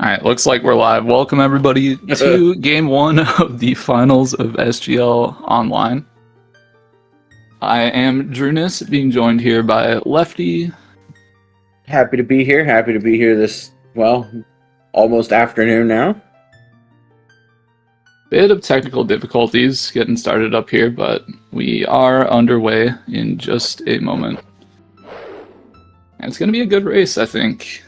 Alright, looks like we're live. Welcome everybody to game 1 of the finals of SGL Online. I am Drunus, being joined here by Lefty. Happy to be here. Happy to be here this, well, almost afternoon now. Bit of technical difficulties getting started up here, but we are underway in just a moment. And it's going to be a good race, I think.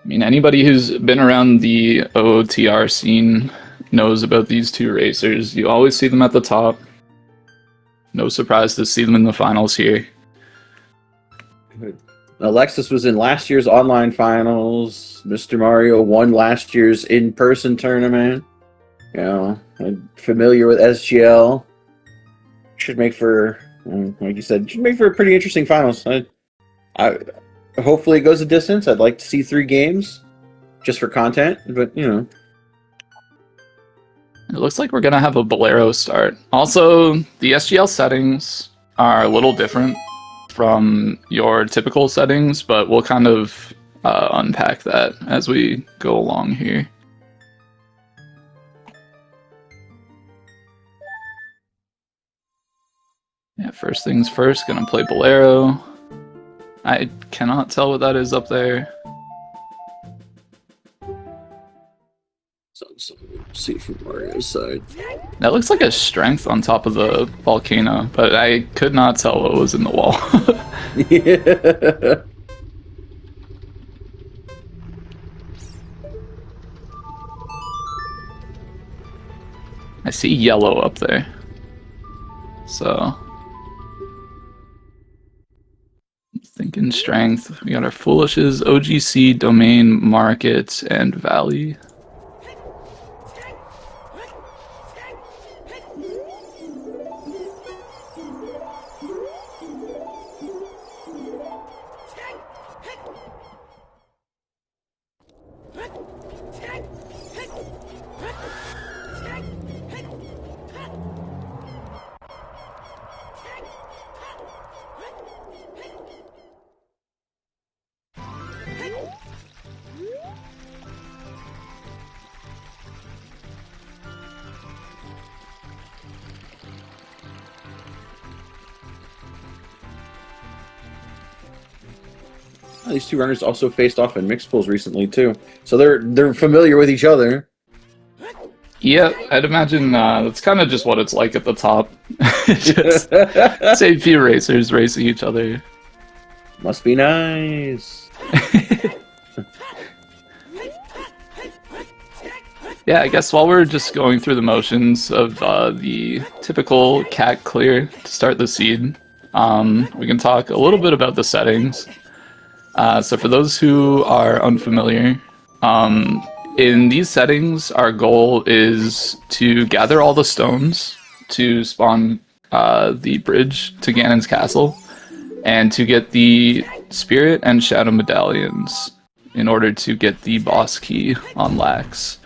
I mean, anybody who's been around the OOTR scene knows about these two racers. You always see them at the top. No surprise to see them in the finals here. Alexis was in last year's online finals. Mr. Mario won last year's in-person tournament. You know, I'm familiar with SGL. Should make for, like you said, should make for a pretty interesting finals. Hopefully it goes a distance. I'd like to see 3 games just for content, but you know. It looks like we're going to have a Bolero start. Also, the SGL settings are a little different from your typical settings, but we'll kind of unpack that as we go along here. Yeah, first things first, gonna play Bolero. I cannot tell what that is up there. So see from Mario's side. That looks like a strength on top of the volcano, but I could not tell what was in the wall. Yeah. I see yellow up there. So thinking strength. We got our Foolishes, OGC, Domain, Market, and Valley. These two runners also faced off in mixed pools recently too, so they're familiar with each other. Yeah, I'd imagine that's kind of just what it's like at the top. Just same few racers racing each other. Must be nice. Yeah, I guess while we're just going through the motions of the typical cat clear to start the seed, we can talk a little bit about the settings. So for those who are unfamiliar, in these settings, our goal is to gather all the stones to spawn the bridge to Ganon's castle, and to get the Spirit and Shadow medallions in order to get the boss key on Lax.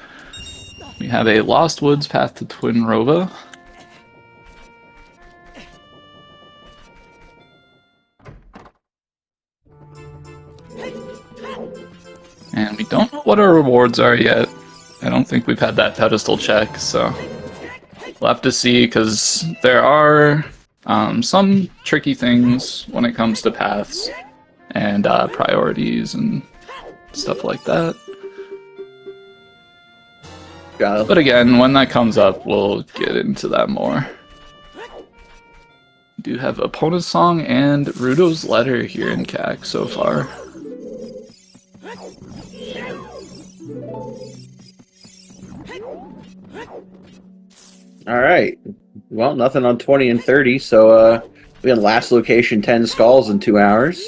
We have a Lost Woods path to Twin Rova. And we don't know what our rewards are yet. I don't think we've had that pedestal check, so we'll have to see, because there are some tricky things when it comes to paths and priorities and stuff like that. But again, when that comes up, we'll get into that more. We do have Opponent's Song and Rudo's Letter here in CAC so far. Alright. Well, nothing on 20 and 30, so we got last location 10 skulls in 2 hours.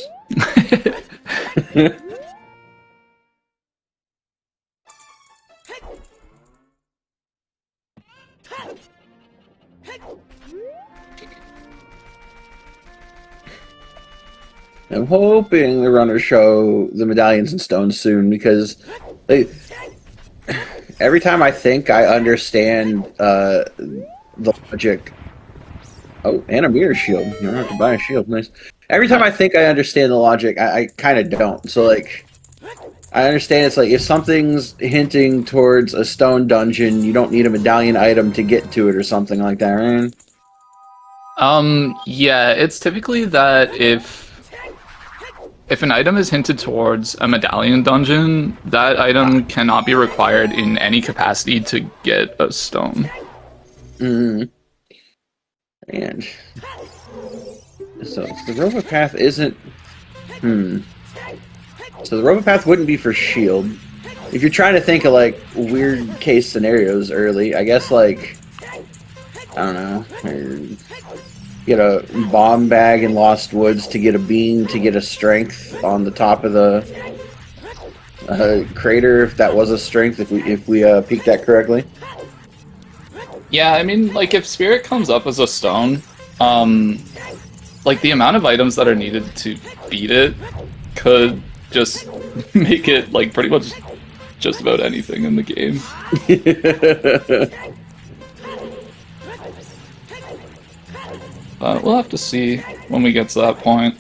I'm hoping the runners show the medallions and stones soon, because every time I think I understand the logic. Oh, and a mirror shield. You don't have to buy a shield. Nice. Every time I think I understand the logic, I kind of don't. So, like, I understand it's like if something's hinting towards a stone dungeon, you don't need a medallion item to get to it or something like that, right? Yeah, it's typically that if an item is hinted towards a medallion dungeon, that item cannot be required in any capacity to get a stone. Mm. And so the Rover Path isn't. So the Rover Path wouldn't be for shield. If you're trying to think of like weird case scenarios early, I guess like I don't know. Get a bomb bag in Lost Woods to get a bean to get a strength on the top of the crater, if that was a strength, if we peeked that correctly. Yeah, I mean, like if spirit comes up as a stone, like the amount of items that are needed to beat it could just make it like pretty much just about anything in the game. But we'll have to see when we get to that point,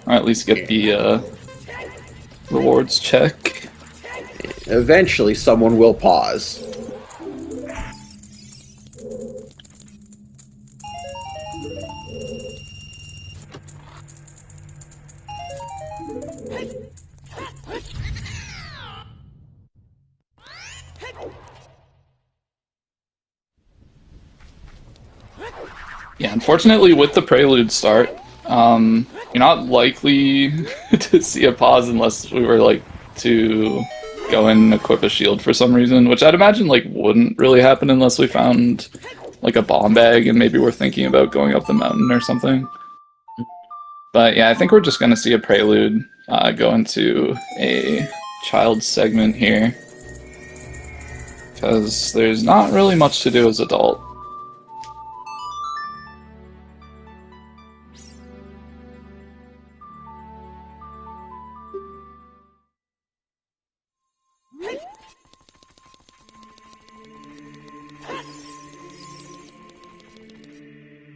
or at least get the rewards check. Eventually, someone will pause. Yeah, unfortunately, with the prelude start, you're not likely to see a pause unless we were like to go and equip a shield for some reason, which I'd imagine like wouldn't really happen unless we found like a bomb bag and maybe we're thinking about going up the mountain or something. But yeah, I think we're just gonna see a prelude go into a child segment here because there's not really much to do as adult.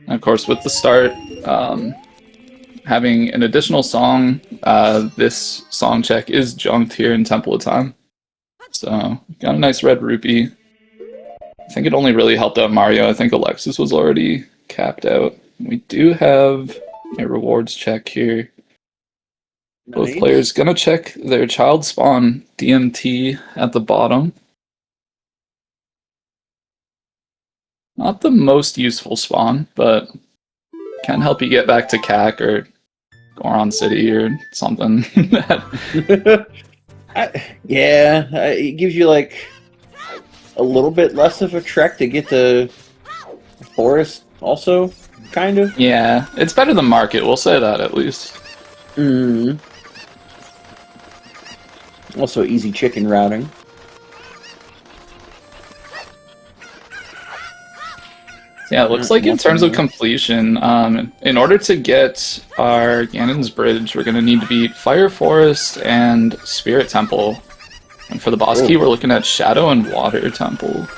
Of course, with the start, having an additional song, this song check is junked here in Temple of Time. So, got a nice red rupee. I think it only really helped out Mario. I think Alexis was already capped out. We do have a rewards check here. Both Nice. players gonna check their child spawn DMT at the bottom. Not the most useful spawn, but can help you get back to CAC or Goron City or something. Yeah, it gives you like a little bit less of a trek to get to forest, also, kind of. Yeah, it's better than Market, we'll say that at least. Also, easy chicken routing. Yeah, it looks like in terms of completion, in order to get our Ganon's Bridge, we're going to need to beat Fire Forest and Spirit Temple. And for the boss key, we're looking at Shadow and Water Temple.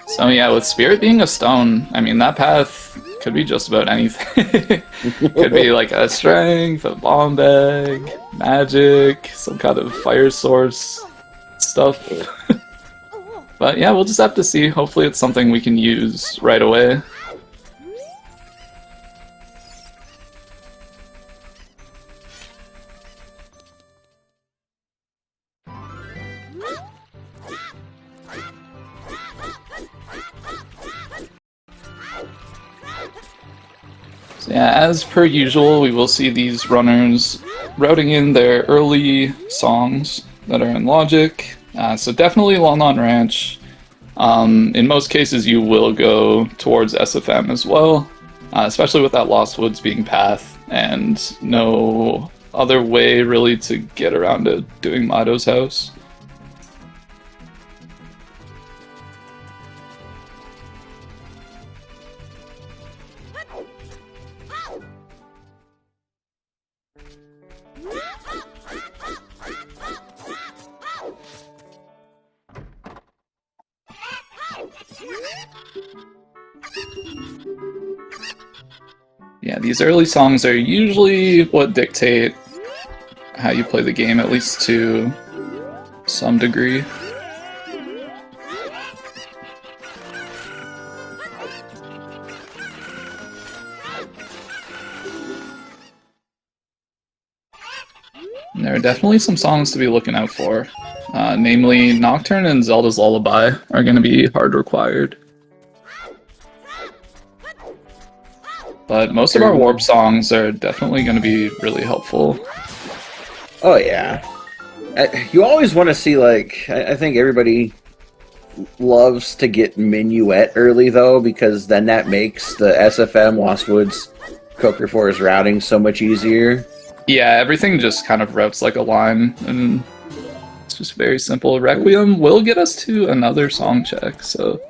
So yeah, with Spirit being a stone, I mean, that path could be just about anything. Could be like a strength, a bomb bag, magic, some kind of fire source stuff. But yeah, we'll just have to see. Hopefully it's something we can use right away. So yeah, as per usual, we will see these runners routing in their early songs that are in Logic. So definitely Lon Lon Ranch. In most cases, you will go towards SFM as well, especially with that Lost Woods being path and no other way really to get around to doing Mido's house. Yeah, these early songs are usually what dictate how you play the game, at least to some degree. And there are definitely some songs to be looking out for. Namely, Nocturne and Zelda's Lullaby are going to be hard required. But most of our warp songs are definitely going to be really helpful. Oh yeah. You always want to see, like, I think everybody loves to get Minuet early, though, because then that makes the SFM, Lost Woods, Coker Forest routing so much easier. Yeah, everything just kind of routes like a line, and it's just very simple. Requiem will get us to another song check, so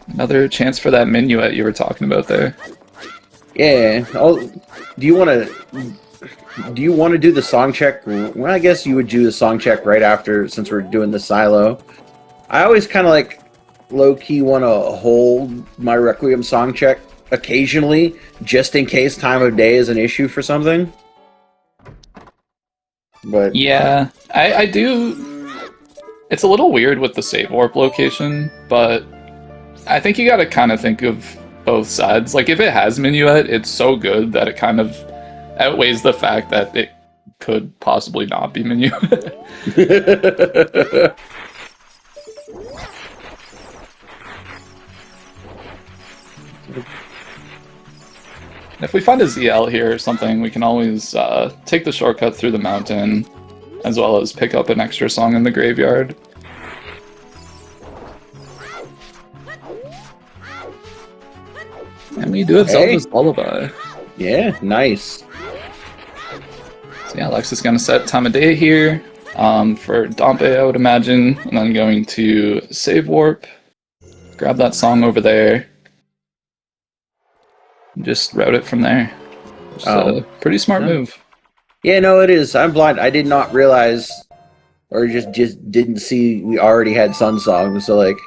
another chance for that Minuet you were talking about there. Yeah. Oh, do you want to do the song check? Well, I guess you would do the song check right after, since we're doing the silo. I always kind of like low-key want to hold my Requiem song check occasionally, just in case time of day is an issue for something. But yeah, I do. It's a little weird with the save warp location, but I think you gotta kind of think of both sides. Like, if it has Minuet, it's so good that it kind of outweighs the fact that it could possibly not be Minuet. If we find a ZL here or something, we can always take the shortcut through the mountain, as well as pick up an extra song in the graveyard. And we do have Zelda's Lullaby. Yeah, nice. So yeah, Alexis is going to set time of day here for Dompe, I would imagine, and then going to save warp, grab that song over there, and just route it from there. Just a pretty smart move. Yeah, no, it is. I'm blind. I did not realize, or just didn't see we already had Sun Song, so, like,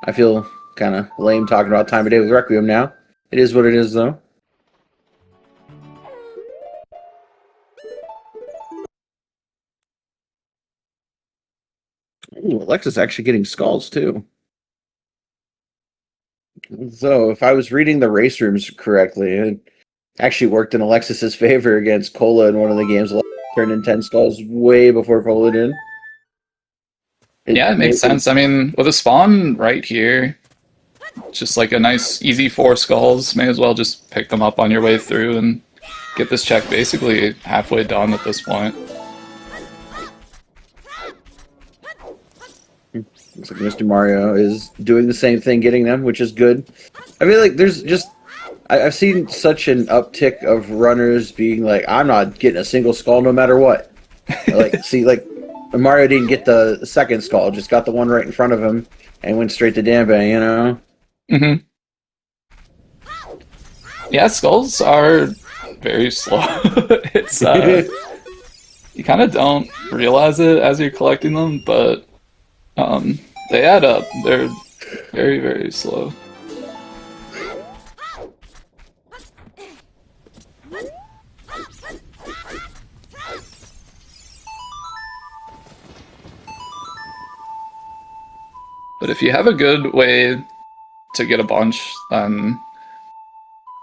I feel kind of lame talking about time of day with Requiem now. It is what it is, though. Ooh, Alexis actually getting skulls, too. So, if I was reading the race rooms correctly, it actually worked in Alexis's favor against Cola in one of the games. Turned in 10 skulls way before Cola did. Yeah, it makes sense. I mean, with a spawn right here, just like a nice, easy 4 skulls, may as well just pick them up on your way through and get this check basically halfway done at this point. Looks like Mr. Mario is doing the same thing, getting them, which is good. I feel like there's just... I've seen such an uptick of runners being like, I'm not getting a single skull no matter what. Like, see, like, Mario didn't get the second skull, just got the one right in front of him and went straight to Dambe, you know? Mm-hmm. Yeah, skulls are very slow. It's, you kind of don't realize it as you're collecting them, but they add up. They're very, very slow. But if you have a good way to get a bunch, then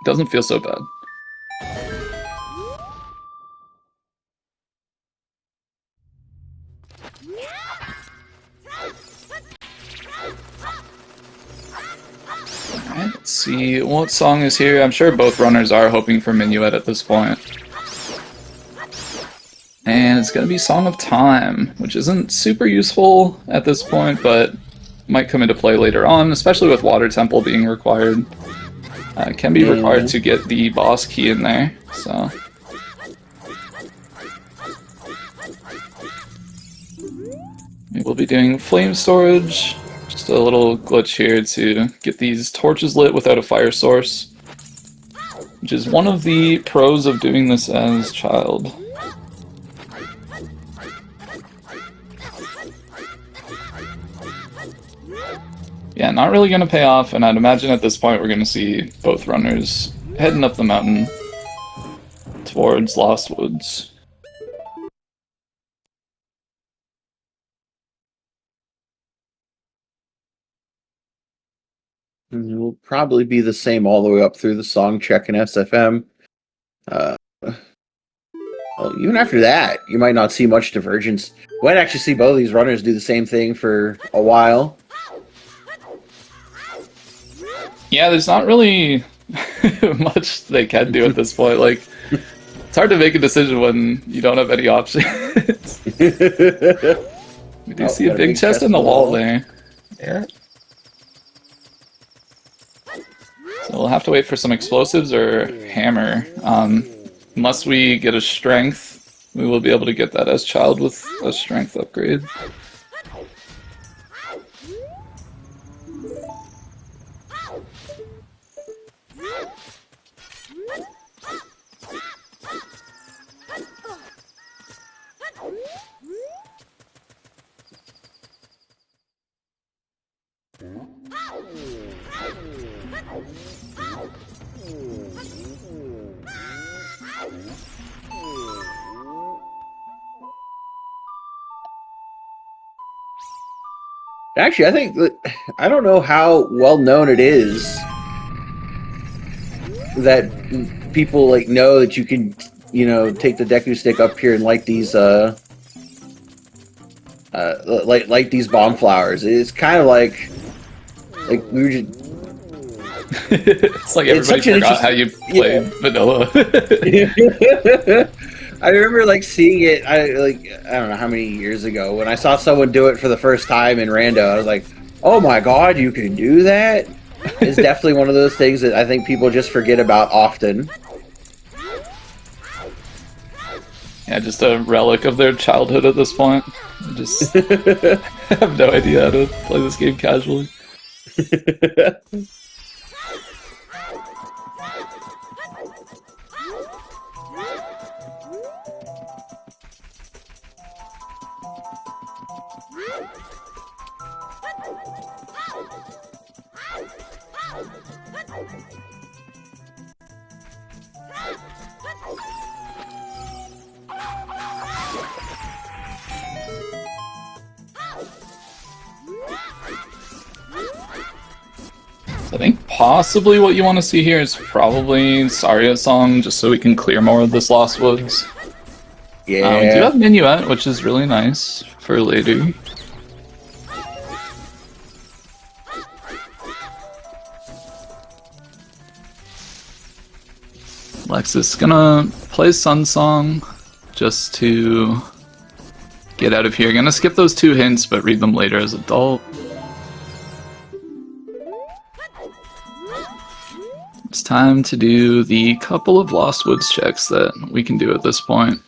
it doesn't feel so bad. Alright, let's see what song is here. I'm sure both runners are hoping for Minuet at this point. And it's going to be Song of Time, which isn't super useful at this point, but might come into play later on, especially with Water Temple being required. It can be required to get the boss key in there, so... We'll be doing flame storage, just a little glitch here to get these torches lit without a fire source, which is one of the pros of doing this as child. Yeah, not really going to pay off, and I'd imagine at this point we're going to see both runners heading up the mountain towards Lost Woods. And it will probably be the same all the way up through the song check and SFM. Well, even after that, you might not see much divergence. You might actually see both of these runners do the same thing for a while. Yeah, there's not really much they can do at this point. Like, it's hard to make a decision when you don't have any options. We do see a big chest in the wall there. Yeah. So we'll have to wait for some explosives or hammer. Unless we get a strength, we will be able to get that as child with a strength upgrade. Actually, I think that, I don't know how well known it is that people like know that you can, you know, take the Deku stick up here and light these light these bomb flowers. It's kind of like we were just. It's like everybody forgot how you played vanilla. I remember like seeing it. I don't know how many years ago when I saw someone do it for the first time in Rando. I was like, "Oh my god, you can do that!" It's definitely one of those things that I think people just forget about often. Yeah, just a relic of their childhood at this point. I just have no idea how to play this game casually. I think possibly what you want to see here is probably Saria's song, just so we can clear more of this Lost Woods. Yeah. We do have Minuet, which is really nice for later. Alexis gonna play Sun Song just to get out of here. Gonna skip those 2 hints, but read them later as adult. It's time to do the couple of Lost Woods checks that we can do at this point.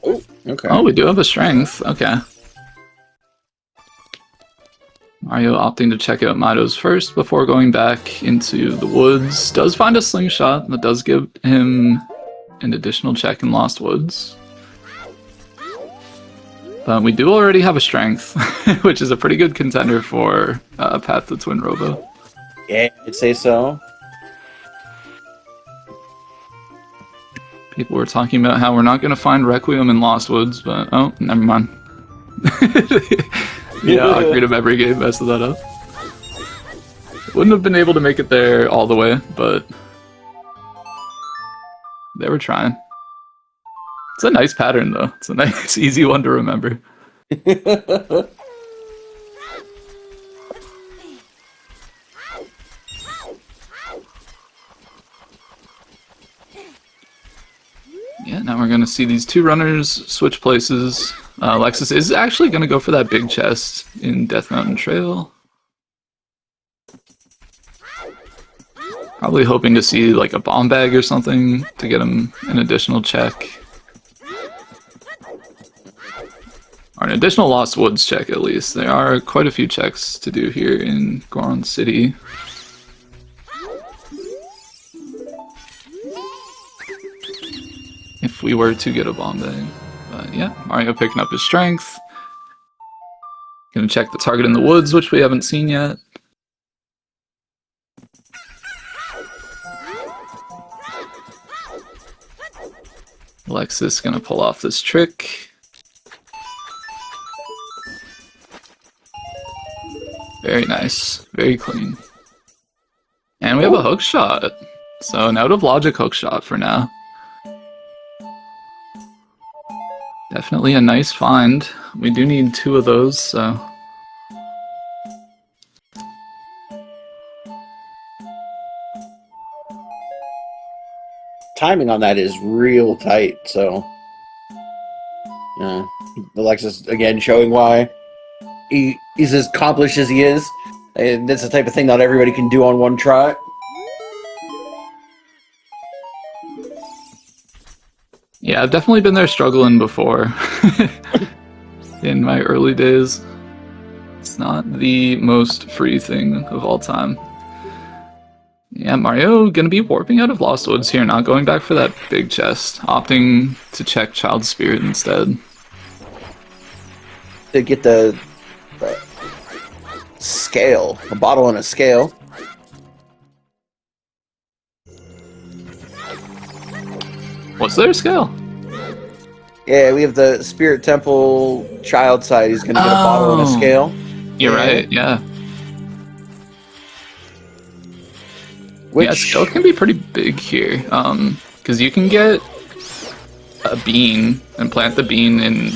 Oh, okay. Oh, we do have a strength. Okay. Mario opting to check out Mido's first before going back into the woods. Does find a slingshot that does give him an additional check in Lost Woods. But we do already have a strength, which is a pretty good contender for Path to Twin Robo. Yeah, I'd say so. People were talking about how we're not going to find Requiem in Lost Woods, but oh, never mind. Yeah, Ocarina of Memory game messed that up. Wouldn't have been able to make it there all the way, but they were trying. It's a nice pattern, though. It's a nice, easy one to remember. Yeah, now we're going to see these 2 runners switch places. Alexis is actually going to go for that big chest in Death Mountain Trail. Probably hoping to see like a bomb bag or something to get him an additional check. Or an additional Lost Woods check at least. There are quite a few checks to do here in Goron City. if we were to get a bomb bag. But yeah, Mario picking up his strength. Gonna check the target in the woods, which we haven't seen yet. Alexis gonna pull off this trick. Very nice, very clean. And we have a hook shot. So an out of logic hook shot for now. Definitely a nice find. We do need 2 of those, so. Timing on that is real tight, so. Alexis, again, showing why he's as accomplished as he is. And that's the type of thing not everybody can do on one try. Yeah, I've definitely been there struggling before. In my early days. It's not the most free thing of all time. Yeah, Mario gonna be warping out of Lost Woods here, not going back for that big chest, opting to check Child Spirit instead. To get the scale, a bottle and a scale. What's their scale? Yeah, we have the Spirit Temple child side. He's going to get a bottle and a scale. You're right, yeah. Which... Yeah, scale can be pretty big here. Because you can get a bean and plant the bean in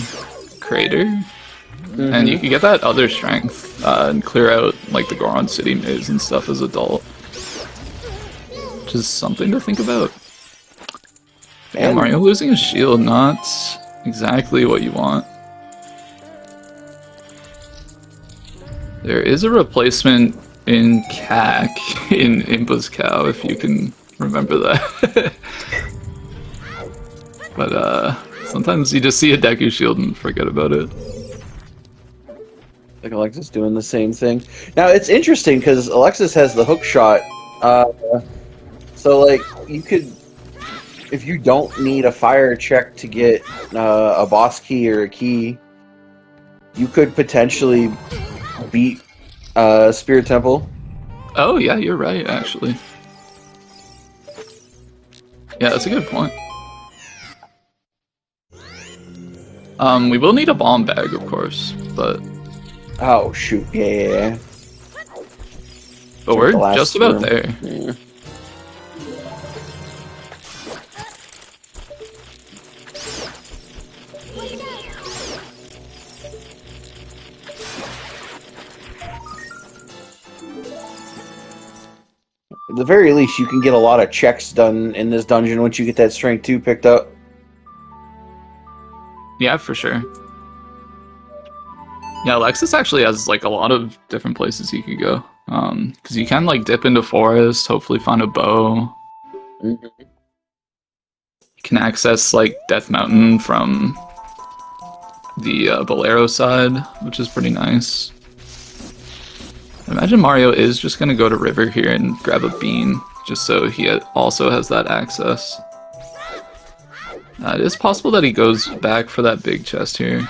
Crater. Mm-hmm. And you can get that other strength and clear out like the Goron City maze and stuff as adult. Which is something to think about. Yeah, Mario losing his shield, not exactly what you want. There is a replacement in CAC in Impa's Cow, if you can remember that. But sometimes you just see a Deku shield and forget about it. Like Alexis doing the same thing. Now it's interesting because Alexis has the hook shot. So like you could, if you don't need a fire check to get a boss key or a key, you could potentially beat Spirit Temple. Oh yeah, you're right, actually. Yeah, that's a good point. We will need a bomb bag, of course, but... Oh, shoot, yeah. But we're just about there. Yeah. At the very least, you can get a lot of checks done in this dungeon once you get that strength 2 picked up. Yeah, for sure. Yeah, Alexis actually has like a lot of different places he could go. Because you can like dip into forest, hopefully find a bow. Mm-hmm. You can access like Death Mountain from the Bolero side, which is pretty nice. I imagine Mario is just going to go to River here and grab a bean, just so he also has that access. It is possible that he goes back for that big chest here.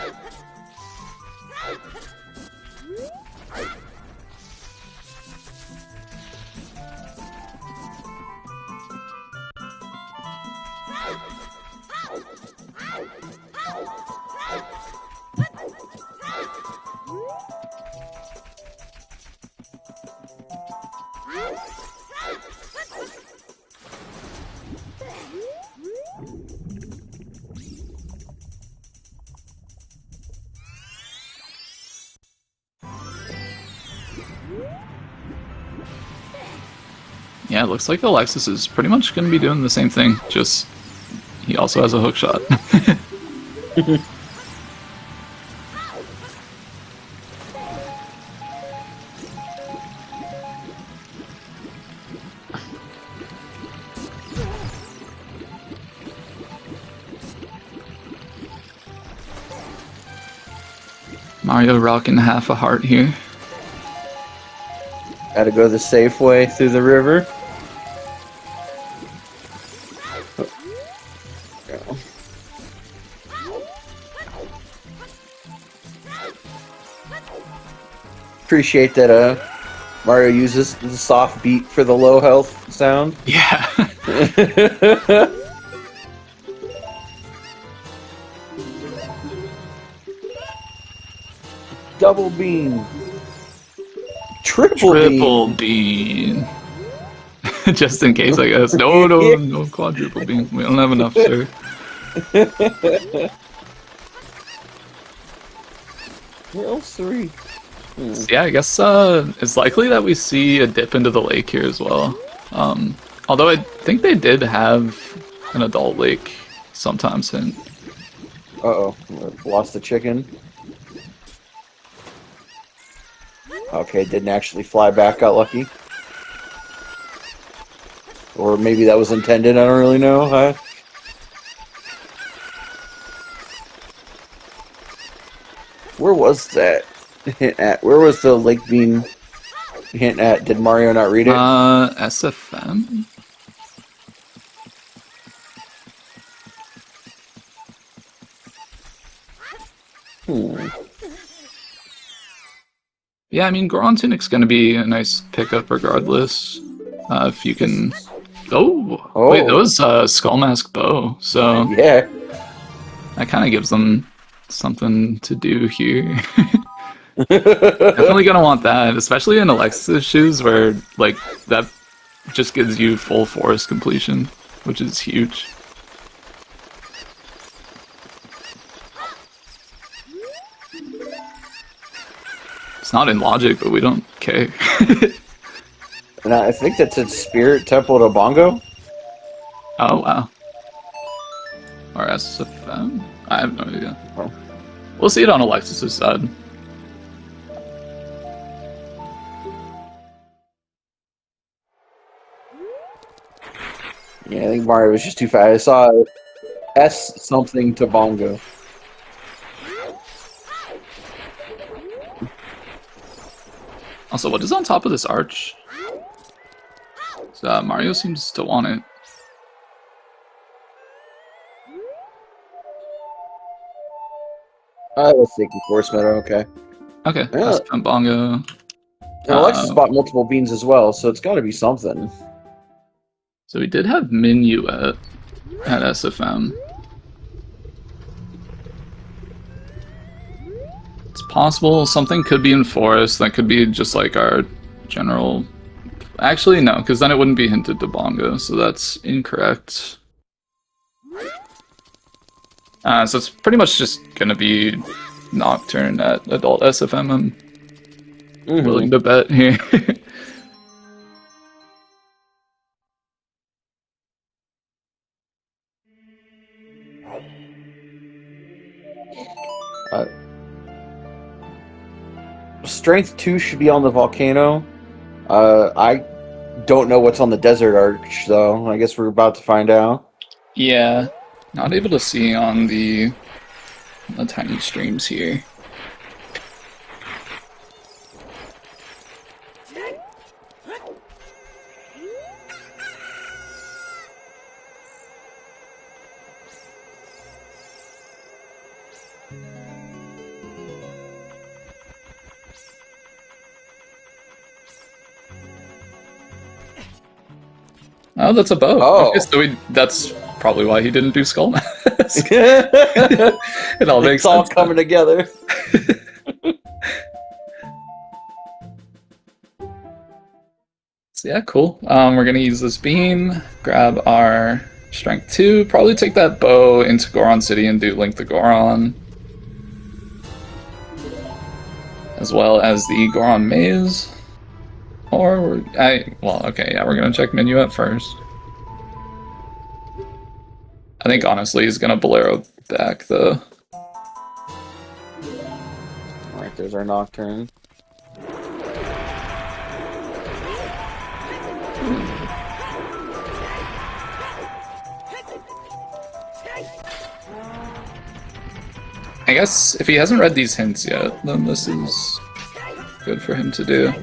Yeah, it looks like Alexis is pretty much going to be doing the same thing, just he also has a hook shot. Mario rocking half a heart here. Gotta go the safe way through the river. Appreciate that Mario uses the soft beat for the low health sound. Yeah. Double beam. Triple beam. Just in case, I guess. No quadruple beam. We don't have enough, sir. Well, 3. So yeah, I guess it's likely that we see a dip into the lake here as well. Although I think they did have an adult lake sometimes hint. Uh-oh. Lost the chicken. Okay, didn't actually fly back, got lucky. Or maybe that was intended, I don't really know, huh? Where was that hint at? Where was the lake beam hint at? Did Mario not read it? SFM? Yeah, I mean, Goron Tunic's gonna be a nice pickup regardless. If you can... Oh! Wait, that was Skull Mask Bow, so... Yeah. That kind of gives them something to do here. Definitely gonna want that, especially in Alexis' shoes, where, like, that just gives you full forest completion, which is huge. It's not in logic, but we don't care. And I think that's a Spirit Temple to Bongo. Oh, wow. Or SFM? I have no idea. Oh. We'll see it on Alexis' side. Yeah, I think Mario was just too fast. I saw S something to Bongo. Also, what is on top of this arch? So, Mario seems to want it. Let's take Enforcement, okay. Okay, Yeah. SFM Bongo. And Alexis bought multiple beans as well, so it's got to be something. So we did have Minuet at SFM. It's possible something could be in Forest. That could be just like our general... Actually, no, because then it wouldn't be hinted to Bongo, so that's incorrect. So it's pretty much just going to be Nocturne at Adult SFM. I'm willing to bet here. Strength 2 should be on the volcano. I don't know what's on the desert arch, though. I guess we're about to find out. Yeah, not able to see on the tiny streams here. Oh, that's a bow. Oh. Okay, so that's probably why he didn't do Skull Mask. It all makes It's all sense. coming together. So yeah, cool. We're gonna use this beam, grab our Strength 2, probably take that bow into Goron City and do Link the Goron. As well as the Goron Maze. Or, well, okay, yeah, we're gonna check Minuet first. I think, honestly, he's gonna Bolero back the... Alright, there's our Nocturne. I guess if he hasn't read these hints yet, then this is good for him to do.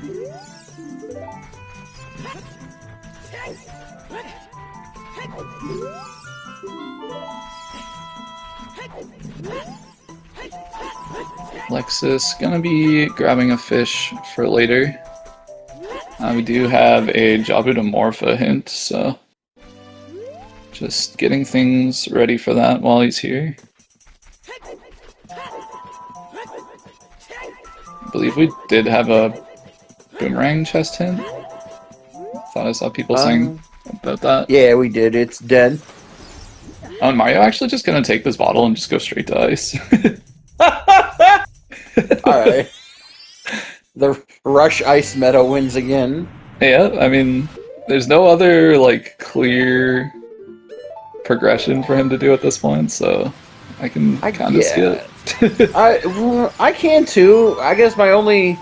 Alexis gonna be grabbing a fish for later. We do have a Jabutomorpha hint, so just getting things ready for that while he's here. I believe we did have a boomerang chest hint. Thought I saw people saying about that. Yeah, we did. It's dead. Oh, and Mario actually just gonna take this bottle and just go straight to ice. Alright. The Rush Ice meta wins again. Yeah, I mean, there's no other, like, clear progression for him to do at this point, so I can kind of see it. I can too. I guess my only...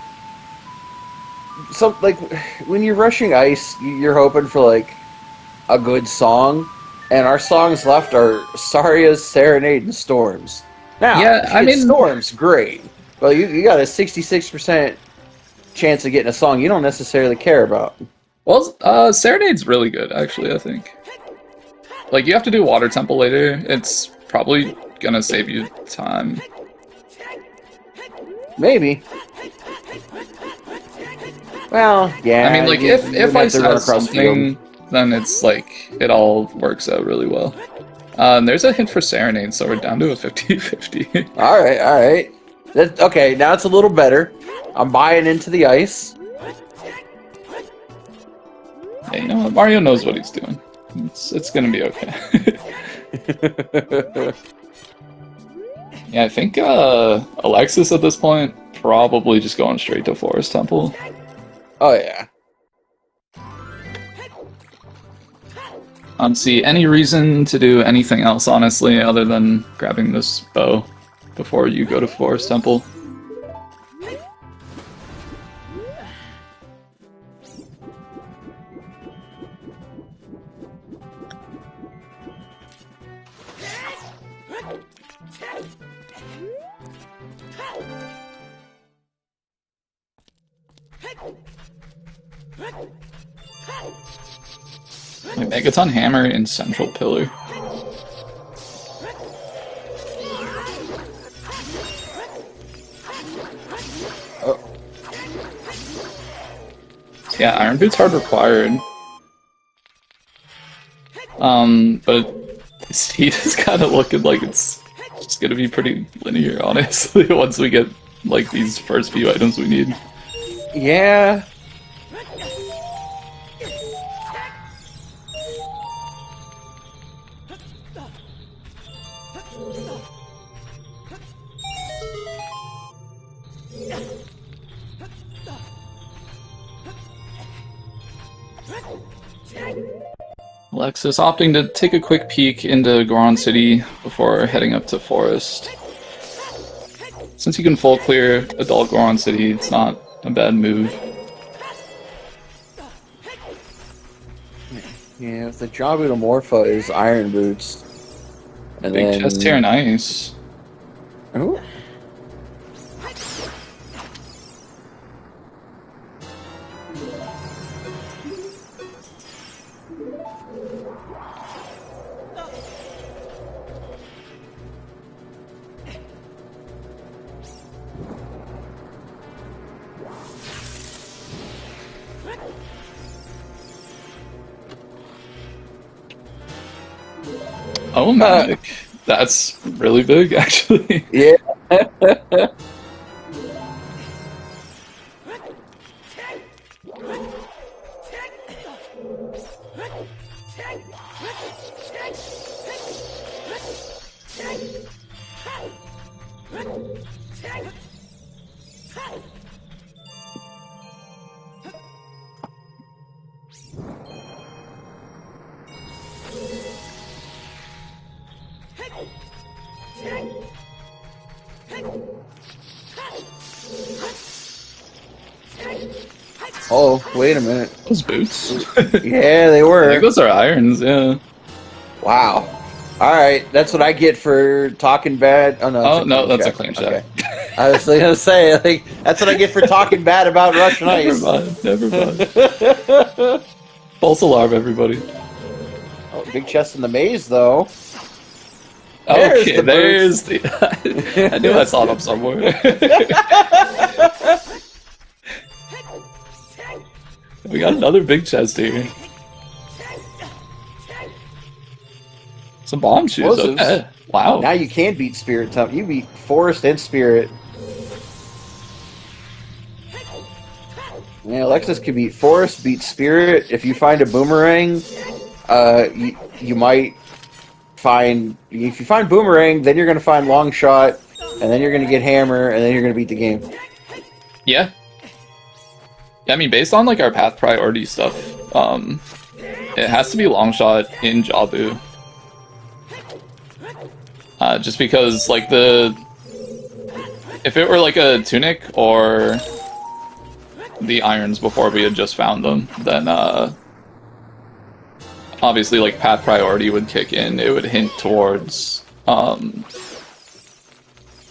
like, when you're rushing ice, you're hoping for, like, a good song, and our songs left are Saria's Serenade and Storms. Now, yeah, I mean, Storms, great. Well, you got a 66% chance of getting a song you don't necessarily care about. Well, Serenade's really good, actually, I think. Like, you have to do Water Temple later. It's probably gonna save you time. Maybe. Well, yeah. I mean, like, if I said something, then it's like, it all works out really well. And there's a hint for Serenade, so we're down to a 50-50. Alright. Okay, now it's a little better. I'm buying into the ice. Yeah, you know what? Mario knows what he's doing. It's gonna be okay. Yeah, I think Alexis at this point probably just going straight to Forest Temple. Oh yeah. I don't see any reason to do anything else, honestly, other than grabbing this bow before you go to Forest Temple. Megaton Hammer in Central Pillar. Oh. Yeah, Iron Boot's hard required. But the speed is kind of looking like it's just gonna be pretty linear, honestly, once we get, like, these first few items we need. Yeah. Alexis opting to take a quick peek into Goron City before heading up to Forest. Since you can full clear Adult Goron City, it's not a bad move. Yeah, if the Jabutomorpha is Iron Boots. And Big then... chest here, nice. Ooh. Oh, magic. That's really big, actually. Yeah. Oh, wait a minute. Those boots? Yeah, they I were. think those are irons, yeah. Wow. Alright, that's what I get for talking bad. Oh, no, Oh, no, that's a clean check. Okay. I was going to say, like, that's what I get for talking bad about Russian Ice. Never mind. False alarm, everybody. Oh, big chest in the maze, though. Okay, there's the. I knew I saw them somewhere. We got another big chest here. Some bomb shoes. Okay. Wow. Now you can beat Spirit. You beat Forest and Spirit. Yeah, Alexis can beat Forest, beat Spirit. If you find a boomerang, you might find. If you find boomerang, then you're going to find long shot, and then you're going to get hammer, and then you're going to beat the game. Yeah. I mean, based on like our path priority stuff, it has to be long shot in Jabu. Just because, like, if it were like a tunic or the irons before we had just found them, then obviously, like, path priority would kick in. It would hint towards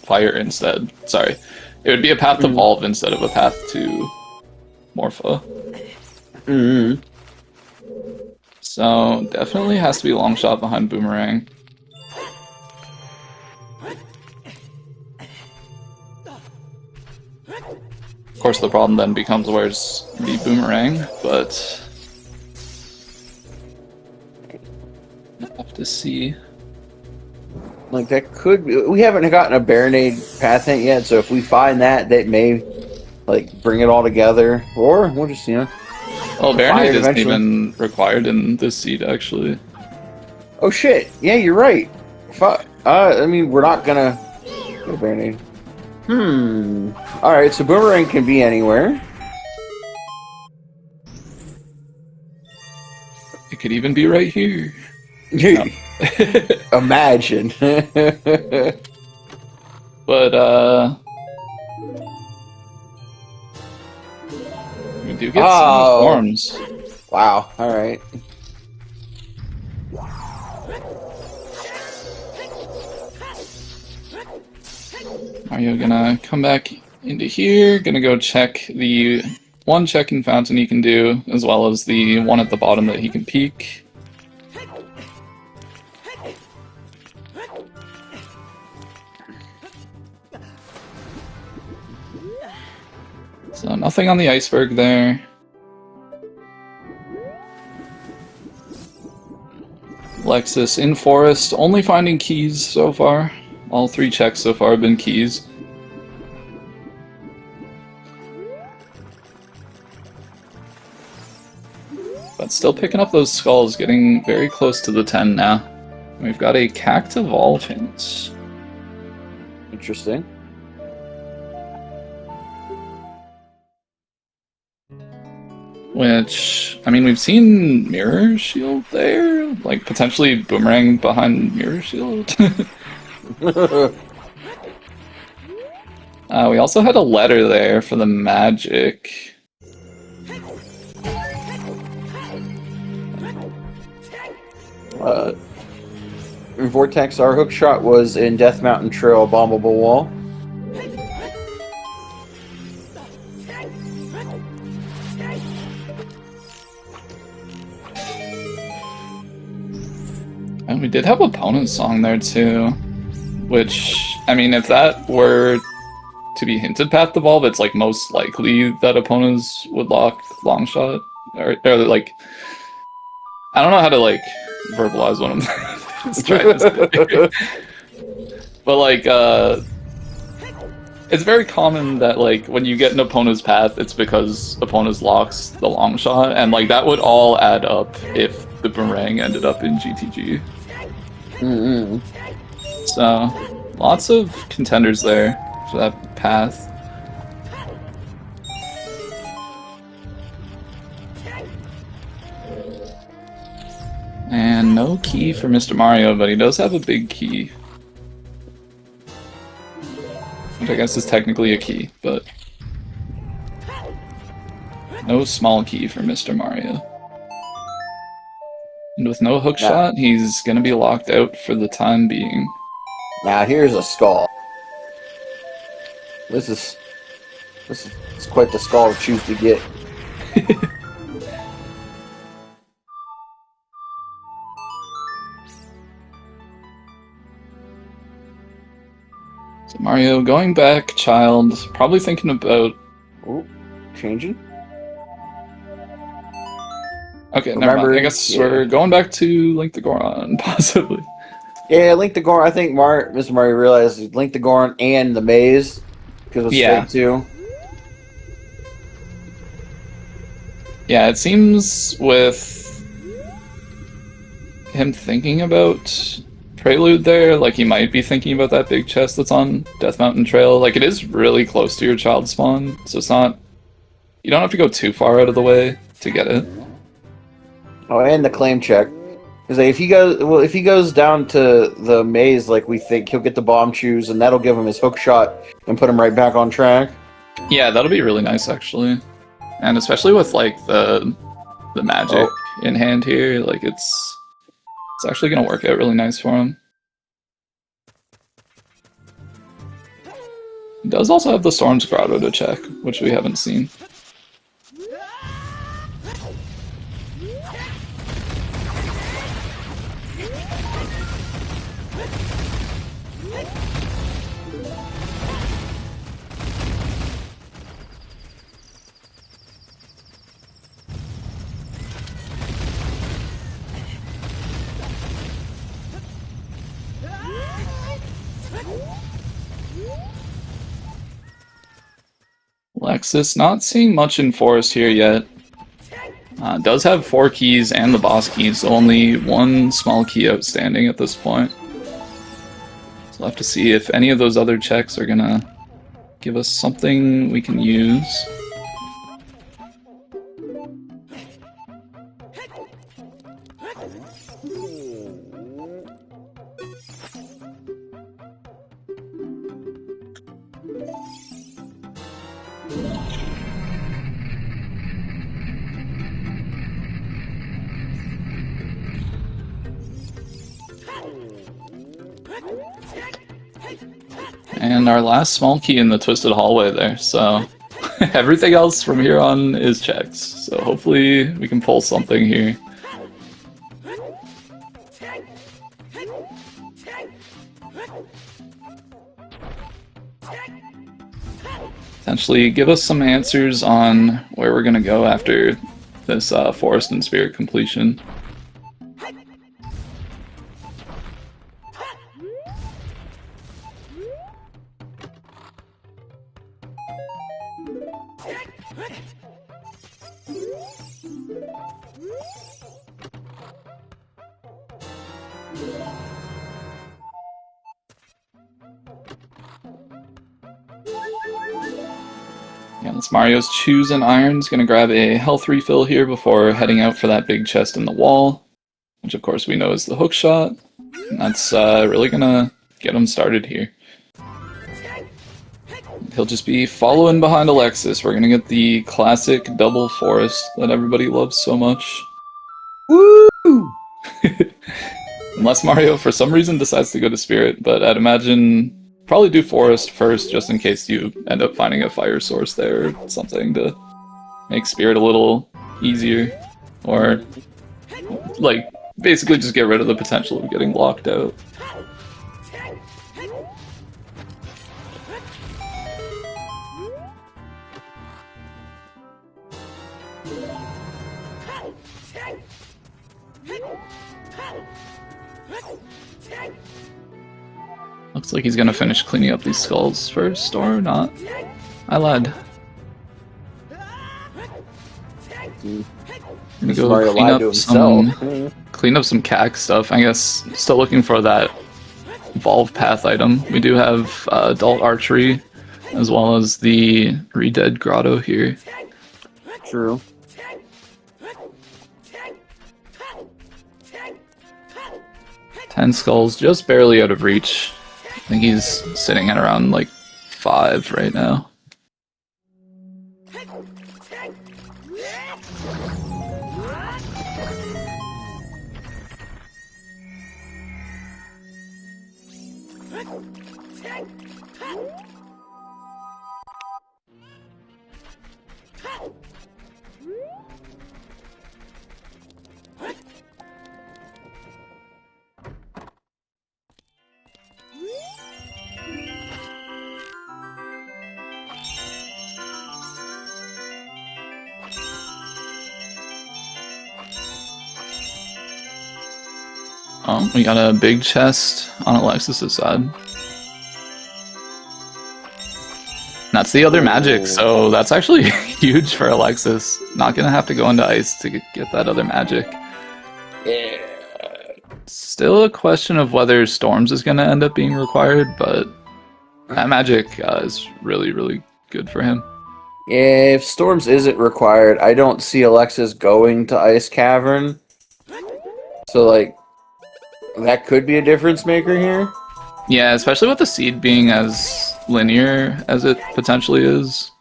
fire instead. Sorry, it would be a path to evolve instead of a path to Morpha. So definitely has to be long shot behind boomerang. Of course, the problem then becomes where's the boomerang, but I'll have to see. Like, that could be. We haven't gotten a Baronade path hint yet, so if we find that, that may, like, bring it all together. Or we'll just, Well, Baronade isn't even required in this seed, actually. Oh, shit. Yeah, you're right. I mean, we're not gonna go Baronade. Alright, so boomerang can be anywhere. It could even be right here. Imagine. But, we do get some forms. Wow, alright. Mario gonna come back into here, gonna go check the one checking fountain he can do, as well as the one at the bottom that he can peek. So nothing on the iceberg there. Alexis in forest, only finding keys so far. All 3 checks so far have been keys. But still picking up those skulls, getting very close to the 10 now. We've got a Cact Evolve hint. Interesting. Which, I mean, we've seen Mirror Shield there, like potentially Boomerang behind Mirror Shield. We also had a letter there for the magic. Vortex, our hook shot was in Death Mountain Trail Bombable Wall. And we did have opponent's song there too, which, I mean, if that were to be hinted path evolve, it's like most likely that opponents would lock long shot, or like, I don't know how to like verbalize what I'm trying to say. But like, it's very common that like when you get an opponent's path, it's because opponents locks the long shot, and like that would all add up if the boomerang ended up in GTG. So lots of contenders there for that path. And no key for Mr. Mario, but he does have a big key. Which I guess is technically a key, but no small key for Mr. Mario. And with no hook shot, he's gonna be locked out for the time being. Now here's a skull. This is quite the skull to choose to get. Mario, going back, child. Probably thinking about... Oh, changing? Okay, never mind. I guess we're going back to Link the Goron, possibly. Yeah, Link the Goron. I think Mr. Mario realized Link the Goron and the maze because of straight 2. Yeah, it seems with him thinking about Prelude there, like he might be thinking about that big chest that's on Death Mountain Trail. Like, it is really close to your child spawn, so it's not... You don't have to go too far out of the way to get it. Oh, and the claim check. Because if he goes down to the maze like we think, he'll get the bomb shoes, and that'll give him his hook shot and put him right back on track. Yeah, that'll be really nice, actually. And especially with, like, the magic in hand here, like, it's actually going to work out really nice for him. He does also have the Storm's Grotto to check, which we haven't seen. Alexis, not seeing much in Forest here yet. Does have 4 keys and the boss key, so only 1 small key outstanding at this point. So we'll have to see if any of those other checks are gonna give us something we can use. And our last small key in the twisted hallway there, so everything else from here on is checks. So hopefully we can pull something here. Potentially give us some answers on where we're gonna go after this Forest and Spirit completion. Yeah, this Mario's choosing Iron's gonna grab a health refill here before heading out for that big chest in the wall, which of course we know is the hook shot. And that's really gonna get him started here. He'll just be following behind Alexis. We're gonna get the classic double Forest that everybody loves so much. Woo! Unless Mario for some reason decides to go to Spirit, but I'd imagine probably do Forest first just in case you end up finding a fire source there or something to make Spirit a little easier. Or, like, basically just get rid of the potential of getting locked out. Looks like he's gonna finish cleaning up these skulls first, or not. I lied. Gonna go clean up some CAC stuff. I guess still looking for that Evolve Path item. We do have Adult Archery, as well as the Redead Grotto here. True. Ten skulls, just barely out of reach. I think he's sitting at around like 5 right now. Oh, we got a big chest on Alexis' side. That's the other magic, so that's actually huge for Alexis. Not gonna have to go into ice to get that other magic. Yeah. Still a question of whether Storms is gonna end up being required, but that magic is really, really good for him. Yeah, if Storms isn't required, I don't see Alexis going to Ice Cavern. So, like, that could be a difference maker here. Yeah, especially with the seed being as linear as it potentially is.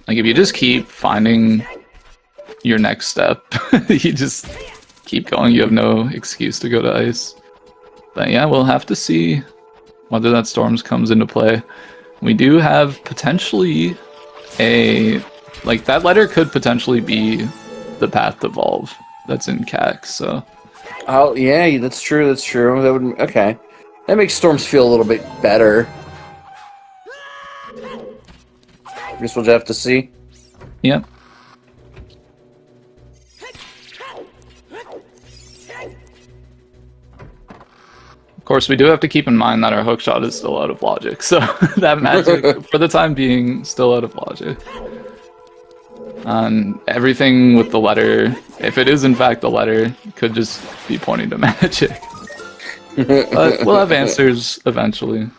Like, if you just keep finding your next step, you just keep going, you have no excuse to go to ice. But yeah, we'll have to see whether that Storms comes into play. We do have potentially like, that letter could potentially be the path to Evolve that's in CAC, so... Oh, yeah, that's true, that's true. That would... Okay. That makes Storms feel a little bit better. Guess we'll just have to see. Yep. Of course, we do have to keep in mind that our hookshot is still out of logic, so that magic, for the time being, still out of logic. And everything with the letter, if it is in fact the letter, could just be pointing to magic. But we'll have answers eventually.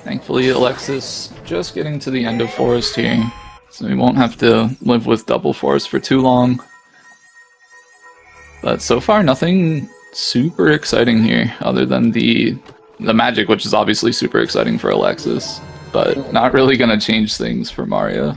Thankfully, Alexis just getting to the end of Forest here, so we won't have to live with double Forest for too long. But so far, nothing super exciting here, other than the magic, which is obviously super exciting for Alexis, but not really gonna change things for Mario.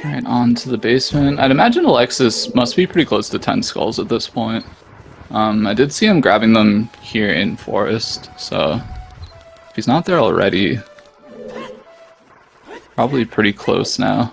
Alright, on to the basement. I'd imagine Alexis must be pretty close to 10 skulls at this point. I did see him grabbing them here in Forest, so if he's not there already, probably pretty close now.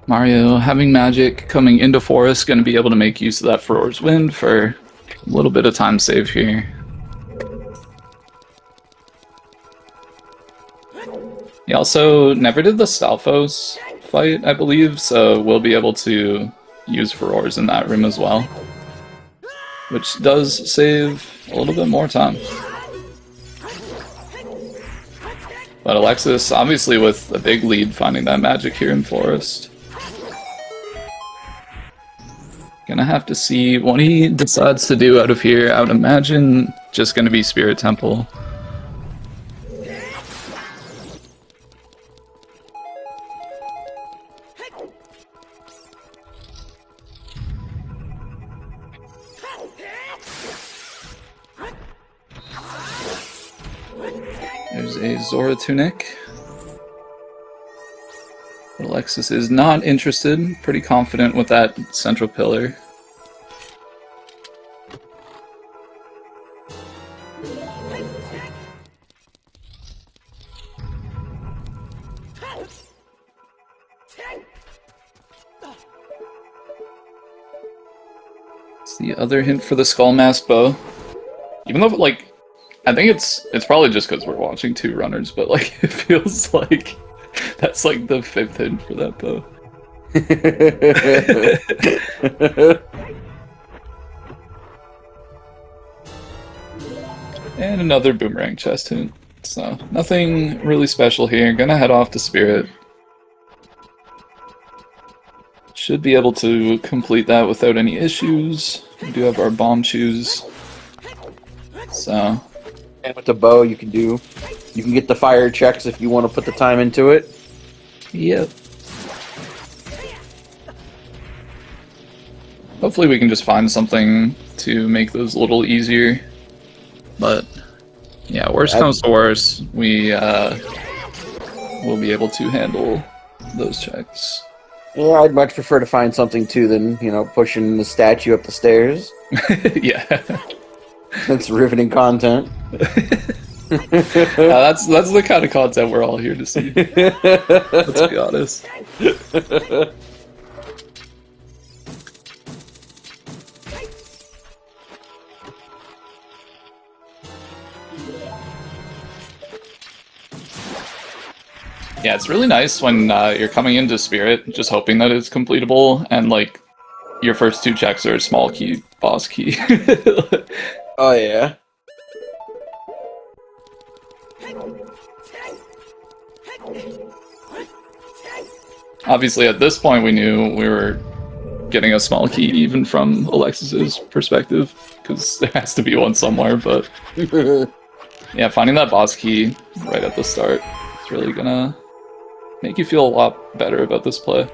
Mario, having magic coming into Forest, going to be able to make use of that Furor's Wind for a little bit of time save here. He also never did the Stalfos fight, I believe, so we'll be able to use Furor's in that room as well, which does save a little bit more time. But Alexis, obviously with a big lead, finding that magic here in Forest. Gonna have to see what he decides to do out of here. I would imagine just gonna be Spirit Temple. There's a Zora Tunic. Alexis is not interested. Pretty confident with that central pillar. It's the other hint for the Skull Mask bow. Even though, like, I think it's probably just because we're watching two runners, but like it feels like that's like the fifth hint for that bow. And another boomerang chest hint. So nothing really special here. Gonna head off to Spirit. Should be able to complete that without any issues. We do have our bomb shoes. So. And with the bow, you can get the fire checks if you want to put the time into it. Yep. Hopefully we can just find something to make those a little easier. But yeah, worst comes to worst, we will be able to handle those checks. Yeah, I'd much prefer to find something too than, you know, pushing the statue up the stairs. Yeah. That's riveting content. That's the kind of content we're all here to see. Let's be honest. Yeah, it's really nice when you're coming into Spirit, just hoping that it's completable, and like your first two checks are small key, boss key. Oh yeah. Obviously, at this point, we knew we were getting a small key, even from Alexis's perspective, because there has to be one somewhere. But yeah, finding that boss key right at the start is really gonna make you feel a lot better about this play.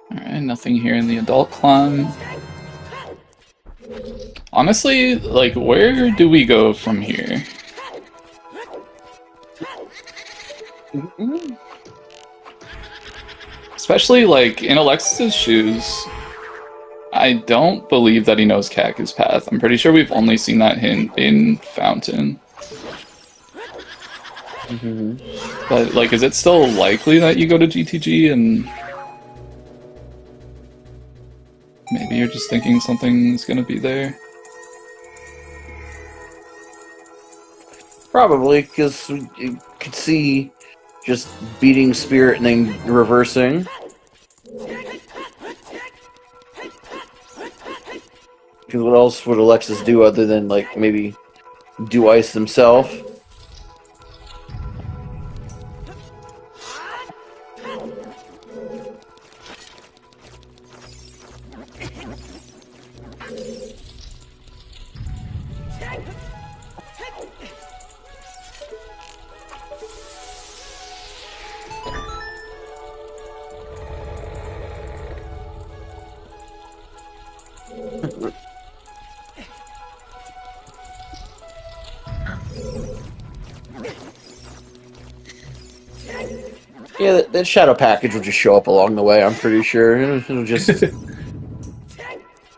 Alright, nothing here in the adult climb. Honestly, like, where do we go from here? Especially, like, in Alexis's shoes, I don't believe that he knows Cactus Path. I'm pretty sure we've only seen that hint in Fountain. But, like, is it still likely that you go to GTG and... maybe you're just thinking something's gonna be there? Probably, because you could see just beating Spirit and then reversing. Because what else would Alexis do other than, like, maybe do ice himself? Yeah, that shadow package will just show up along the way, I'm pretty sure. It'll just...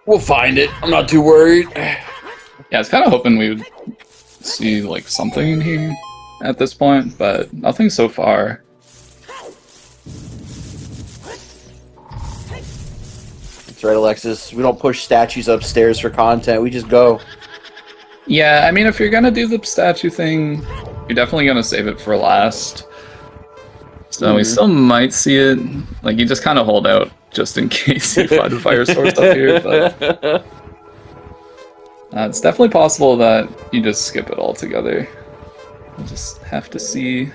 We'll find it. I'm not too worried. Yeah, I was kind of hoping we would see, like, something in here at this point, but nothing so far. That's right, Alexis. We don't push statues upstairs for content. We just go. Yeah, I mean, if you're gonna do the statue thing, you're definitely gonna save it for last. So we still might see it. Like, you just kind of hold out just in case you find a fire source up here, but... it's definitely possible that you just skip it altogether. We'll just have to see.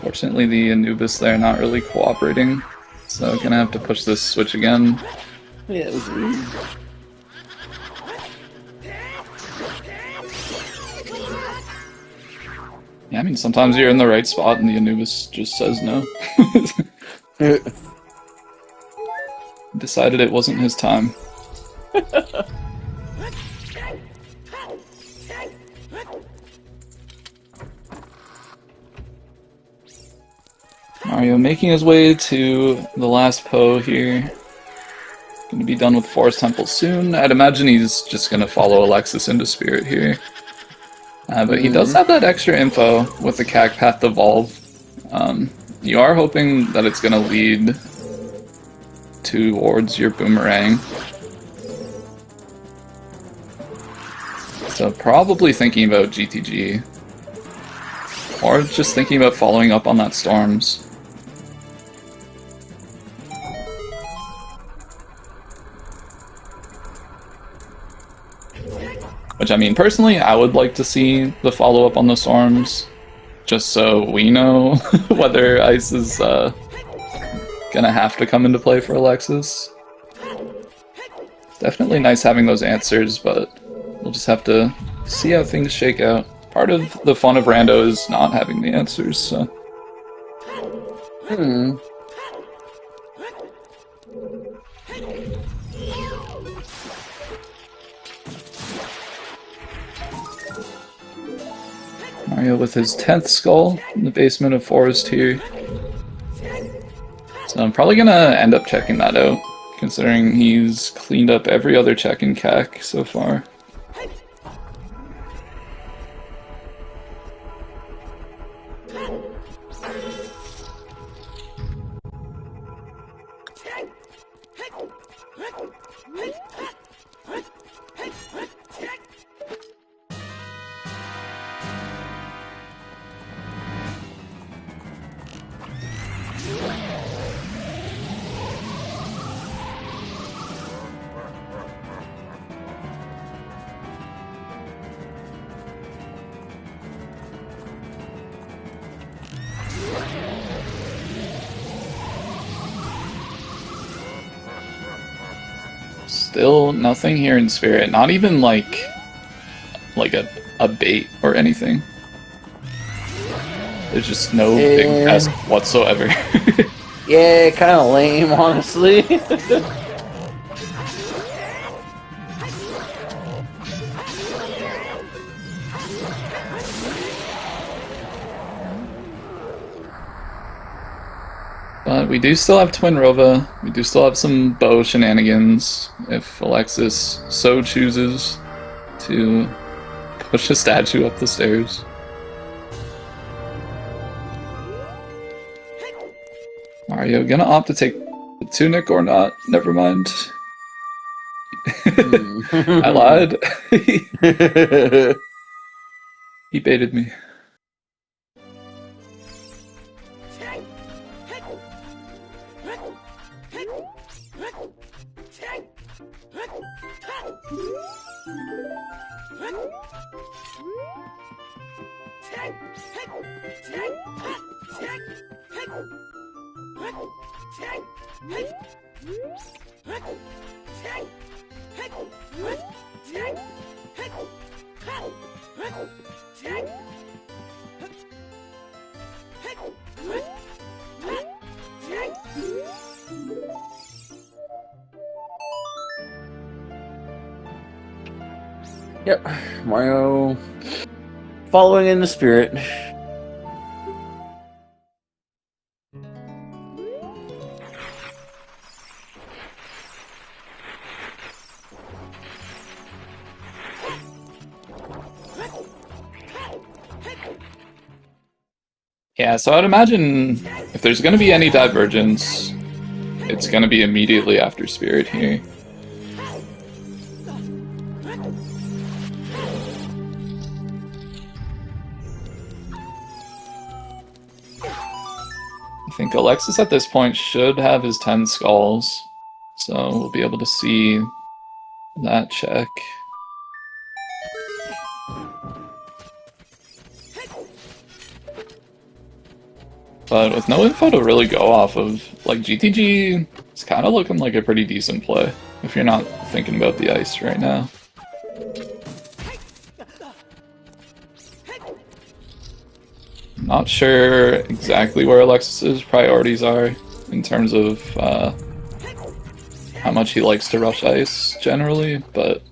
Fortunately, the Anubis there not really cooperating, so gonna have to push this switch again. Yeah, it was weird. Yeah, I mean, sometimes you're in the right spot and the Anubis just says no. Decided it wasn't his time. Mario making his way to the last Poe here. Gonna be done with Forest Temple soon. I'd imagine he's just gonna follow Alexis into Spirit here. But he does have that extra info with the Cacpath Evolve. You are hoping that it's gonna lead towards your Boomerang. So probably thinking about GTG. Or just thinking about following up on that Storms. Which, I mean, personally, I would like to see the follow-up on the Storms, just so we know whether Ice is gonna have to come into play for Alexis. Definitely nice having those answers, but we'll just have to see how things shake out. Part of the fun of Rando is not having the answers, so... Mario with his 10th skull in the basement of Forest here. So I'm probably gonna end up checking that out, considering he's cleaned up every other check in CAC so far. Still nothing here in Spirit, not even like a bait or anything. There's just no big test whatsoever. Yeah, kind of lame, honestly. But we do still have Twin Rova, we do still have some bow shenanigans, if Alexis so chooses to push a statue up the stairs. Mario gonna opt to take the tunic or not? Never mind. I lied. He baited me. Yep, Mario following in the spirit. Yeah, so I'd imagine if there's going to be any divergence, it's going to be immediately after Spirit here. I think Alexis at this point should have his 10 skulls, so we'll be able to see that check. But with no info to really go off of, like, GTG is kind of looking like a pretty decent play, if you're not thinking about the ice right now. Not sure exactly where Alexis's priorities are in terms of how much he likes to rush ice generally, but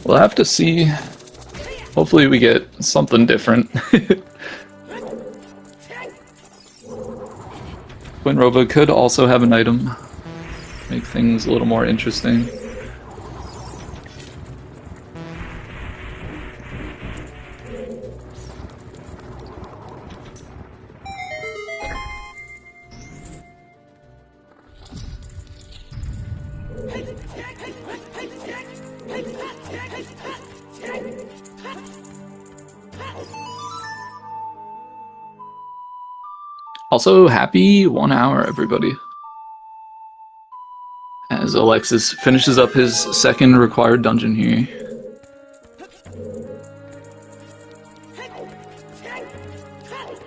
we'll have to see. Hopefully we get something different. Quinrova could also have an item, make things a little more interesting. Also, happy 1 hour, everybody. As Alexis finishes up his second required dungeon here.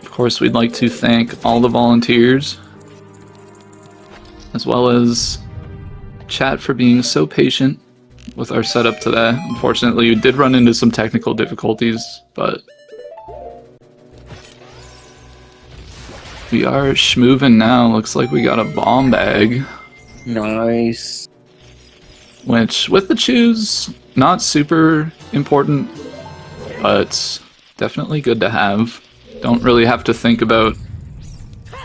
Of course, we'd like to thank all the volunteers, as well as chat for being so patient with our setup today. Unfortunately, we did run into some technical difficulties, but we are schmoovin' now. Looks like we got a bomb bag. Nice. Which, with the chews, not super important, but definitely good to have. Don't really have to think about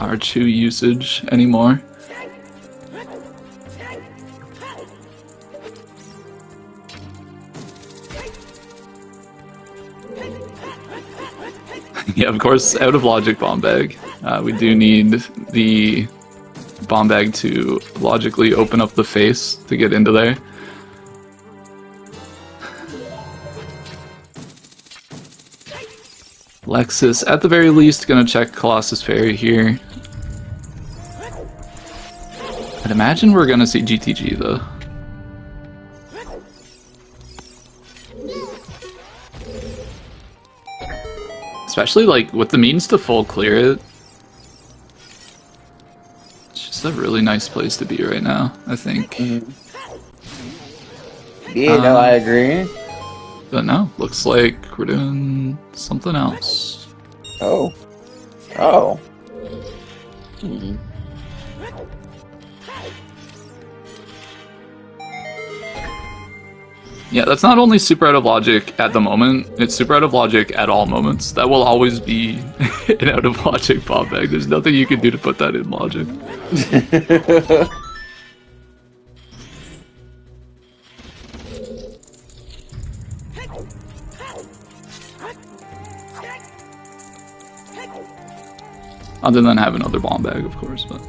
our chew usage anymore. Yeah, of course, out of logic bomb bag. We do need the bomb bag to logically open up the face to get into there. Alexis, at the very least, gonna check Colossus Fairy here. I'd imagine we're gonna see GTG though. Especially like with the means to full clear it. It's just a really nice place to be right now, I think. Yeah, no, I agree. But no, looks like we're doing something else. Oh. Oh. Yeah, that's not only super out of logic at the moment, it's super out of logic at all moments. That will always be an out of logic bomb bag. There's nothing you can do to put that in logic. Other than have another bomb bag, of course, but...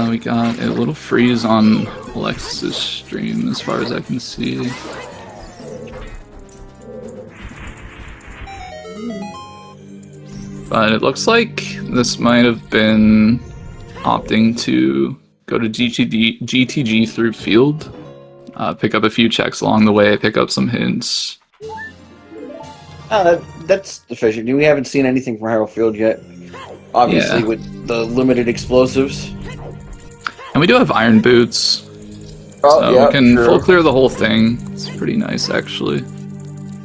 we got a little freeze on Alexis' stream as far as I can see. But it looks like this might have been opting to go to GTG through field, pick up a few checks along the way, pick up some hints. That's efficient. We haven't seen anything from Harold Field yet. Obviously, Yeah. with the limited explosives. And we do have iron boots, so we can full clear the whole thing. It's pretty nice, actually.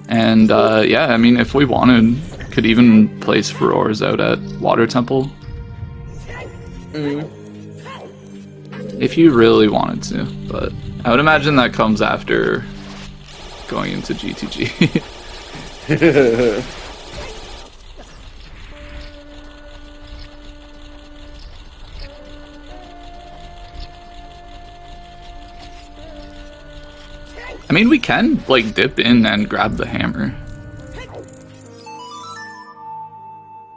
And yeah, I mean, if we wanted, could even place furores out at Water Temple. If you really wanted to, but I would imagine that comes after going into GTG. I mean, we can, like, dip in and grab the hammer.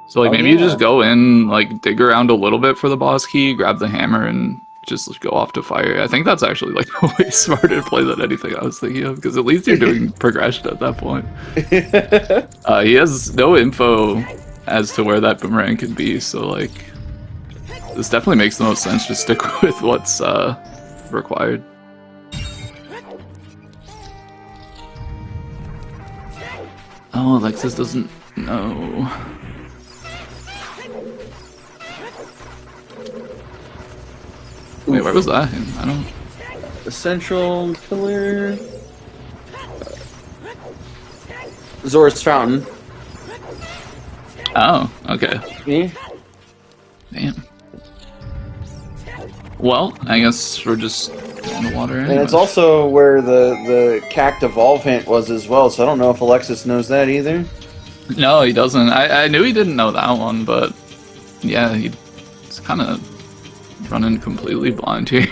So, like, maybe you just go in, like, dig around a little bit for the boss key, grab the hammer, and just go off to fire. I think that's actually, like, a way smarter play than anything I was thinking of, because at least you're doing progression at that point. He has no info as to where that boomerang could be, so, like, this definitely makes the most sense. Just stick with what's required. Oh, Alexis doesn't know. Wait, where was that? I don't... The central pillar... Zora's Fountain. Oh, okay. Yeah. Damn. Well, I guess we're just in the water anyway. And it's also where the Cact Evolve hint was as well, so I don't know if Alexis knows that either. No, he doesn't. I knew he didn't know that one, but yeah, he's kind of running completely blind here.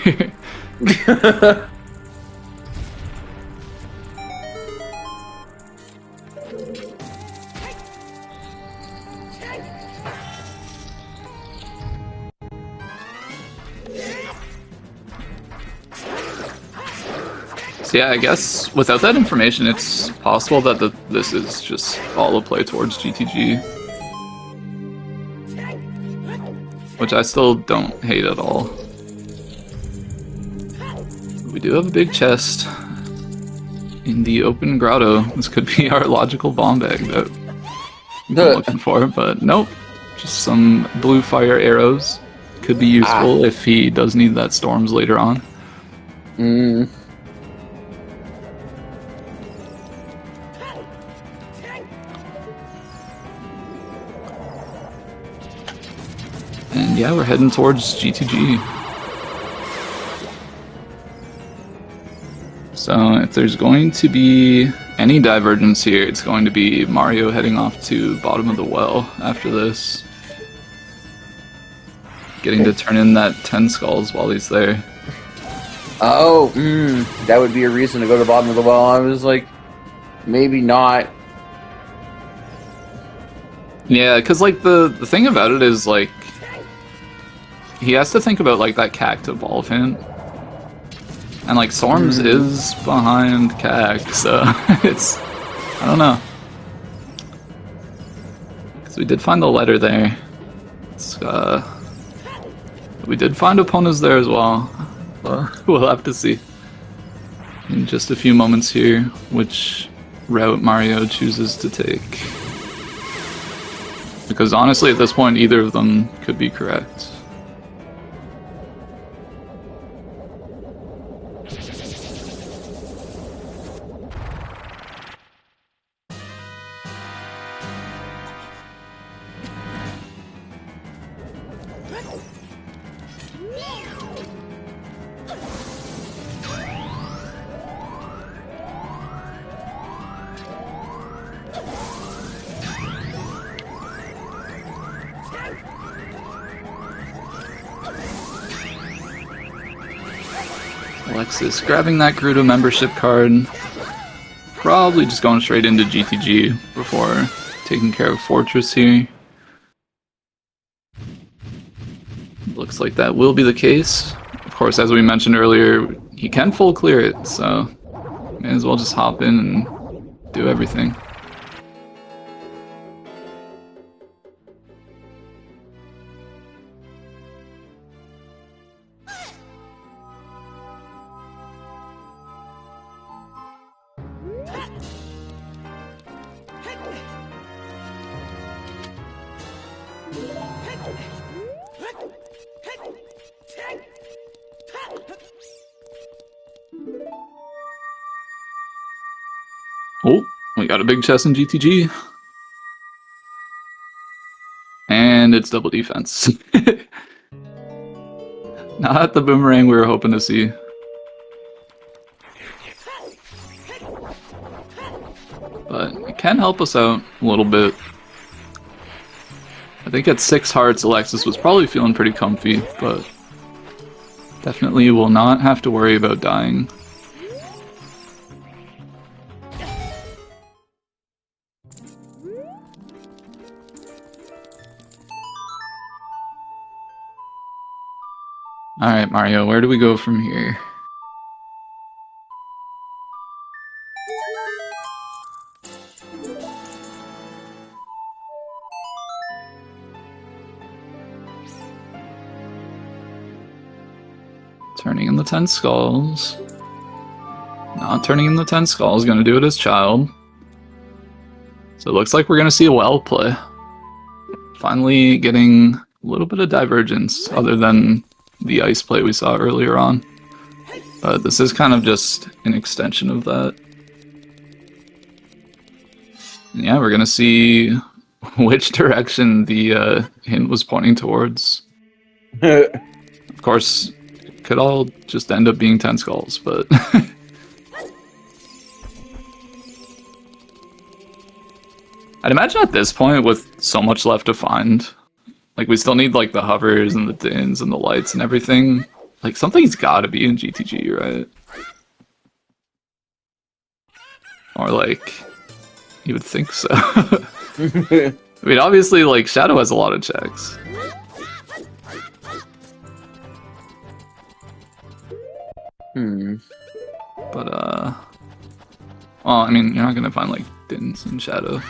So yeah, I guess without that information, it's possible that this is just all a play towards GTG. Which I still don't hate at all. We do have a big chest in the open grotto. This could be our logical bomb bag that we've been looking for, but nope. Just some blue fire arrows. Could be useful if he does need that storms later on. And yeah, we're heading towards GTG. So if there's going to be any divergence here, it's going to be Mario heading off to bottom of the well after this. Getting to turn in that 10 skulls while he's there. Oh, that would be a reason to go to the bottom of the well. I was like, maybe not. Yeah, because like the thing about it is like he has to think about like that Cact Evolve hint. And like Storms is behind Cact, so it's, I don't know. Because we did find the letter there. It's, we did find opponents there as well. We'll have to see in just a few moments here which route Mario chooses to take. Because honestly, at this point, either of them could be correct. Alexis grabbing that Gerudo membership card. Probably just going straight into GTG before taking care of Fortress here. Looks like that will be the case. Of course, as we mentioned earlier, he can full clear it, so may as well just hop in and do everything. Oh, we got a big chest in GTG. And it's double defense. Not the boomerang we were hoping to see. But it can help us out a little bit. I think at 6 hearts, Alexis was probably feeling pretty comfy, but definitely will not have to worry about dying. Alright, Mario, where do we go from here? Turning in the 10 skulls. Not turning in the 10 skulls, gonna do it as child. So it looks like we're gonna see a well play. Finally getting a little bit of divergence other than the ice play we saw earlier on. But this is kind of just an extension of that. And yeah, we're gonna see which direction the hint was pointing towards. Of course, it could all just end up being 10 skulls, but... I'd imagine at this point, with so much left to find, like, we still need, like, the hovers and the dins and the lights and everything. Like, something's gotta be in GTG, right? Or, like, you would think so. I mean, obviously, like, Shadow has a lot of checks. But, well, I mean, you're not gonna find, like, dins in Shadow.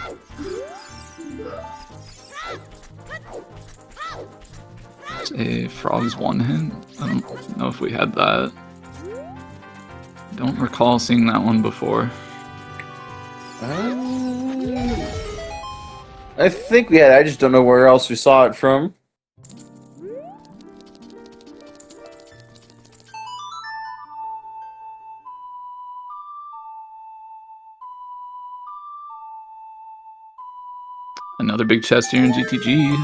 A frog's one hint. I don't know if we had that. Don't recall seeing that one before. I think we had. I just don't know where else we saw it from. Another big chest here in GTG.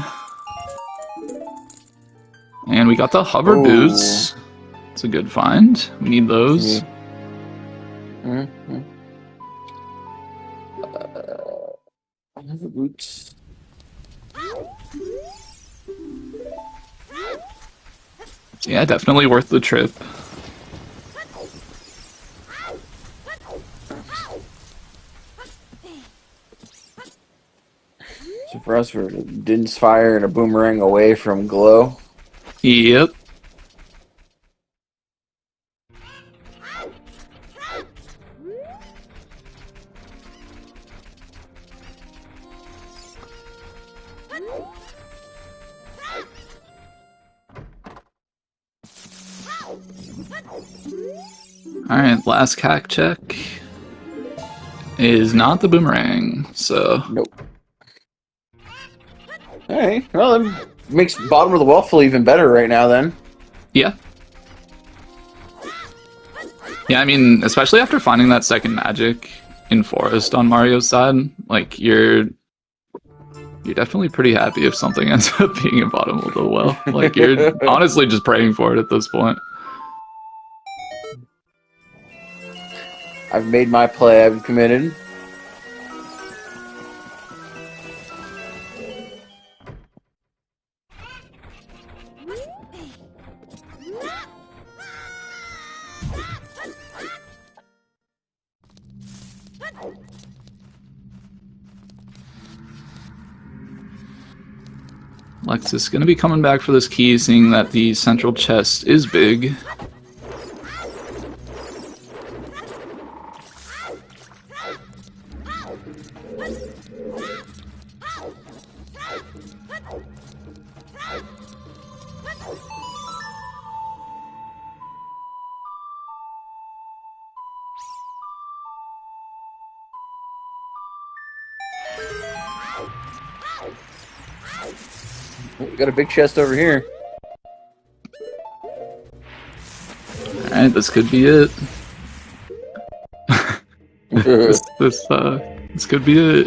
And we got the hover boots. It's a good find. We need those. Hover boots. Yeah, definitely worth the trip. So for us, we're Din's Fire and a boomerang away from Glow. Yep. Alright, last cack check is not the boomerang, so... Nope. Alright, well, that makes bottom of the well feel even better right now, then. Yeah. Yeah, I mean, especially after finding that second magic in Forest on Mario's side, like, you're definitely pretty happy if something ends up being in bottom of the well. Like, you're honestly just praying for it at this point. I've made my play, I've committed. Alexis gonna be coming back for this key, seeing that the central chest is big. We got a big chest over here. Alright, this could be it. this could be it.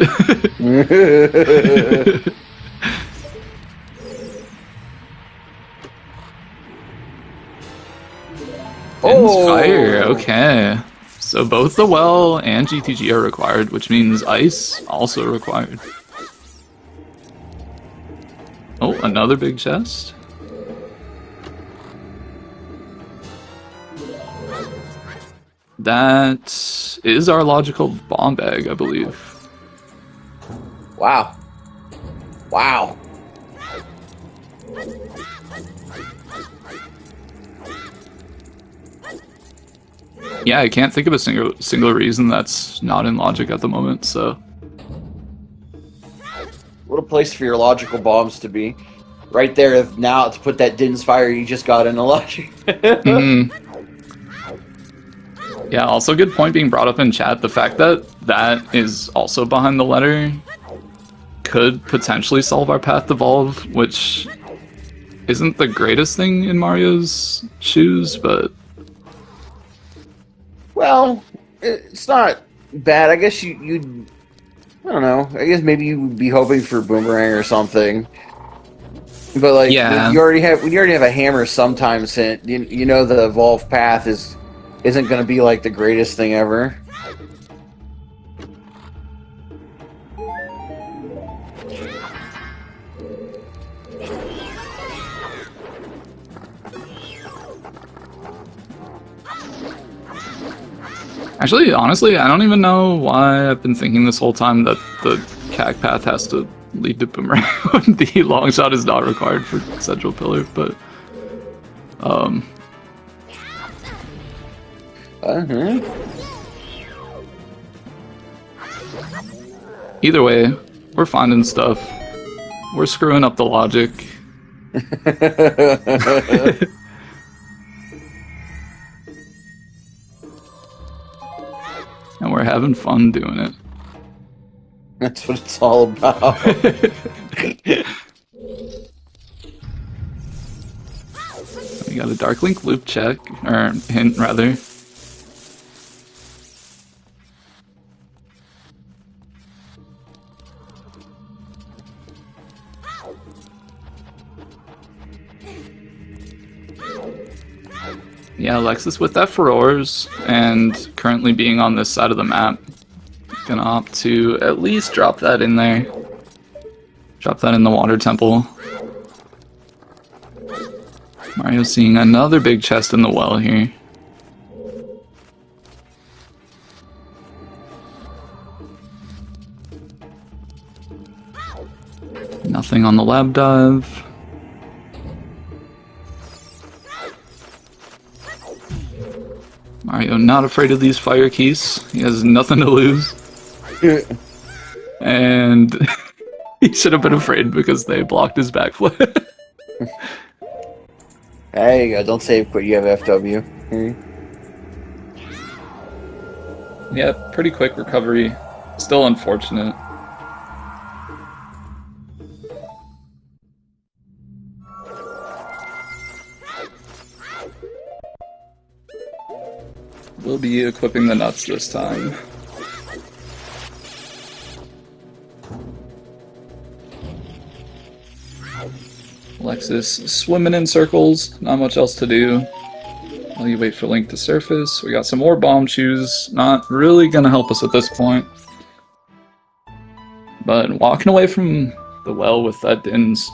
Din's Fire, okay. So both the well and GTG are required, which means ice also required. Oh, another big chest. That is our logical bomb bag, I believe. Wow. Wow. Yeah, I can't think of a single reason that's not in logic at the moment, so... What a place for your logical bombs to be. Right there, now to put that Din's Fire you just got in a logic. Yeah, also good point being brought up in chat. The fact that that is also behind the letter could potentially solve our path evolve, which isn't the greatest thing in Mario's shoes, but... Well, it's not bad. I guess you'd... I don't know. I guess maybe you would be hoping for Boomerang or something. But like, yeah. when you already have a hammer sometimes hint, you know the evolve path isn't going to be like the greatest thing ever. Actually, honestly, I don't even know why I've been thinking this whole time that the CAC path has to lead to Boomerang when the long shot is not required for Central Pillar, but... Either way, we're finding stuff. We're screwing up the logic. And we're having fun doing it. That's what it's all about. We got a Dark Link loop check, or hint rather. Yeah, Alexis with that Furores, and currently being on this side of the map, gonna opt to at least drop that in there. Drop that in the water temple. Mario seeing another big chest in the well here. Nothing on the lab dive. Mario not afraid of these fire keys. He has nothing to lose. And he should have been afraid because they blocked his backflip. There you go. Don't save quit. You have FW. Yeah, pretty quick recovery. Still unfortunate. We'll be equipping the nuts this time. Alexis swimming in circles, not much else to do. While you wait for Link to surface, we got some more bomb shoes, not really gonna help us at this point. But walking away from the well with that Dins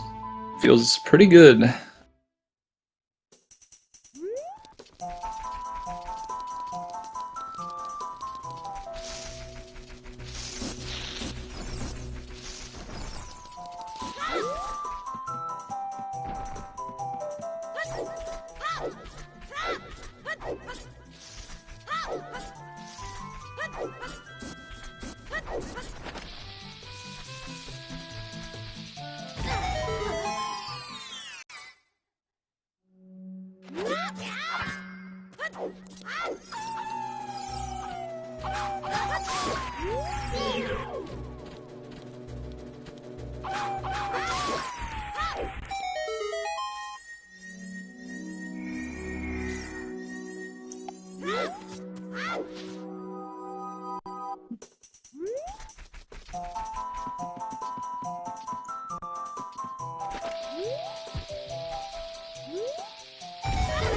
feels pretty good.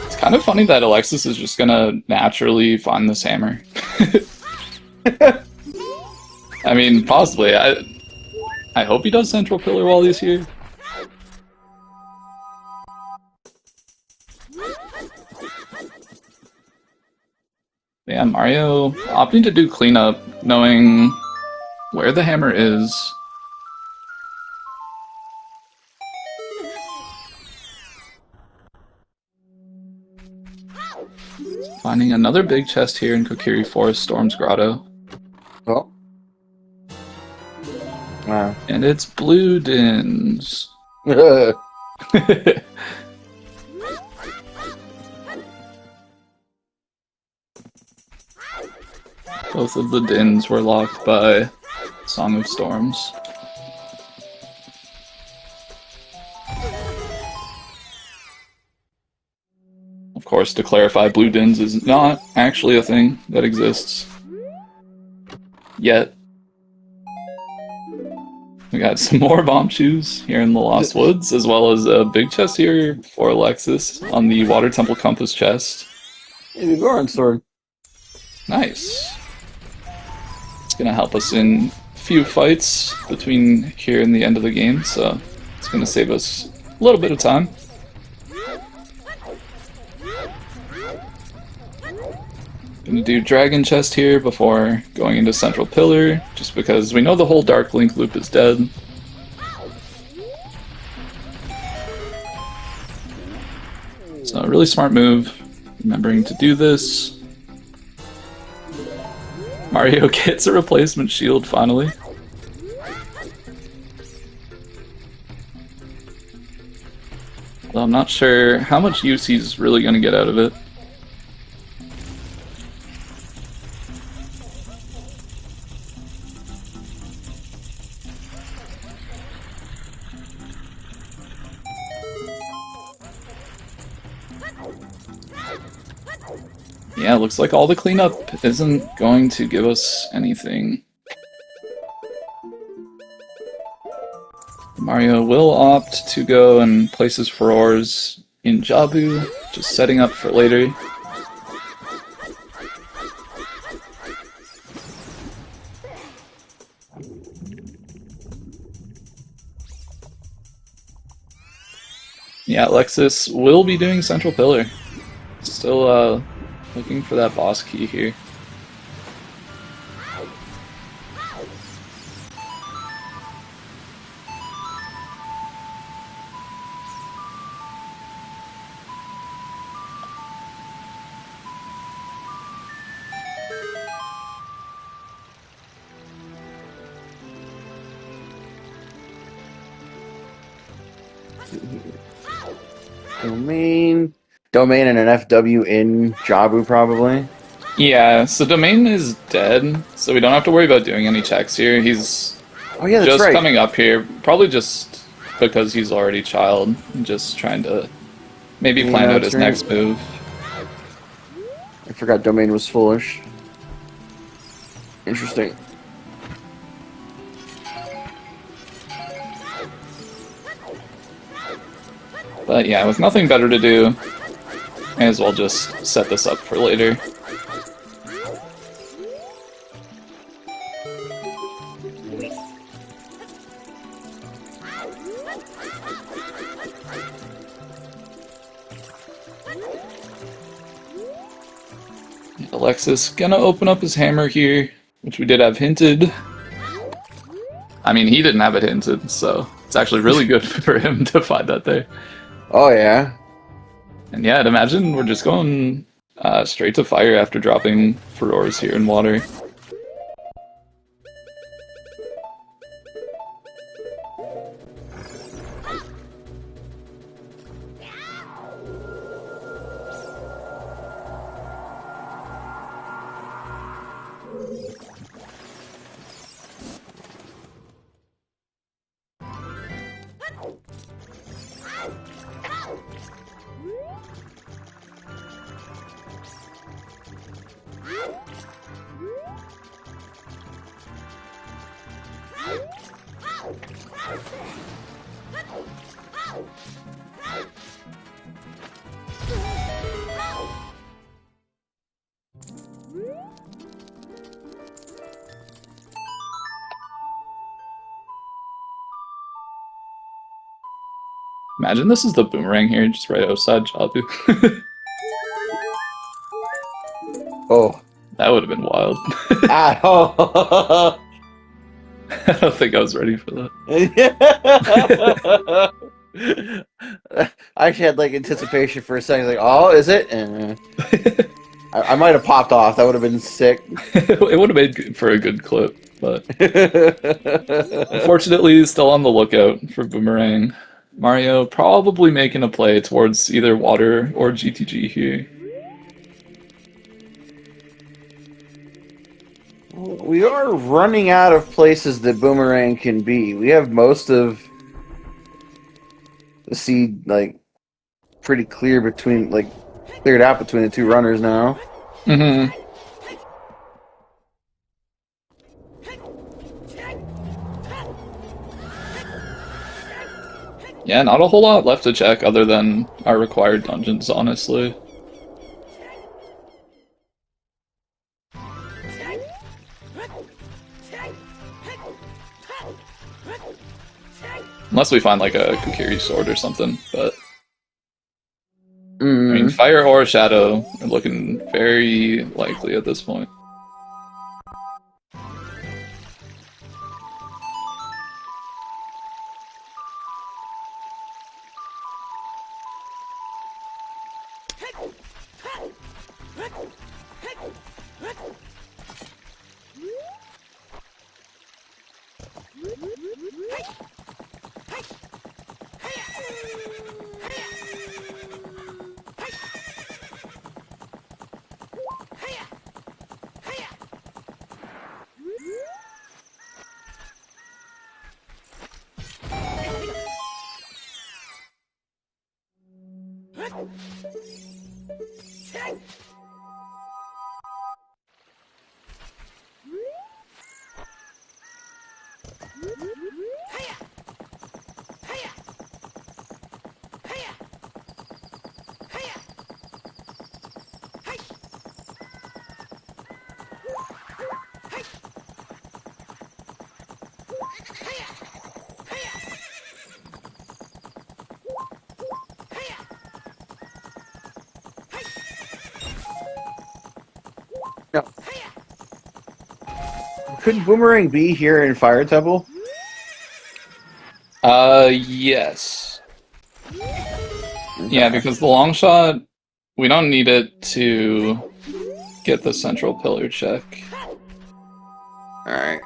It's kind of funny that Alexis is just gonna naturally find this hammer. I mean, possibly. I hope he does Central Pillar while he's here. Yeah, Mario opting to do cleanup, knowing where the hammer is. Finding another big chest here in Kokiri Forest Storm's Grotto. Oh. Wow. And it's blue dins. Both of the dins were locked by Song of Storms. Of course, to clarify, blue dins is not actually a thing that exists. Yet. We got some more bomb shoes here in the Lost Woods, as well as a big chest here for Alexis on the Water Temple Compass chest. Hey, the Goron sword. Nice. It's gonna help us in a few fights between here and the end of the game, so it's gonna save us a little bit of time. Gonna do Dragon Chest here before going into Central Pillar, just because we know the whole Dark Link loop is dead. So a really smart move, remembering to do this. Mario gets a replacement shield finally. Although I'm not sure how much use he's really gonna get out of it. Yeah, looks like all the cleanup isn't going to give us anything. Mario will opt to go and place his furores in Jabu, just setting up for later. Yeah, Alexis will be doing Central Pillar. Still, looking for that boss key here. Domain and an FW in Jabu, probably. Yeah, so Domain is dead, so we don't have to worry about doing any checks here. He's just coming up here, probably just because he's already child, just trying to maybe plan out his next move. I forgot Domain was foolish. Interesting. But yeah, with nothing better to do, may as well just set this up for later. Alexis gonna open up his hammer here, which we did have hinted. I mean, he didn't have it hinted, so it's actually really good for him to find that there. Oh, yeah. And yeah, I'd imagine we're just going straight to fire after dropping furores here in water. Imagine this is the boomerang here, just right outside Jabu. Oh. That would have been wild. Oh. I don't think I was ready for that. I actually had like anticipation for a second, like, oh, is it? And I might have popped off. That would have been sick. It would have made good for a good clip, but unfortunately, still on the lookout for Boomerang. Mario probably making a play towards either water or GTG here. We are running out of places that Boomerang can be. We have most of the seed, like, pretty clear between, like, cleared out between the two runners now. Mm-hmm. Yeah, not a whole lot left to check other than our required dungeons, honestly. Unless we find like a Kokiri sword or something, but I mean, fire or shadow are looking very likely at this point. No. Couldn't Boomerang be here in Fire Temple? Yes. Yeah, because the long shot, we don't need it to get the central pillar check. Alright.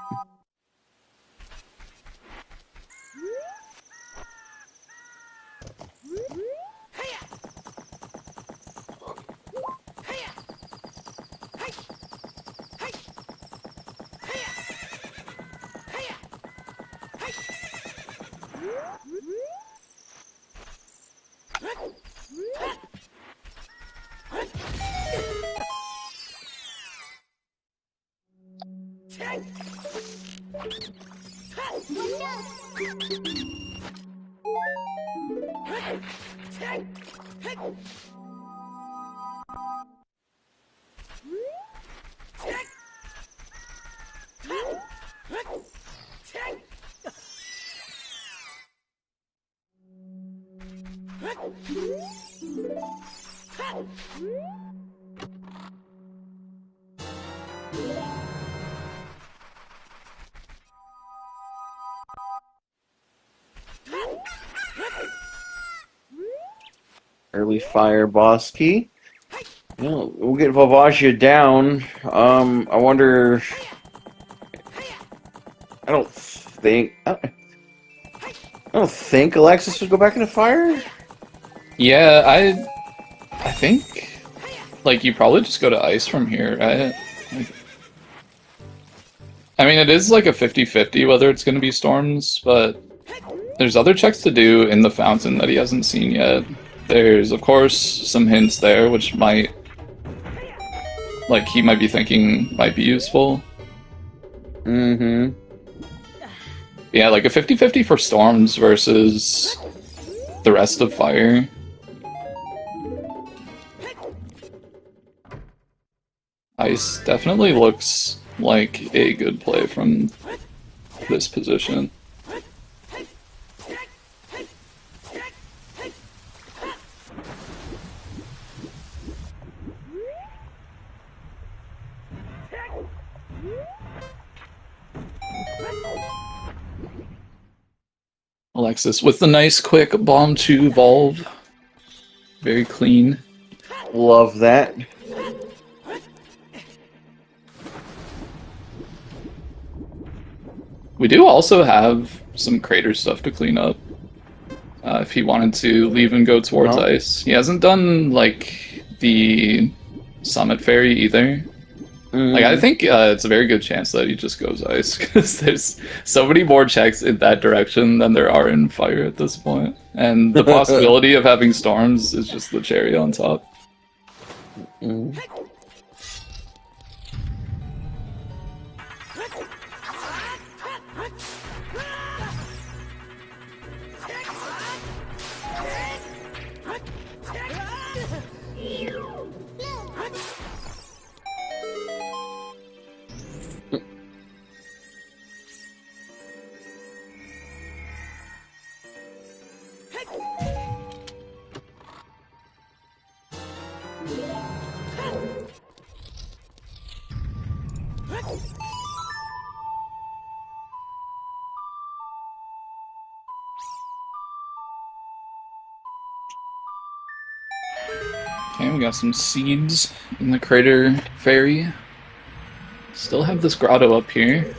Early fire boss key. You know, we'll get Vavagia down. I wonder. I don't think Alexis would go back into fire. Yeah, I think like you probably just go to ice from here, right? I mean, it is like a 50-50 whether it's going to be storms, but there's other checks to do in the fountain that he hasn't seen yet. There's, of course, some hints there, which might, like, he might be thinking might be useful. Mm-hmm. Yeah, like a 50-50 for storms versus the rest of fire. Ice definitely looks like a good play from this position. Alexis with the nice quick bomb 2 Volve. Very clean. Love that. We do also have some crater stuff to clean up. If he wanted to leave and go towards ice. He hasn't done, like, the Summit Ferry either. Like, I think it's a very good chance that he just goes ice, because there's so many more checks in that direction than there are in fire at this point. And the possibility of having storms is just the cherry on top. Okay, we got some seeds in the crater fairy. Still have this grotto up here.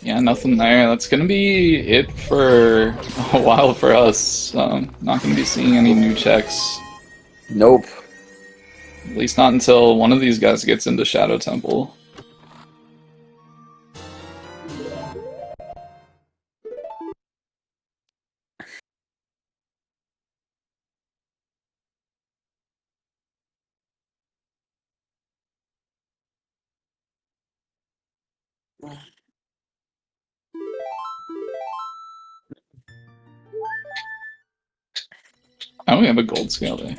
Yeah, nothing there. That's gonna be it for a while for us. Not gonna be seeing any new checks. Nope. At least not until one of these guys gets into Shadow Temple. Oh, we have a gold scale there.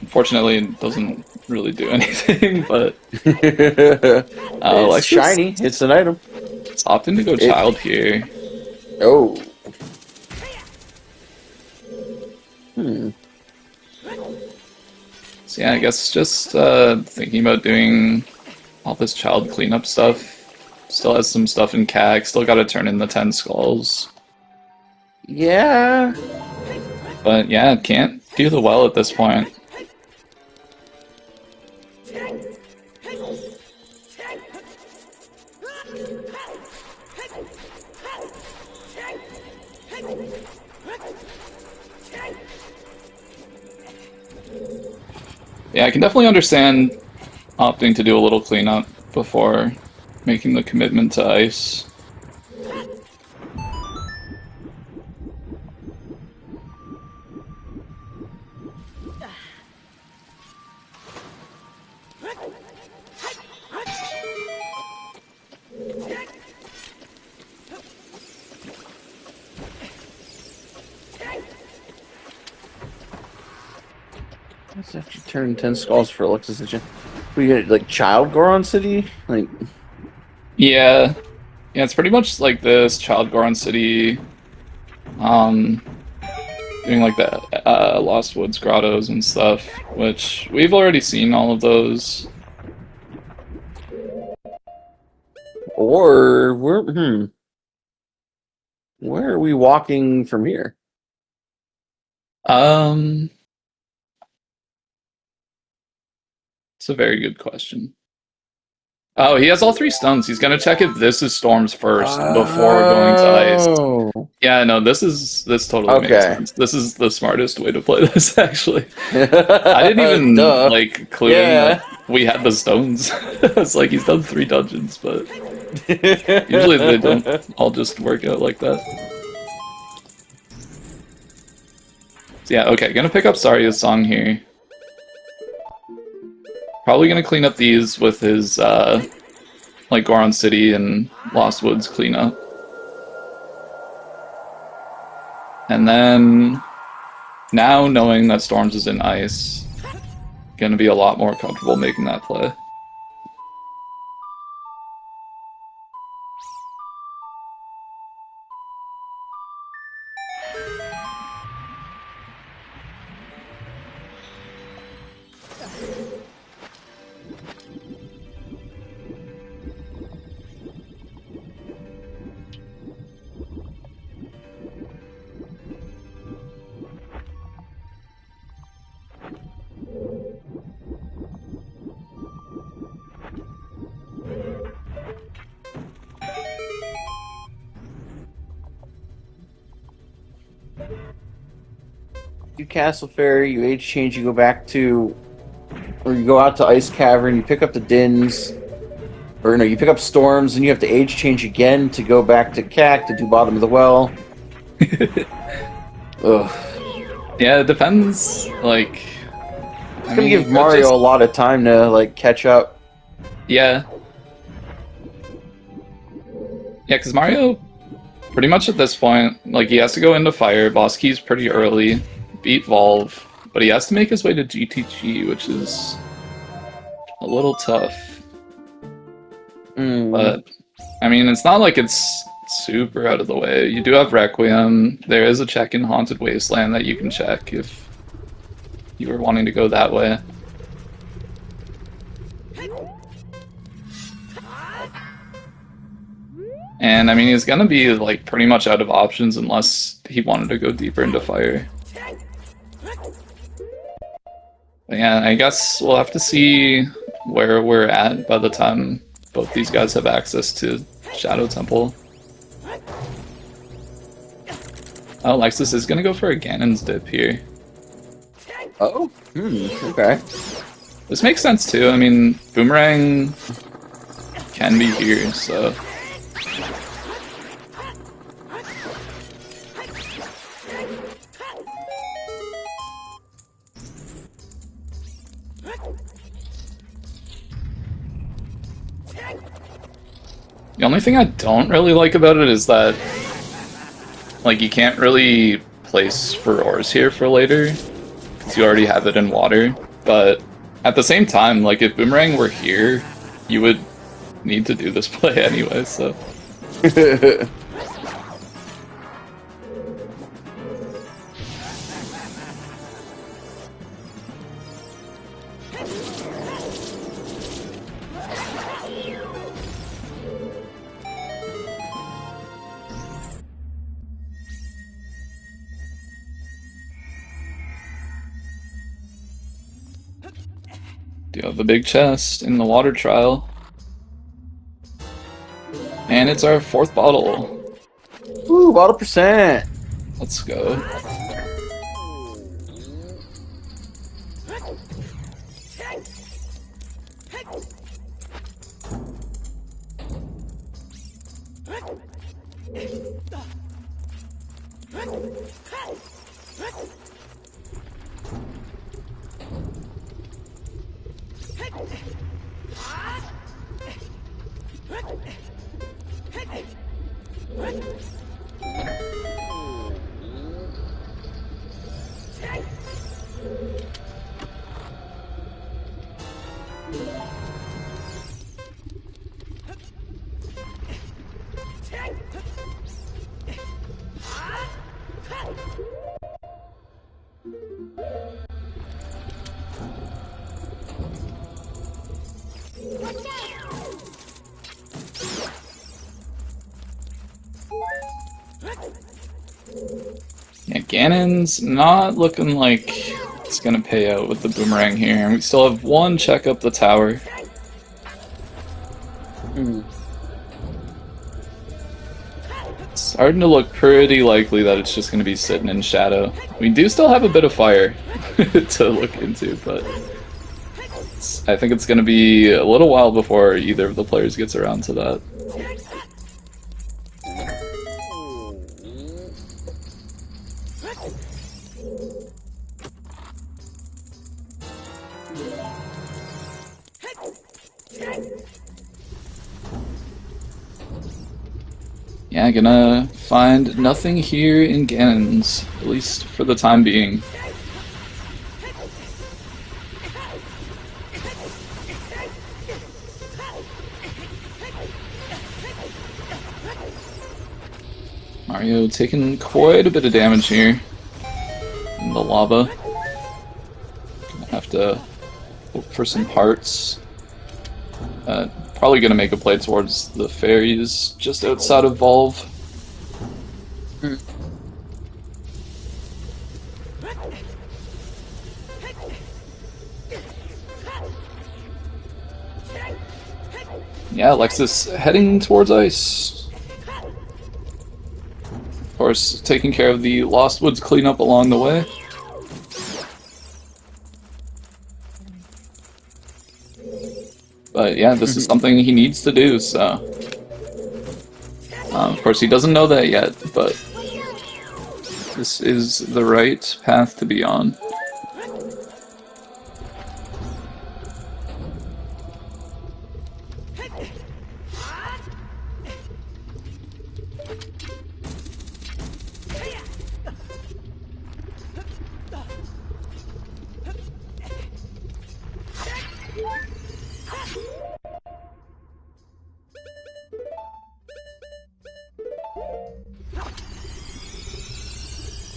Unfortunately, it doesn't really do anything, but... it's shiny. It's an item. It's opting to go child here. Oh. So yeah, I guess just thinking about doing all this child cleanup stuff. Still has some stuff in CAC, still gotta turn in the 10 skulls. Yeah. But yeah, can't do the well at this point. Yeah, I can definitely understand opting to do a little cleanup before making the commitment to ice. Let's have to turn 10 skulls for Alexis. We get like Child Goron City? Like, yeah, it's pretty much like this Child Goron City, doing like the Lost Woods grottos and stuff, which we've already seen all of those. or where are we walking from here? It's a very good question. Oh, he has all 3 stuns. He's gonna check if this is storms first before going to ice. Yeah, no, this totally makes sense. This is the smartest way to play this, actually. I didn't even like clue in that we had the stones. It's like he's done 3 dungeons, but usually they don't all just work out like that. So yeah, okay, gonna pick up Sarya's song here. Probably gonna clean up these with his like Goron City and Lost Woods cleanup. And then, now knowing that Storms is in ice, gonna be a lot more comfortable making that play. You Castle Fairy, you age change, you go back to, or you go out to Ice Cavern, you pick up the Dins, or no, you pick up Storms, and you have to age change again to go back to CAC to do bottom of the well. Ugh. Yeah, it depends, like... It's gonna give Mario a lot of time to, like, catch up. Yeah. Yeah, because Mario, pretty much at this point, like, he has to go into Fire, boss keys pretty early, beat Volve, but he has to make his way to GTG, which is a little tough. But, I mean, it's not like it's super out of the way. You do have Requiem. There is a check in Haunted Wasteland that you can check if you were wanting to go that way. And, I mean, he's gonna be, like, pretty much out of options unless he wanted to go deeper into Fire. But yeah, I guess we'll have to see where we're at by the time both these guys have access to Shadow Temple. Oh, Alexis is gonna go for a Ganon's dip here. Oh? Okay. This makes sense too. I mean, Boomerang can be here, so... The only thing I don't really like about it is that, like, you can't really place Furores here for later, because you already have it in water, but at the same time, like, if Boomerang were here, you would need to do this play anyway, so... Do have the big chest in the water trial. And it's our 4th bottle. Ooh, bottle percent! Let's go. Yeah, Ganon's not looking like it's gonna pay out with the Boomerang here, and we still have one check up the tower. It's starting to look pretty likely that it's just gonna be sitting in Shadow. We do still have a bit of Fire to look into, but I think it's gonna be a little while before either of the players gets around to that. Yeah, gonna find nothing here in Ganon's, at least for the time being. Mario taking quite a bit of damage here in the lava. Gonna have to look for some parts. Probably gonna make a play towards the fairies just outside of Volve. Yeah, Alexis heading towards ice. Of course, taking care of the Lost Woods cleanup along the way. But yeah, this is something he needs to do, so... of course, he doesn't know that yet, but... this is the right path to be on.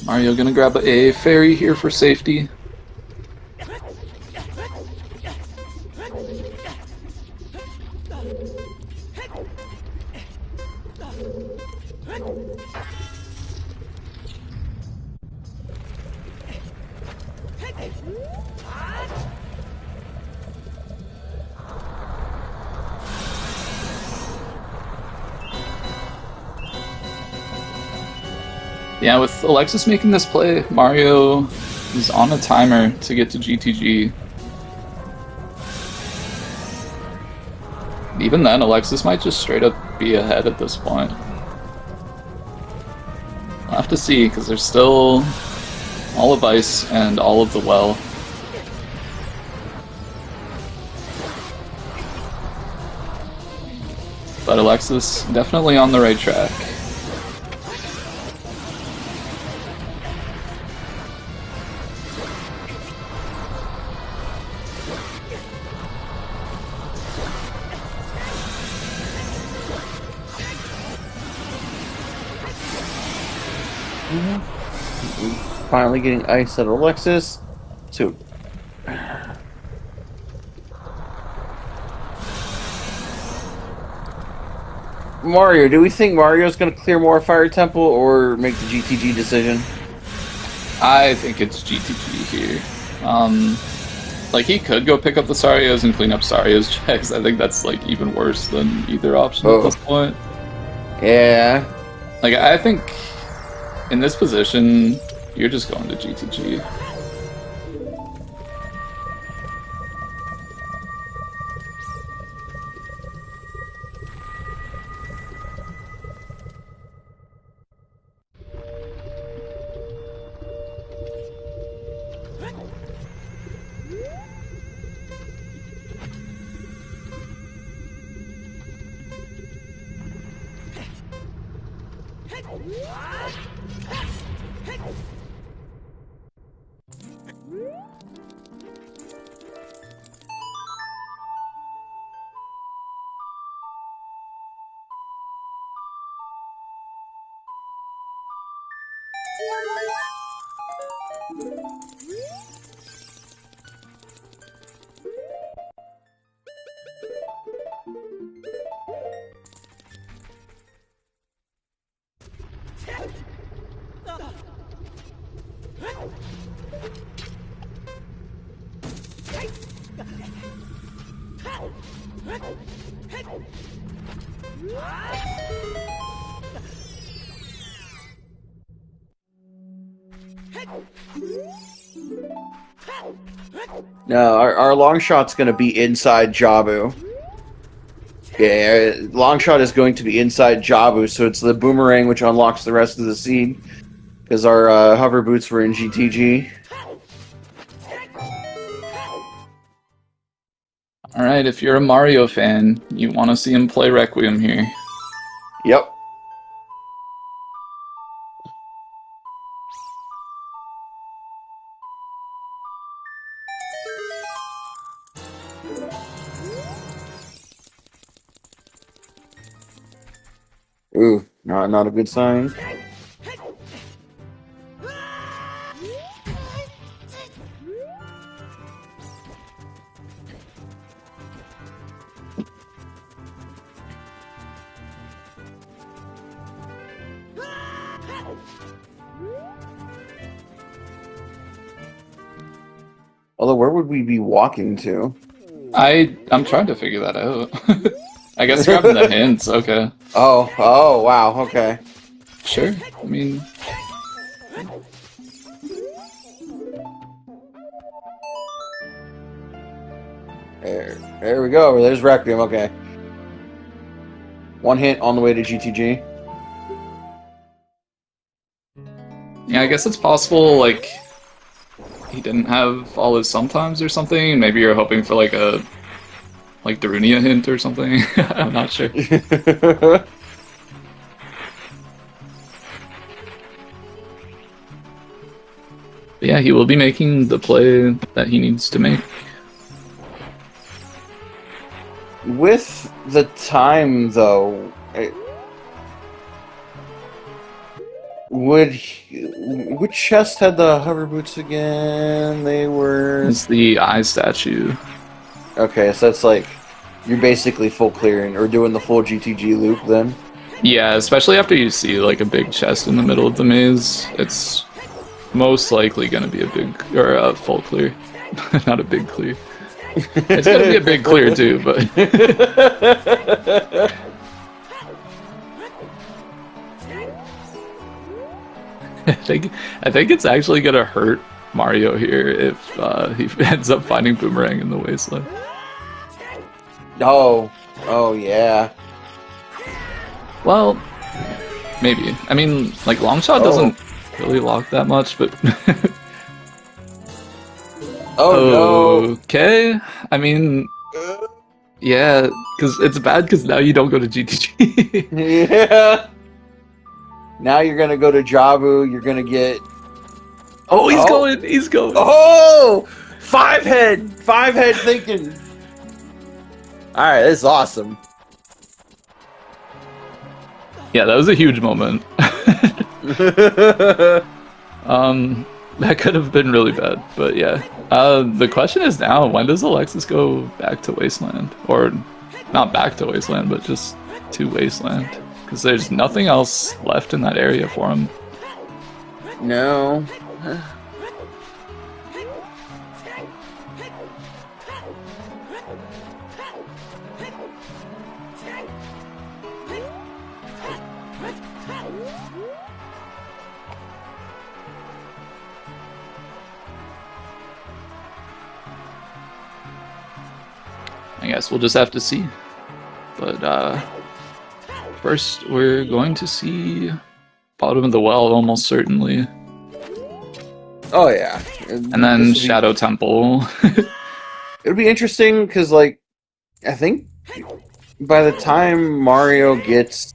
Mario gonna grab a fairy here for safety. Yeah, with Alexis making this play, Mario is on a timer to get to GTG. Even then, Alexis might just straight up be ahead at this point. We'll have to see, because there's still all of ice and all of the well. But Alexis definitely on the right track. Finally getting ice out of Alexis. So, Mario, do we think Mario's going to clear more Fire Temple or make the GTG decision? I think it's GTG here. Like, he could go pick up the Sarios and clean up Sario's checks. I think that's, like, even worse than either option at this point. Yeah. Like, I think in this position, you're just going to GTG. No, our long shot's going to be inside Jabu. Yeah, long shot is going to be inside Jabu, so it's the boomerang which unlocks the rest of the seed. Because our hover boots were in GTG. Alright, if you're a Mario fan, you want to see him play Requiem here. Yep. Ooh, not a good sign. Although, where would we be walking to? I'm trying to figure that out. I guess grabbing the hints, okay. Oh, wow, okay. Sure, I mean... There we go, there's Requiem, okay. One hint on the way to GTG. Yeah, I guess it's possible, like, he didn't have all his sometimes or something. Maybe you're hoping for, like, a... like, Darunia hint or something. I'm not sure. But yeah, he will be making the play that he needs to make. With the time, though, which chest had the hover boots again? They were... It's the eye statue. Okay, so that's like, you're basically full clearing, or doing the full GTG loop then? Yeah, especially after you see, like, a big chest in the middle of the maze. It's most likely gonna be a big, or a full clear. Not a big clear. It's gonna be a big clear too, but... I think it's actually gonna hurt Mario here if he ends up finding Boomerang in the wasteland. Oh yeah. Well, maybe. I mean, like, Longshot doesn't really lock that much, but... Oh no. Okay, I mean... Yeah, because it's bad because now you don't go to GTG. Yeah. Now you're gonna go to Jabu, you're gonna get... Oh, he's going! Oh! Five head thinking! Alright, this is awesome. Yeah, that was a huge moment. That could have been really bad, but yeah. The question is now, when does Alexis go back to Wasteland? Or, not back to Wasteland, but just to Wasteland. Because there's nothing else left in that area for him. No. I guess we'll just have to see. But, first we're going to see bottom of the well, almost certainly. Oh yeah. And then Shadow Temple. It'll be interesting, because, like, I think by the time Mario gets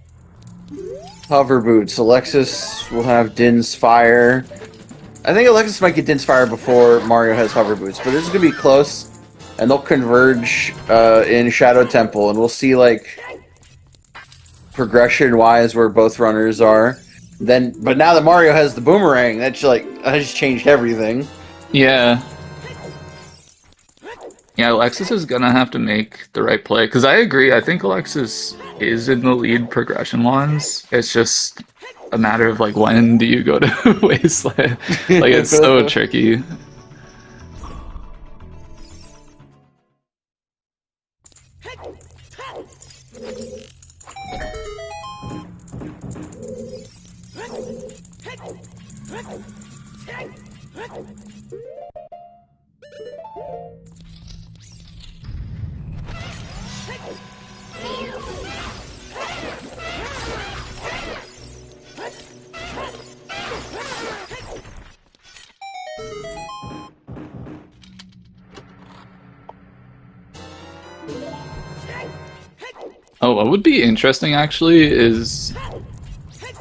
hover boots, Alexis will have Din's Fire. I think Alexis might get Din's Fire before Mario has hover boots, but this is going to be close. And they'll converge in Shadow Temple, and we'll see, like, progression-wise where both runners are. But now that Mario has the Boomerang, that just changed everything. Yeah. Yeah, Alexis is gonna have to make the right play, because I agree, I think Alexis is in the lead progression-wise. It's just a matter of, like, when do you go to Wasteland? Like, it's so tricky. Oh, what would be interesting actually is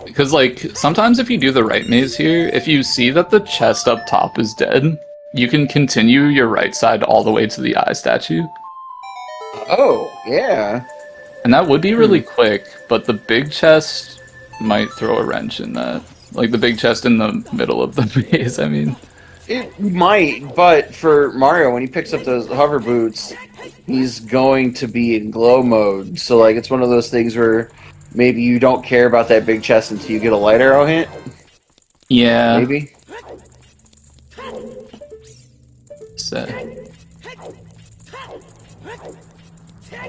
because, like, sometimes if you do the right maze here, if you see that the chest up top is dead, you can continue your right side all the way to the eye statue. Oh, yeah. And that would be really quick, but the big chest might throw a wrench in that. Like the big chest in the middle of the maze, I mean. It might, but for Mario, when he picks up those hover boots, he's going to be in glow mode. So, like, it's one of those things where maybe you don't care about that big chest until you get a light arrow hit. Yeah. Maybe. So,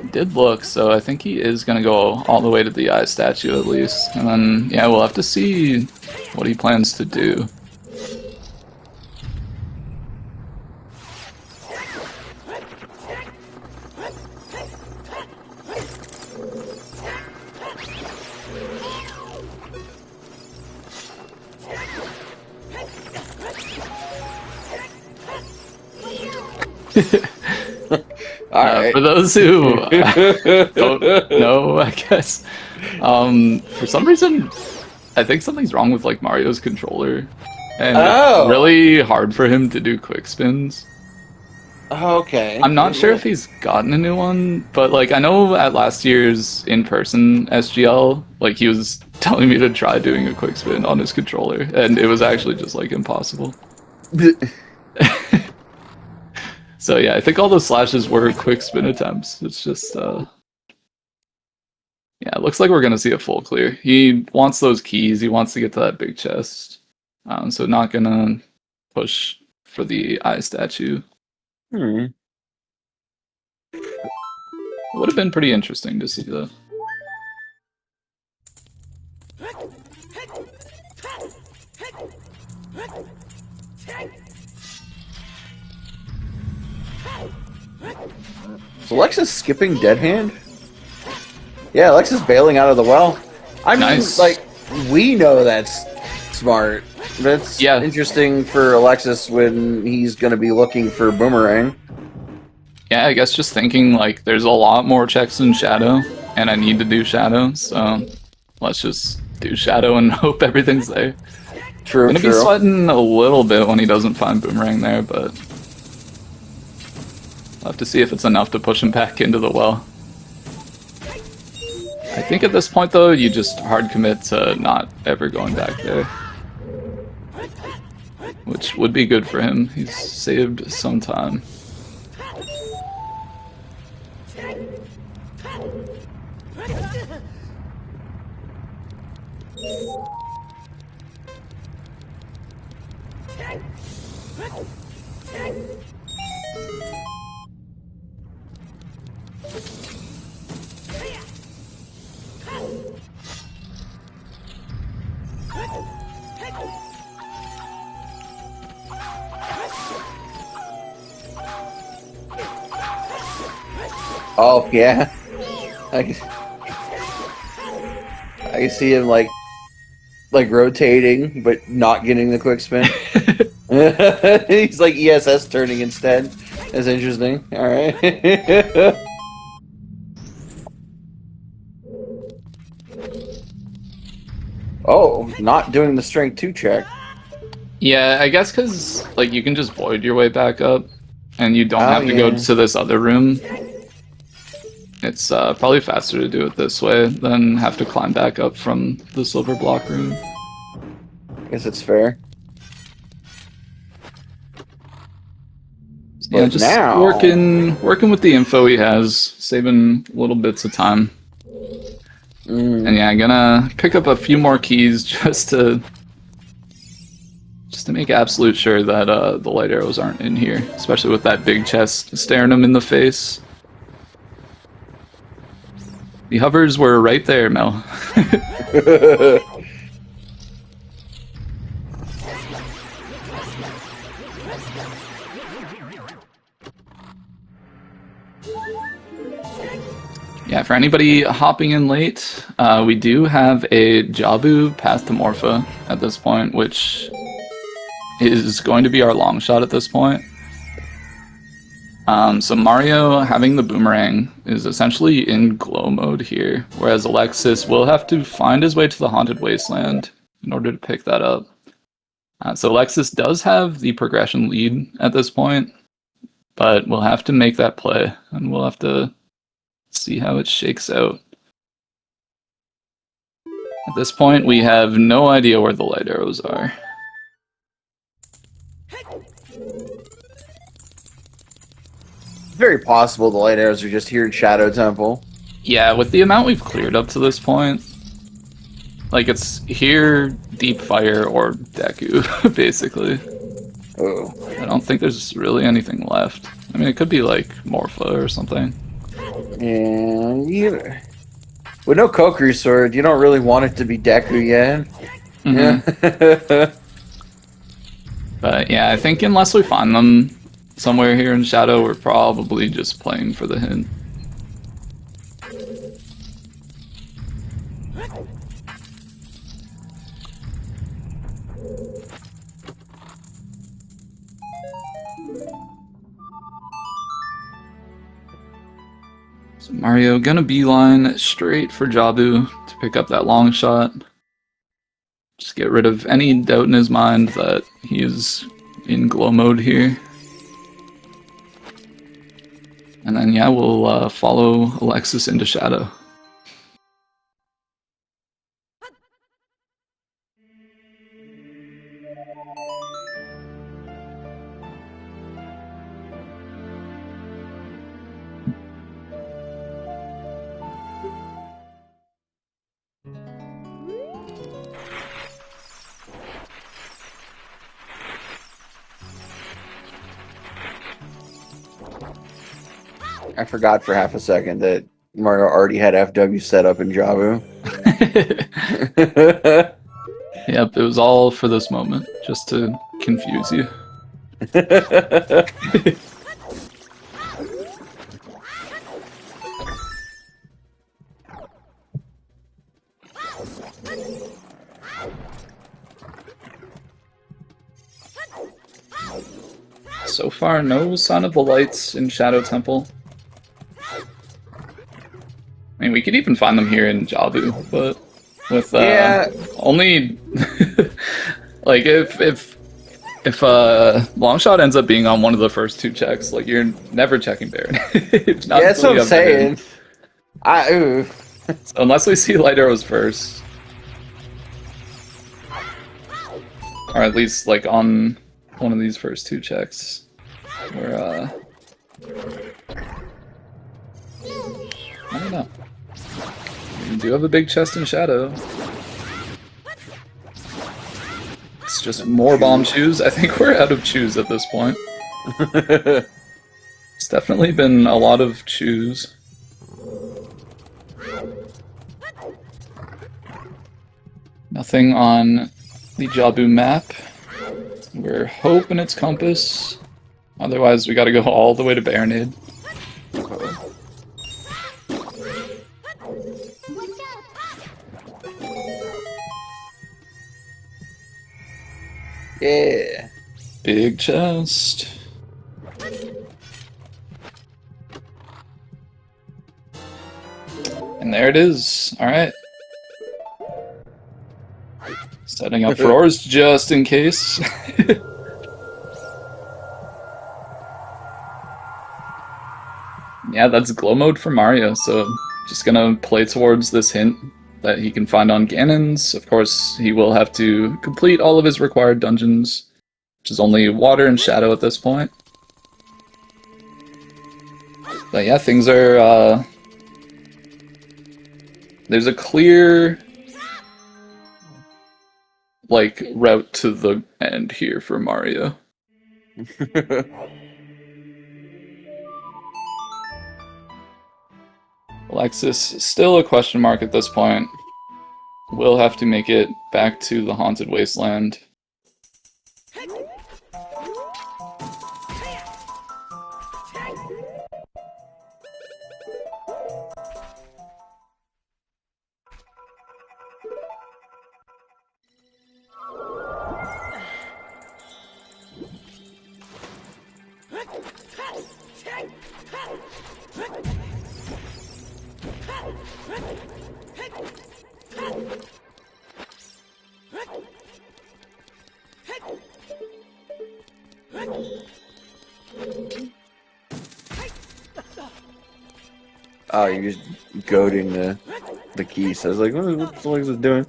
he did look, so I think he is going to go all the way to the eye statue at least. And then, yeah, we'll have to see what he plans to do. For those who don't know, I guess, for some reason, I think something's wrong with like Mario's controller, and it's really hard for him to do quick spins. Okay. I'm not sure if he's gotten a new one, but like I know at last year's in-person SGL, like he was telling me to try doing a quick spin on his controller, and it was actually just like impossible. So yeah, I think all those slashes were quick spin attempts. It's just, yeah, it looks like we're gonna see a full clear. He wants those keys. He wants to get to that big chest. So not gonna push for the eye statue. It would have been pretty interesting to see though. Is Alexis skipping dead hand? Yeah, Alexis bailing out of the well. I mean, like, we know that's smart. That's interesting for Alexis when he's going to be looking for Boomerang. Yeah, I guess just thinking, like, there's a lot more checks in Shadow, and I need to do Shadow, so let's just do Shadow and hope everyth's there. True, I'm gonna be sweating a little bit when he doesn't find Boomerang there, but we'll have to see if it's enough to push him back into the well. I think at this point, though, you just hard commit to not ever going back there. Which would be good for him. He's saved some time. Oh, yeah. I can see him, like rotating, but not getting the quick spin. He's like ESS turning instead. That's interesting. Alright. Oh, not doing the strength 2 check. Yeah, I guess because, like, you can just void your way back up, and you don't have to go to this other room. It's probably faster to do it this way than have to climb back up from the silver block room. I guess it's fair. So yeah, just now working with the info he has, saving little bits of time. And yeah, I'm gonna pick up a few more keys just to make absolute sure that the light arrows aren't in here, especially with that big chest staring him in the face. The hovers were right there, Mel. Yeah, for anybody hopping in late, we do have a Jabu Path to Morpha at this point, which is going to be our long shot at this point. So Mario having the Boomerang is essentially in glow mode here, whereas Alexis will have to find his way to the Haunted Wasteland in order to pick that up. So Alexis does have the progression lead at this point, but we'll have to make that play, and we'll have to See how it shakes out. At this point, we have no idea where the light arrows are. Very possible the light arrows are just here in Shadow Temple. Yeah, with the amount we've cleared up to this point, like it's here, Deep Fire, or Deku, basically. Oh. I don't think there's really anything left. I mean, it could be like Morpha or something. Yeah, with no Kokiri sword, you don't really want it to be Deku yet. Mm-hmm. Yeah. But yeah, I think unless we find them somewhere here in Shadow, we're probably just playing for the hint. So Mario gonna beeline straight for Jabu to pick up that long shot. Just get rid of any doubt in his mind that he is in glow mode here. And then yeah, we'll follow Alexis into Shadow. I forgot for half a second that Mario already had FW set up in Jabu. Yep, it was all for this moment, just to confuse you. So far, no sign of the lights in Shadow Temple. I mean, we could even find them here in Jabu, but with Yeah. only like if Longshot ends up being on one of the first two checks, like you're never checking Baron. Yeah, that's what I'm saying. So unless we see light arrows first, or at least like on one of these first two checks, we're I don't know. We do have a big chest in Shadow. It's just more bomb shoes. I think we're out of chews at this point. It's definitely been a lot of chews. Nothing on the Jabu map. We're hoping it's compass. Otherwise, we gotta go all the way to Baronade. Yeah. Big chest. And there it is. Alright. Setting up for ours just in case. Yeah, that's glow mode for Mario, so just gonna play towards this hint that he can find on Ganon's. Of course, he will have to complete all of his required dungeons, which is only water and shadow at this point. But yeah, things are, there's a clear, like, route to the end here for Mario. Alexis, still a question mark at this point. We'll have to make it back to the Haunted Wasteland. Oh, you're just goading the keys. I was like, what's Alexis doing?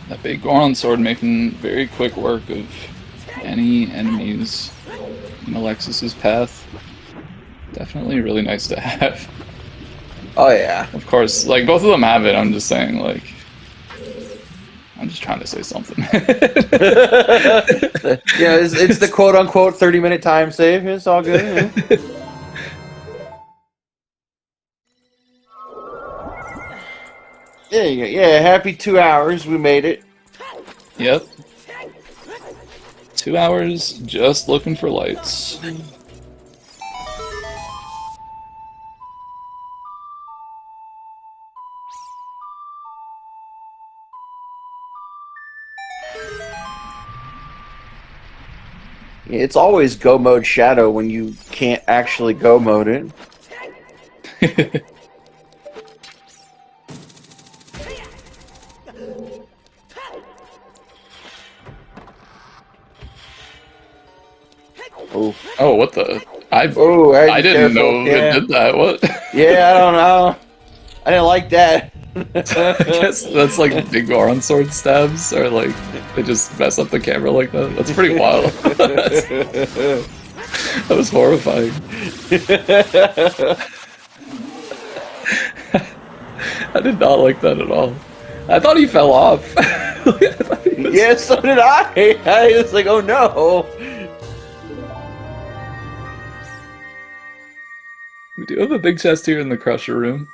That big Goron sword making very quick work of any enemies in Alexis's path. Definitely really nice to have. Oh yeah. Of course, like both of them have it. I'm just saying, like, I'm just trying to say something. Yeah, it's the quote-unquote 30-minute time save. It's all good. Yeah. There you go. Yeah, happy 2 hours. We made it. Yep. 2 hours just looking for lights. It's always go mode shadow when you can't actually go mode it. Oh. Oh, what the? I didn't know it did that. What? Yeah, I don't know. I didn't like that. I guess that's like big Goron sword stabs, or like they just mess up the camera like that. That's pretty wild. That was horrifying. I did not like that at all. I thought he fell off. Yeah, so did I. I was like, oh no. We do have a big chest here in the crusher room.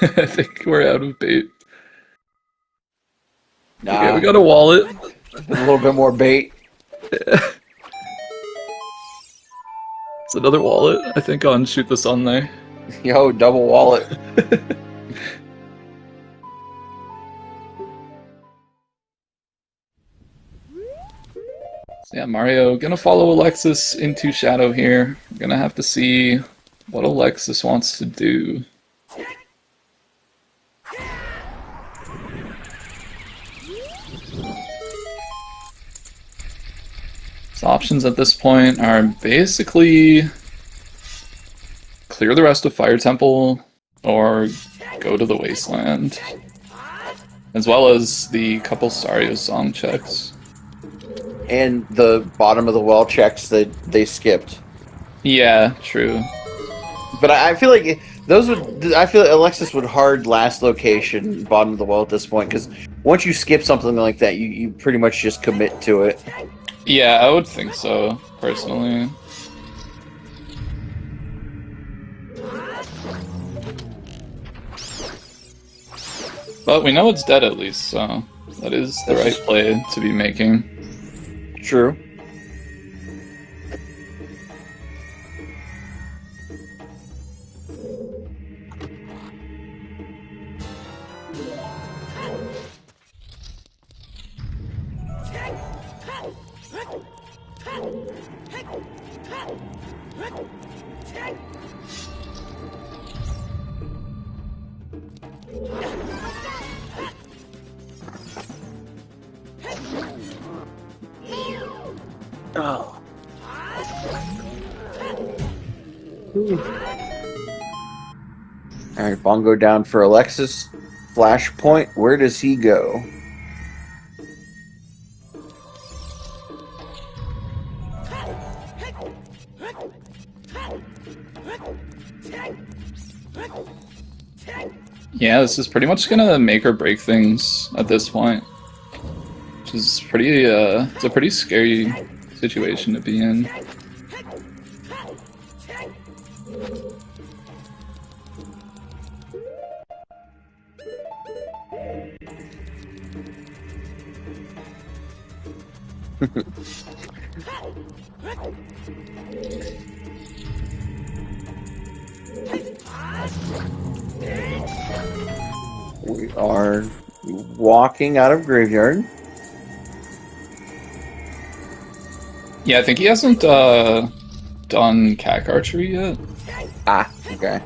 I think we're out of bait. Nah. Okay, we got a wallet. A little bit more bait. It's another wallet, I think, on Shoot the Sun there. Yo, double wallet. So yeah, Mario gonna follow Alexis into Shadow here. We're gonna have to see what Alexis wants to do. His options at this point are basically clear the rest of Fire Temple or go to the Wasteland, as well as the couple Sario song checks. And the bottom of the well checks that they skipped. Yeah, true. But I feel like those would. I feel like Alexis would hard last location, bottom of the well at this point, because once you skip something like that, you pretty much just commit to it. Yeah, I would think so, personally. But we know it's dead at least, so that is the right play to be making. True. Oh. Alright, bongo down for Alexis. Flashpoint, where does he go? Yeah, this is pretty much gonna make or break things at this point. Which is pretty, it's a pretty scary situation to be in. We are walking out of graveyard. Yeah, I think he hasn't done cack archery yet. Ah, okay.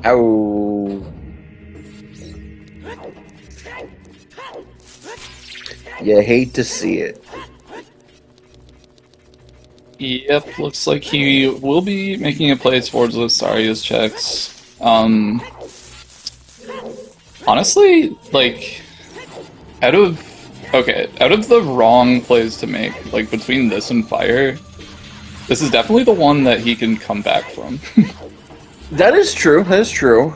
Oh. You hate to see it. Yep, looks like he will be making a play towards Lostaria's checks. Honestly, like, out of the wrong plays to make, like, between this and fire, this is definitely the one that he can come back from. That is true. That is true.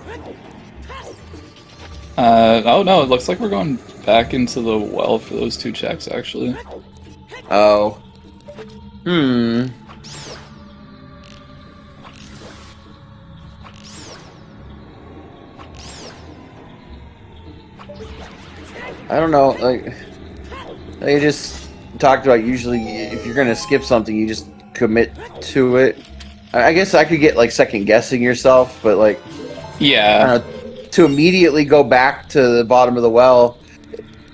Oh no, it looks like we're going back into the well for those 2 checks, actually. Oh. I don't know, like you just talked about, usually if you're gonna skip something, you just commit to it. I guess I could get like second guessing yourself, but like, Yeah. To immediately go back to the bottom of the well,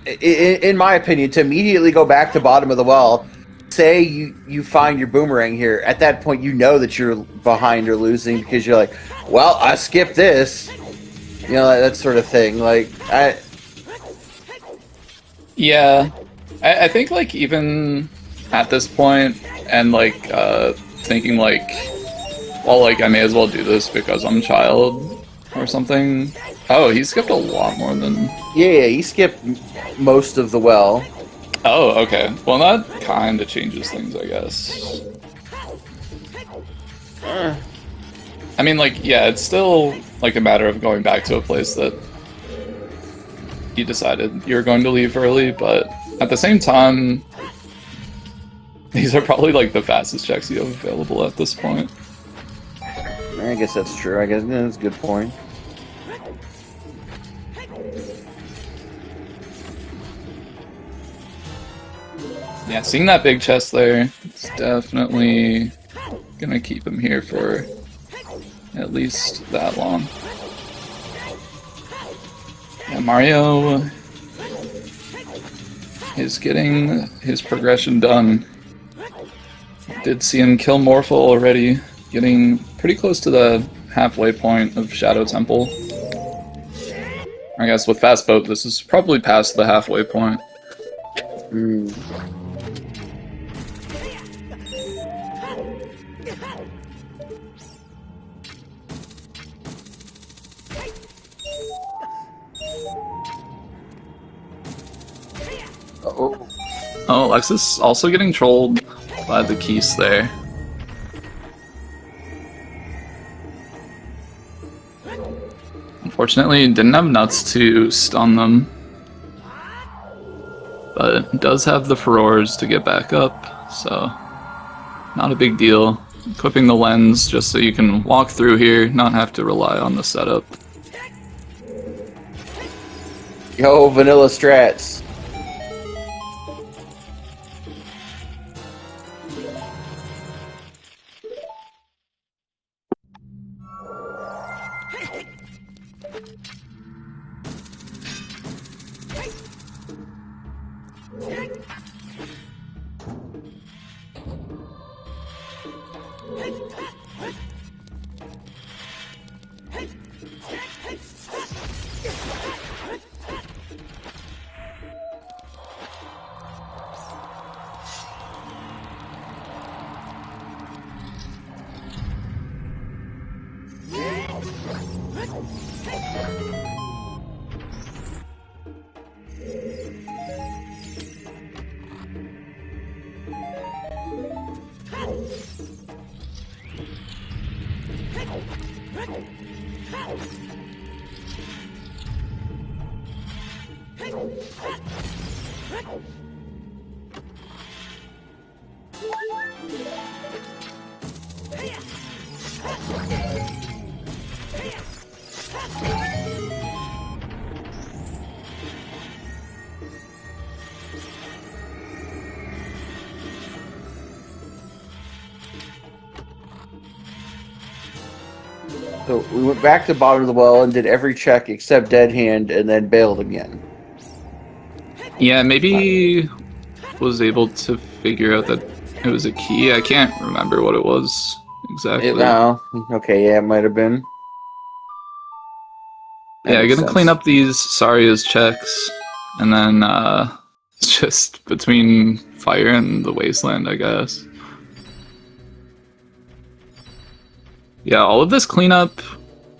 in my opinion, to immediately go back to bottom of the well, say you find your boomerang here, at that point you know that you're behind or losing, because you're like, well, I skipped this, you know, that sort of thing. Like, Yeah, I think, like, even at this point, and, like, thinking, like, well, like, I may as well do this because I'm a child, or something. Oh, he skipped a lot more than... Yeah, he skipped most of the well. Oh, okay. Well, that kind of changes things, I guess. I mean, like, yeah, it's still, like, a matter of going back to a place that you decided you're going to leave early, but at the same time, these are probably, like, the fastest checks you have available at this point. I guess that's true. I guess that's a good point. Yeah, seeing that big chest there, it's definitely gonna keep him here for at least that long. Yeah, Mario is getting his progression done. Did see him kill Morphle already, getting pretty close to the halfway point of Shadow Temple. I guess with Fast Boat, this is probably past the halfway point. Oh, Alexis also getting trolled by the keys there. Unfortunately, didn't have nuts to stun them, but does have the furores to get back up, so not a big deal. Equipping the lens just so you can walk through here, not have to rely on the setup. Yo, vanilla strats. So we went back to the bottom of the well and did every check except Dead Hand, and then bailed again. Yeah, maybe was able to figure out that it was a key. I can't remember what it was exactly. Okay, yeah, it might have been. Yeah, I'm gonna clean up these Saria's checks, and then just between fire and the wasteland, I guess. Yeah, all of this cleanup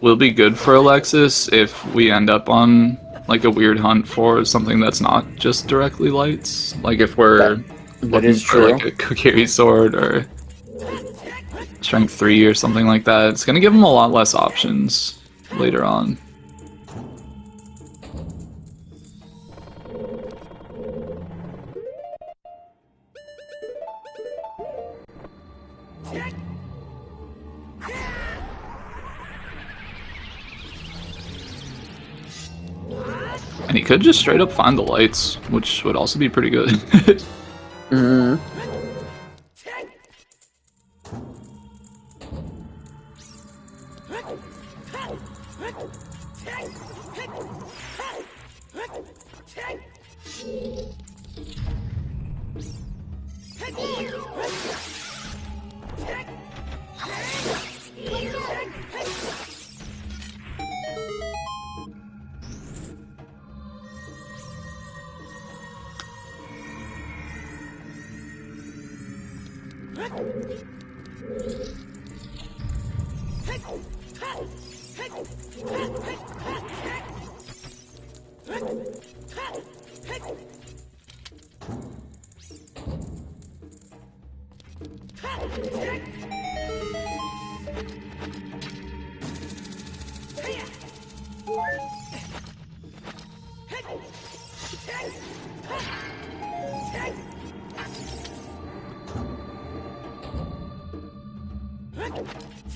will be good for Alexis if we end up on like a weird hunt for something that's not just directly lights. Like if we're looking for like a Kokiri sword or strength 3 or something like that, it's gonna give him a lot less options later on. And he could just straight up find the lights, which would also be pretty good. Mm-hmm.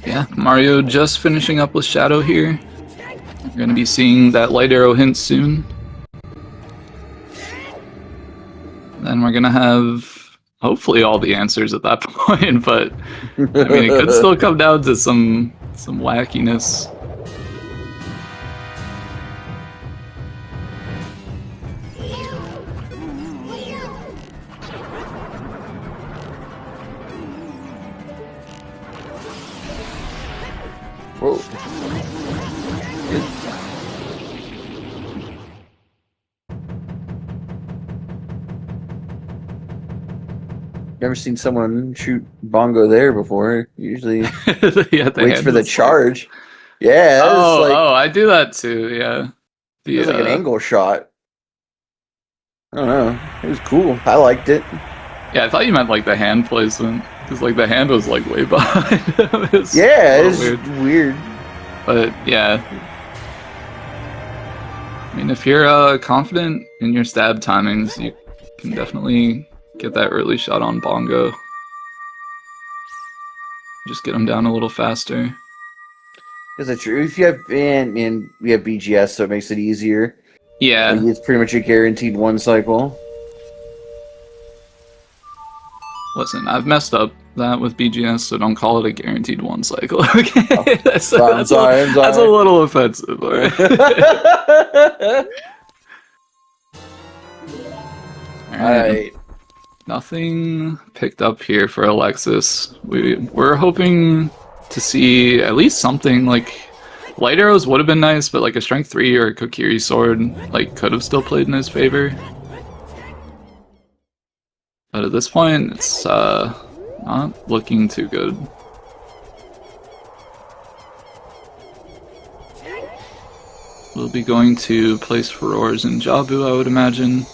Yeah, Mario just finishing up with Shadow here. We're gonna be seeing that light arrow hint soon. Then we're gonna have hopefully all the answers at that point, but I mean it could still come down to some wackiness. Whoa. Never seen someone shoot bongo there before. Usually Yeah, waits for the charge. Yeah, oh, I do that too, yeah. It was like an angle shot. I don't know. It was cool. I liked it. Yeah, I thought you meant like the hand placement, because like the hand was like way behind him. It's weird. But yeah, I mean, if you're confident in your stab timings, you can definitely get that early shot on bongo. Just get him down a little faster. Is that true? If you have and we have BGS, so it makes it easier. Yeah, like it's pretty much a guaranteed one cycle. Listen, I've messed up that with BGS, so don't call it a guaranteed one cycle. Okay, oh, that's a little offensive. All right. All right. Nothing picked up here for Alexis. We're hoping to see at least something. Like light arrows would have been nice, but like a strength 3 or a Kokiri sword like could have still played in his favor. But at this point, it's not looking too good. we'll be going to place furores in Jabu, I would imagine.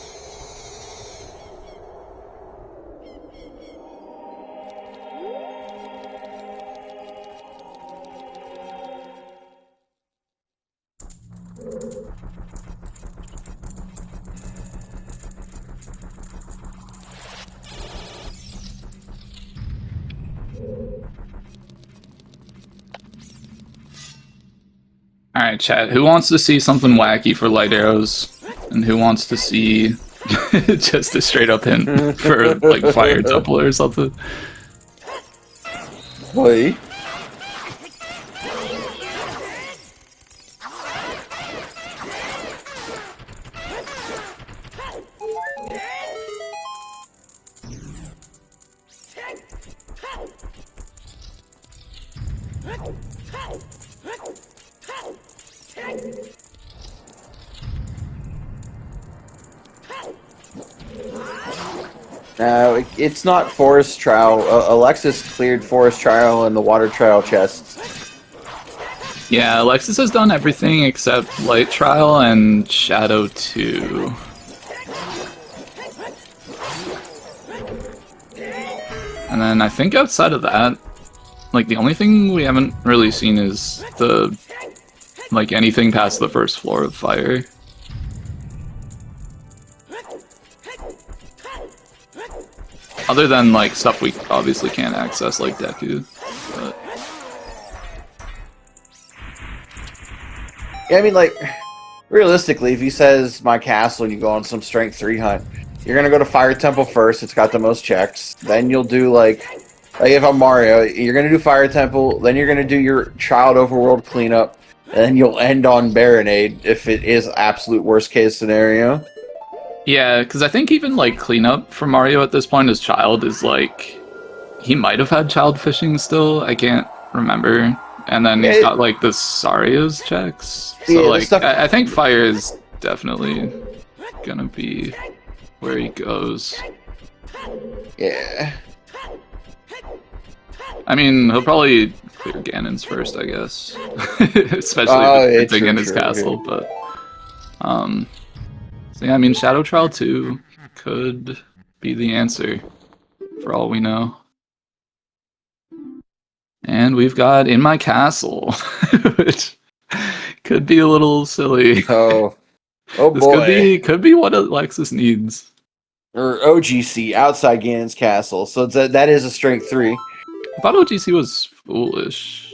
Alright, chat, who wants to see something wacky for light arrows? And who wants to see just a straight up hint for, like, fire temple or something? Boy. No, it's not forest trial. Alexis cleared forest trial and the water trial chests. Yeah, Alexis has done everything except light trial and shadow 2. And then I think outside of that, like, the only thing we haven't really seen is the, like, anything past the first floor of fire. Other than, like, stuff we obviously can't access, like Deku. But... yeah, I mean, like, realistically, if he says my castle and you go on some strength 3 hunt, you're gonna go to Fire Temple first, it's got the most checks. Then you'll do, like if I'm Mario, you're gonna do Fire Temple, then you're gonna do your Child Overworld cleanup, and then you'll end on Baronade if it is absolute worst case scenario. Yeah, because I think even, like, cleanup for Mario at this point as Child is, like... he might have had Child Fishing still, I can't remember. And then he's got, like, the Saria's checks. So, yeah, like, I think Fire is definitely gonna be where he goes. Yeah. I mean, he'll probably clear Ganon's first, I guess. Especially if it's in his castle, but... so yeah, I mean, Shadow Trial 2 could be the answer, for all we know. And we've got In My Castle, which could be a little silly. Oh This boy. could be what Alexis needs. Or OGC, outside Ganon's castle. So that is a strength 3. I thought OGC was foolish.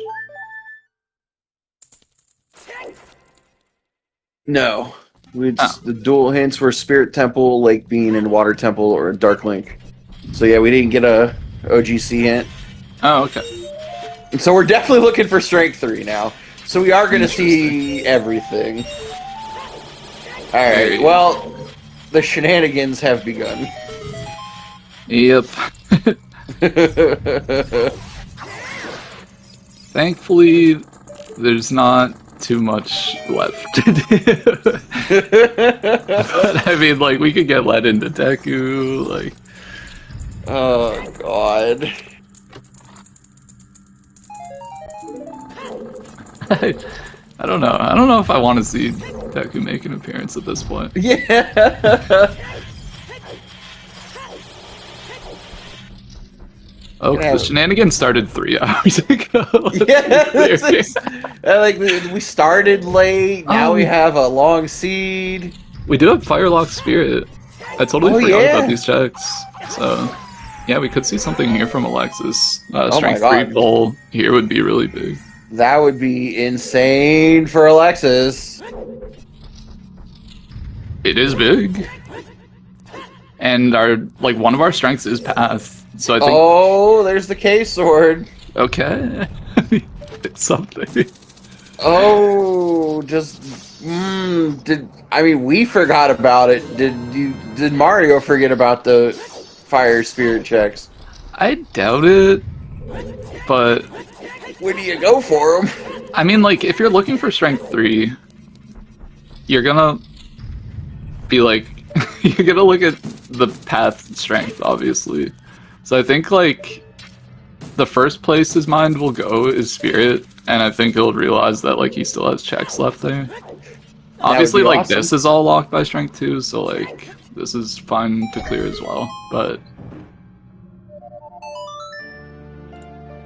No. The dual hints were Spirit Temple, Lake Bean, and Water Temple, or Dark Link. So yeah, we didn't get a OGC hint. Oh, okay. And so we're definitely looking for Strength 3 now. So we are going to see everything. Alright, well, the shenanigans have begun. Yep. Thankfully, there's not too much left to do. But, I mean, like, we could get led into Deku, like... oh, God. I don't know. I don't know if I want to see Deku make an appearance at this point. Yeah! Oh, the shenanigans started 3 hours ago. Yeah, like we started late. Now we have a long seed. We do have Firelock Spirit. I totally forgot about these checks. So, yeah, we could see something here from Alexis. Strength 3 pull here would be really big. That would be insane for Alexis. It is big. And one of our strengths is Path. So I think... oh, there's the K-Sword. Okay. It's something. Oh, we forgot about it. Did Mario forget about the Fire Spirit checks? I doubt it, but... where do you go for them? I mean, like, if you're looking for Strength 3, you're gonna be like... you're gonna look at the Path Strength, obviously. So I think, like, the first place his mind will go is Spirit, and I think he'll realize that, like, he still has checks left there. Obviously, be like, awesome. this is all locked by strength 2, so, like, this is fine to clear as well, but...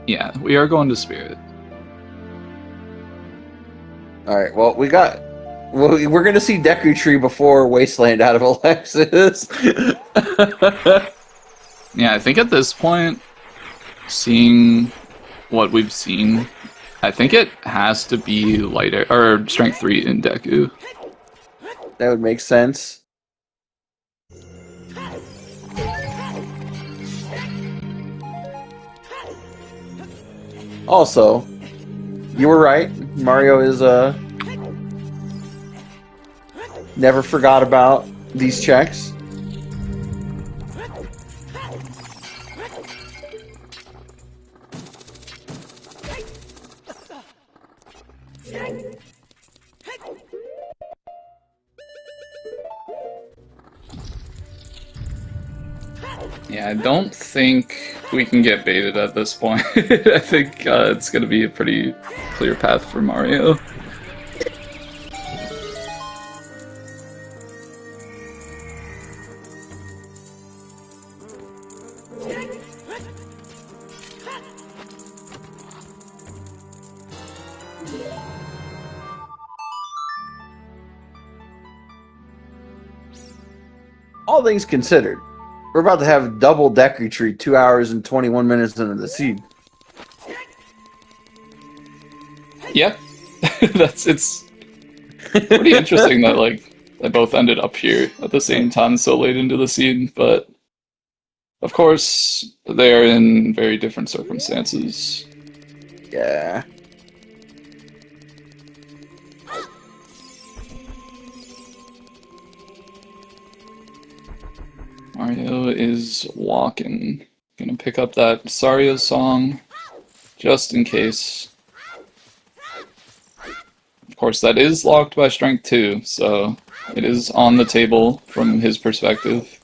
yeah, we are going to Spirit. Alright, well, we're going to see Deku Tree before Wasteland out of Alexis. Yeah, I think at this point, seeing what we've seen, I think it has to be lighter, or strength 3 in Deku. That would make sense. Also, you were right. Mario is never forgot about these checks. Yeah, I don't think we can get baited at this point. I think it's going to be a pretty clear path for Mario. All things considered, we're about to have double Deku Tree 2 hours and 21 minutes into the seed. Yeah, it's pretty interesting that like they both ended up here at the same time so late into the seed, but of course they are in very different circumstances. Yeah. Mario is walking. Gonna pick up that Saria song just in case. Of course, that is locked by strength 2, so it is on the table from his perspective.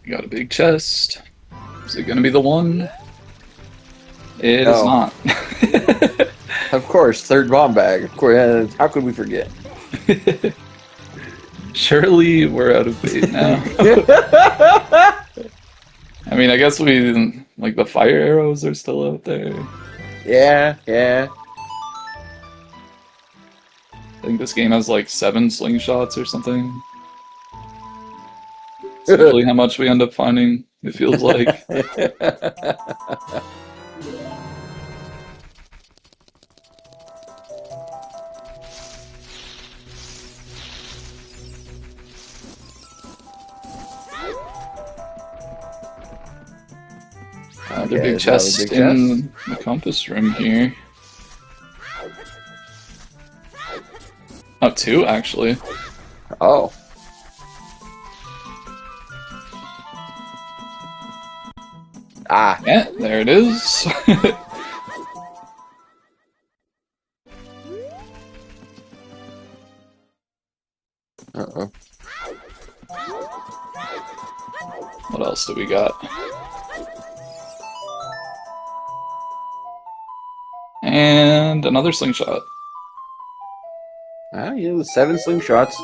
We got a big chest. Is it gonna be the one? It is not. Of course, third bomb bag. Of course, how could we forget? Surely we're out of bait now. I mean, I guess like the fire arrows are still out there. Yeah, yeah. I think this game has like 7 slingshots or something. It's usually how much we end up finding, it feels like. Another big chest in the compass room here. Oh, 2 actually. Oh. Ah. Yeah, there it is. Uh-oh. What else do we got? And another slingshot. Ah, yeah, the 7 slingshots.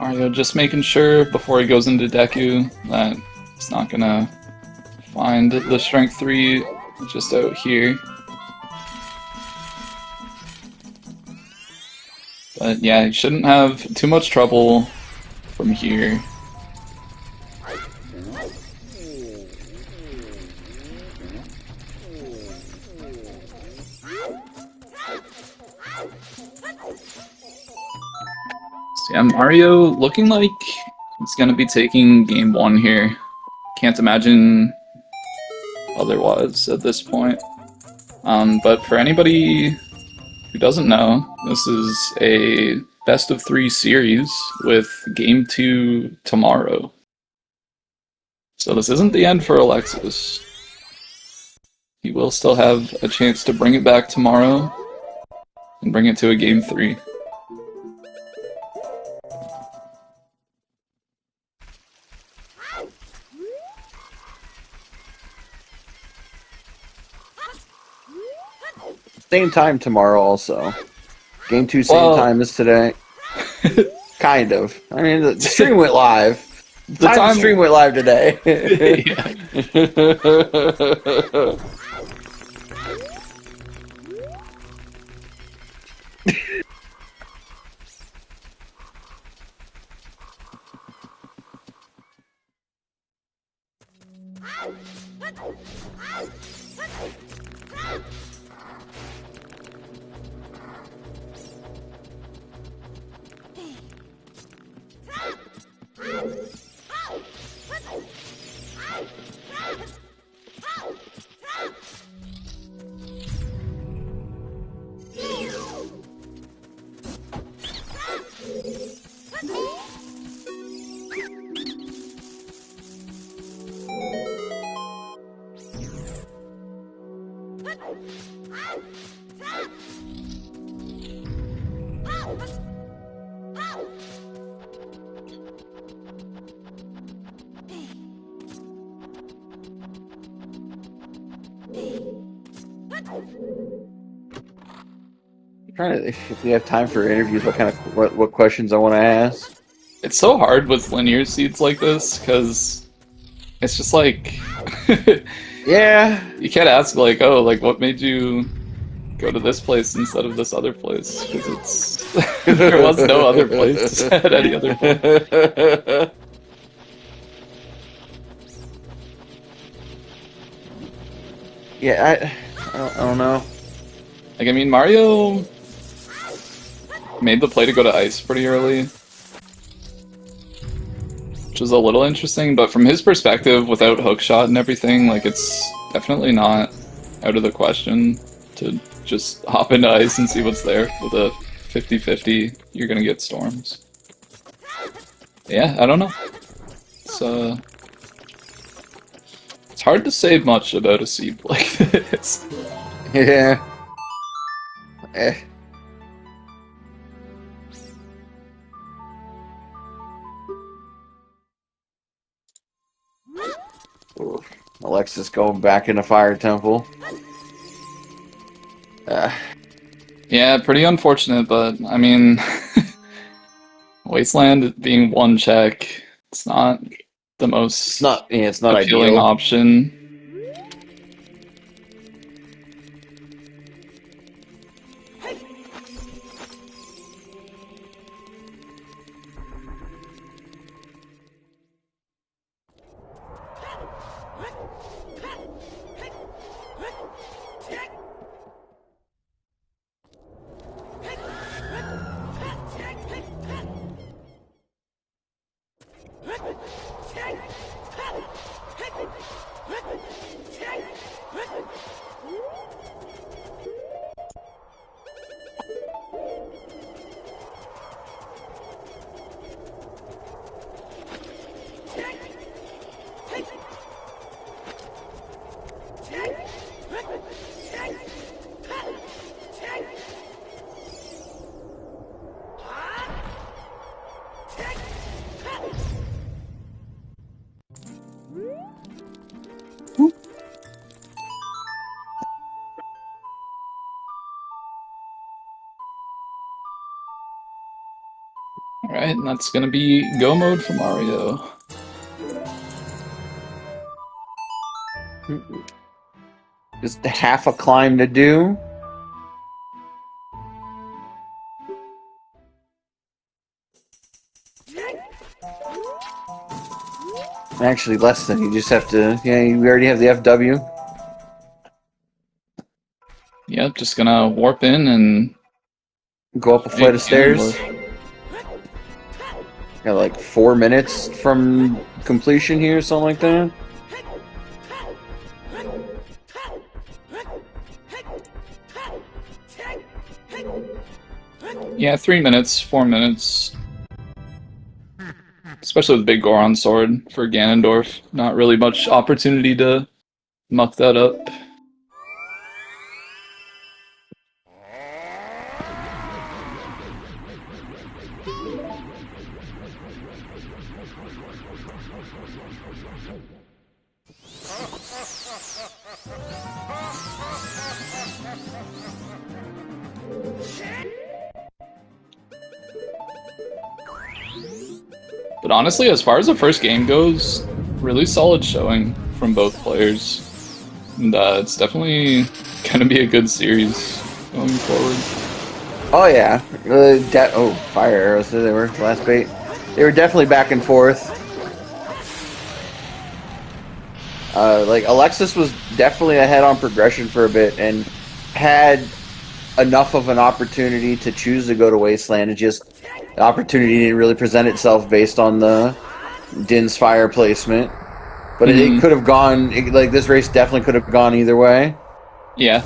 Mario just making sure before he goes into Deku that he's not gonna find the strength 3 just out here. But yeah, he shouldn't have too much trouble from here. So yeah, Mario looking like he's gonna be taking game 1 here. Can't imagine otherwise at this point. But for anybody who doesn't know, this is a best of 3 series with Game 2 tomorrow. So this isn't the end for Alexis. He will still have a chance to bring it back tomorrow and bring it to a Game 3. Same time tomorrow also. Game 2 same time as today. Kind of. I mean, the stream went live. The stream went live today. If we have time for interviews, what questions I want to ask? It's so hard with linear seeds like this because it's just like yeah, you can't ask like, oh, like what made you go to this place instead of this other place, because it's there was no other place at any other point. Yeah, I don't know. Like, I mean, Mario made the play to go to ice pretty early, which was a little interesting, but from his perspective, without hookshot and everything, like, it's definitely not out of the question to just hop into ice and see what's there. With a 50-50, you're gonna get storms. Yeah, I don't know. It's hard to say much about a seed like this. Yeah. Ooh, Alexis going back in the fire temple. Yeah, pretty unfortunate, but I mean, Wasteland being one check, it's not the most it's not appealing ideal option. Alright, and that's gonna be go mode for Mario. Just half a climb to do. Actually, less than. You just have to. Yeah, we already have the FW. Yep, just gonna warp in and go up a flight of stairs. Got like 4 minutes from completion here, something like that. Yeah, 3 minutes, 4 minutes. Especially with the big Goron sword for Ganondorf. Not really much opportunity to muck that up. But honestly, as far as the first game goes, really solid showing from both players. And it's definitely going to be a good series going forward. Oh yeah, fire arrows. There they were. Last bait. They were definitely back and forth. Like Alexis was definitely ahead on progression for a bit and had enough of an opportunity to choose to go to Wasteland. It just the opportunity didn't really present itself based on the Din's fire placement. But it could have gone, like this race definitely could have gone either way. Yeah.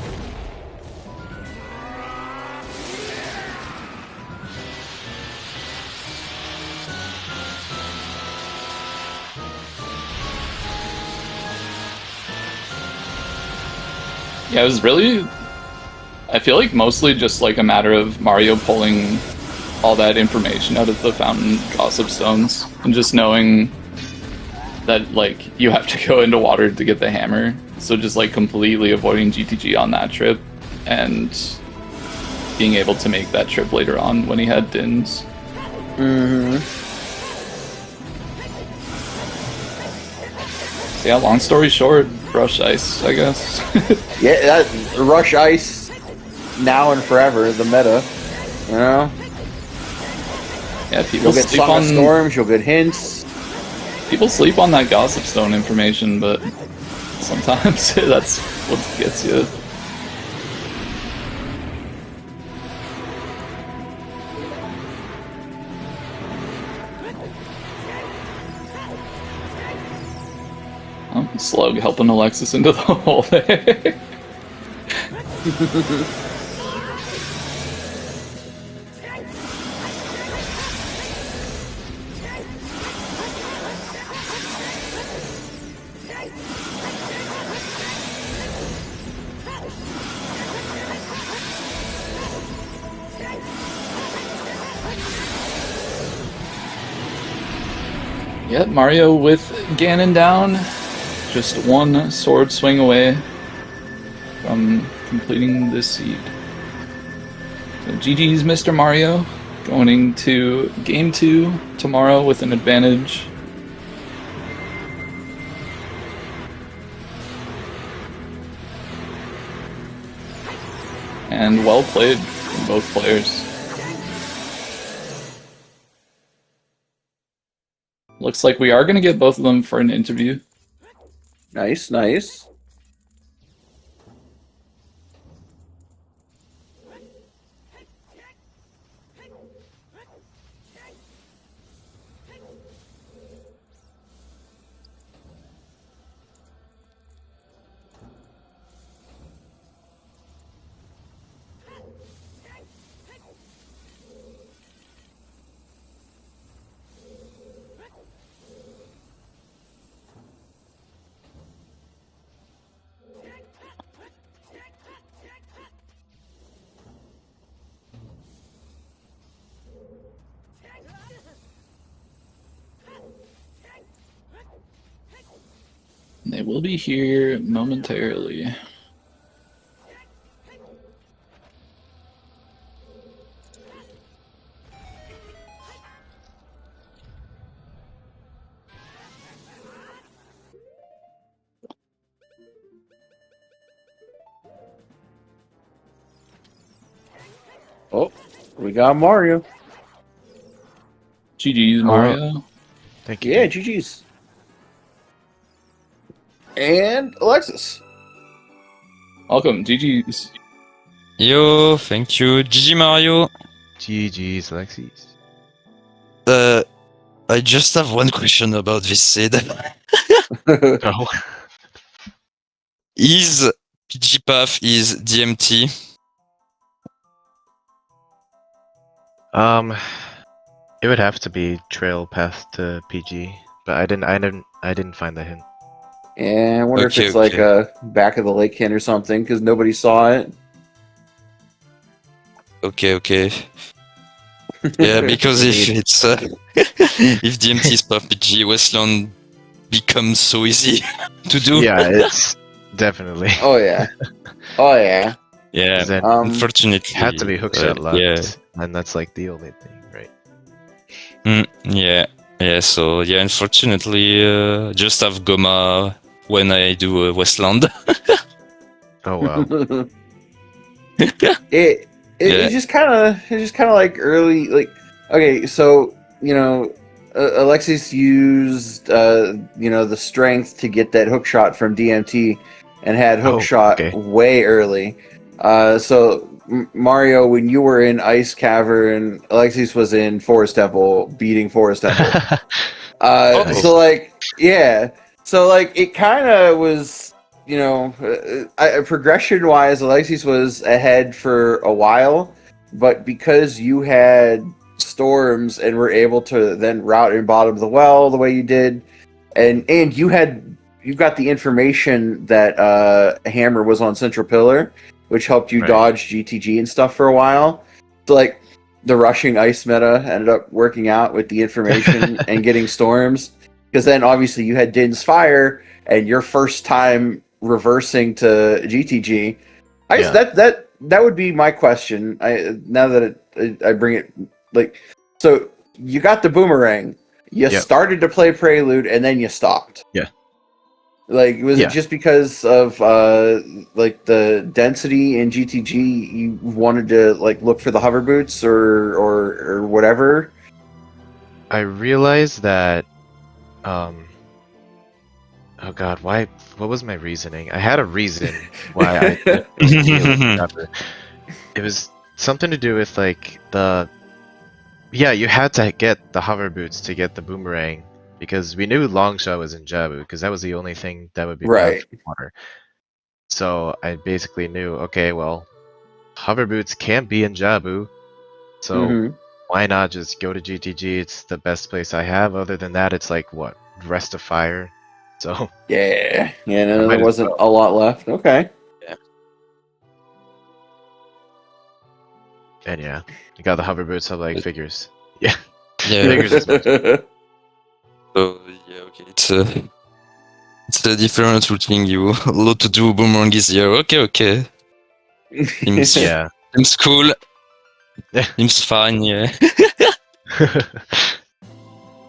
Yeah, it was really, I feel like mostly just like a matter of Mario pulling all that information out of the Fountain Gossip Stones and just knowing that like you have to go into water to get the hammer. So just like completely avoiding GTG on that trip and being able to make that trip later on when he had Dins. So yeah, long story short, Rush Ice, I guess. Yeah, Rush Ice now and forever, the meta. You know? Yeah, people You'll get sleep Song on of Storms, you'll get hints. People sleep on that Gossip Stone information, but sometimes that's what gets you. Oh, Slug helping Alexis into the hole there. Yep, Mario with Ganon down. Just one sword swing away from completing this seed. So GG's Mr. Mario, going into Game 2 tomorrow with an advantage. And well played from both players. Looks like we are going to get both of them for an interview. Nice, nice. They will be here momentarily. Oh, we got Mario. GG's, Mario. Thank you. Yeah, GG's. And Alexis. Welcome, GG's. Yo, thank you. GG Mario. GG's, Alexis. I just have one question about this seed. Oh. Is PG Path is DMT? It would have to be trail path to PG, but I didn't find the hint. Yeah, I wonder if Okay, it's like okay. a back of the lake hint or something because nobody saw it. Okay, okay. Yeah, because if Indeed. it's if DMT is PG, Westland becomes so easy to do. Yeah, it's definitely. Oh yeah, oh yeah. Yeah, 'Cause then unfortunately. it had to be hookshot Yeah. locked, and that's like the only thing, right? Yeah. Yeah, so yeah, unfortunately, just have Goma when I do Westland. Oh wow. it Yeah. it's just kind of like early like okay, so you know Alexis used the strength to get that hook shot from DMT and had hook Oh, shot okay. way early. So Mario, when you were in Ice Cavern, Alexis was in Forest Temple beating Forest Temple. Oh. So like, yeah, so like it kind of was, progression wise, Alexis was ahead for a while, but because you had storms and were able to then route in bottom of the well the way you did, and you got the information that Hammer was on Central Pillar, which helped you Right. dodge GTG and stuff for a while. So like the rushing ice meta ended up working out with the information and getting storms. Because then obviously you had Din's Fire and your first time reversing to GTG. I guess that would be my question. Now that I bring it like so you got the boomerang, you Yep. started to play Prelude and then you stopped. Yeah. Like was Yeah. it just because of like the density in GTG you wanted to like look for the hover boots or whatever? I realized that oh god, why what was my reasoning? I had a reason why I didn't feel cover. It was something to do with like you had to get the hover boots to get the boomerang because we knew Longshot was in Jabu because that was the only thing that would be bad Right. for water. So I basically knew, okay, well, hover boots can't be in Jabu, so Mhm. why not just go to GTG? It's the best place I have. Other than that, it's like what, Rest of Fire. So Yeah. Yeah, I no, there might as wasn't well. a lot left. Okay. And yeah, you got the hover boots. So like figures. Yeah, Yeah. figures as much. So yeah, okay. It's a different routing. You a lot to do. Boomerang is here. Okay, okay. Seems Yeah. seems cool. Seems fine. Yeah.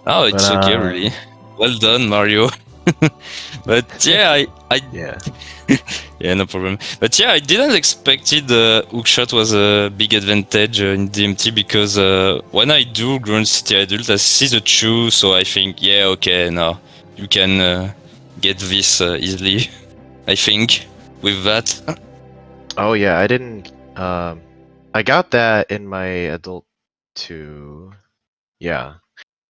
Oh, But it's okay, really. Well done, Mario. But yeah, I yeah. yeah, no problem. But yeah, I didn't expected hookshot was a big advantage in DMT because when I do Ground City Adult, I see the chew, so I think, yeah, okay, no, you can get this easily. I think with that. Oh yeah, I didn't. I got that in my adult too. Yeah,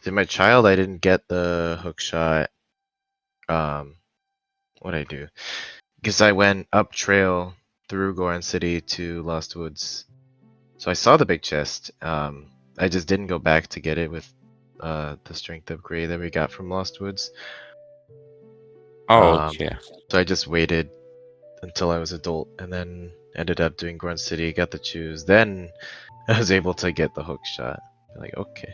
in my child, I didn't get the hook shot. What I do? Because I went up trail through Goron City to Lost Woods, so I saw the big chest. I just didn't go back to get it with the strength upgrade that we got from Lost Woods. Oh, okay. So I just waited until I was adult, and then ended up doing Grunt City. Got to choose. Then I was able to get the hook shot. Like okay.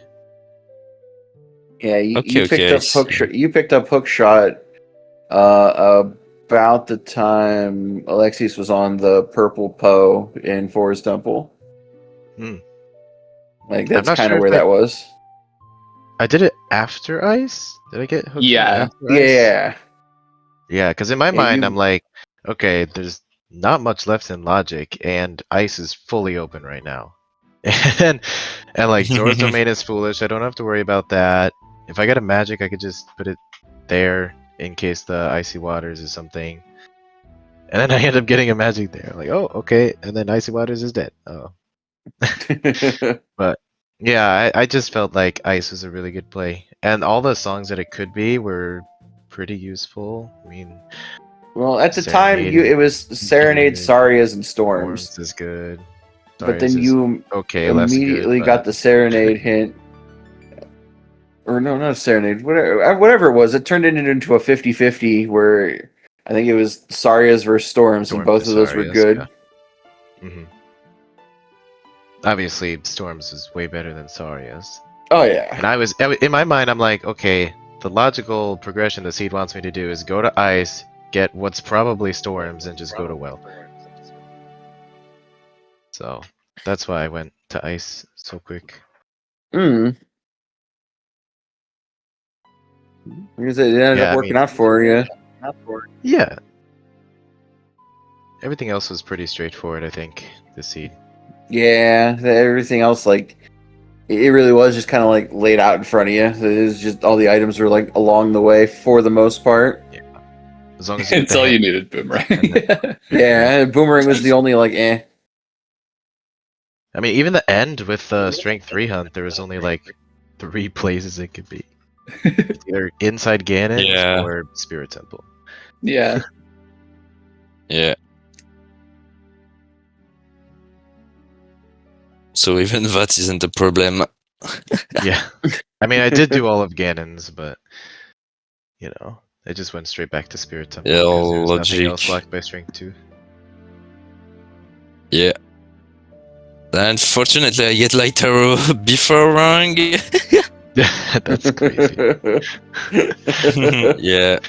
Yeah, you Okay, picked okay. up hook shot. You picked up hook shot about the time Alexis was on the purple Poe in Forest Temple. Hmm. Like I'm that's not kind of sure where if that was. I did it after Ice. Did I get hook shot Yeah. after Ice? Yeah. Yeah, because in my Yeah, mind, you- I'm like, okay, there's not much left in Logic, and Ice is fully open right now. and like Zora's Domain is foolish. I don't have to worry about that. If I get a magic, I could just put it there in case the Icy Waters is something. And then I end up getting a magic there. Like, oh, okay. And then Icy Waters is dead. Oh. But yeah, I just felt like Ice was a really good play. And all the songs that it could be were pretty useful. I mean, well, at the time, Serenade it was Serenade, good. Sarias, and Storms. Storms is good. but then Sarius is you okay, less good, immediately but- got the Serenade hint. Or no, not a Serenade. Whatever it was, it turned it into a 50-50 where I think it was Sarias versus Storms, and both of those were good. Yeah. Obviously, Storms is way better than Sarias. Oh yeah. And I was in my mind, I'm like, okay, the logical progression the seed wants me to do is go to Ice, get what's probably Storms, and just go to Well. So that's why I went to Ice so quick. Because it ended up working out for you. Yeah. Everything else was pretty straightforward, I think, the seed. Yeah, everything else, like, it really was just kind of like laid out in front of you. It was just all the items were like along the way for the most part. Yeah. As long as you It's all you needed, Boomerang. Yeah, Boomerang was the only like I mean, even the end with the Strength 3 hunt, there was only like 3 places it could be. It's either inside Ganon Yeah. or Spirit Temple. Yeah. Yeah. So even that isn't a problem. Yeah. I mean, I did do all of Ganon's, but, you know, I just went straight back to Spirit Temple Yeah, because there was nothing logic. else locked by Strength 2. Yeah. Unfortunately, I get light arrow before rang. That's crazy. Yeah.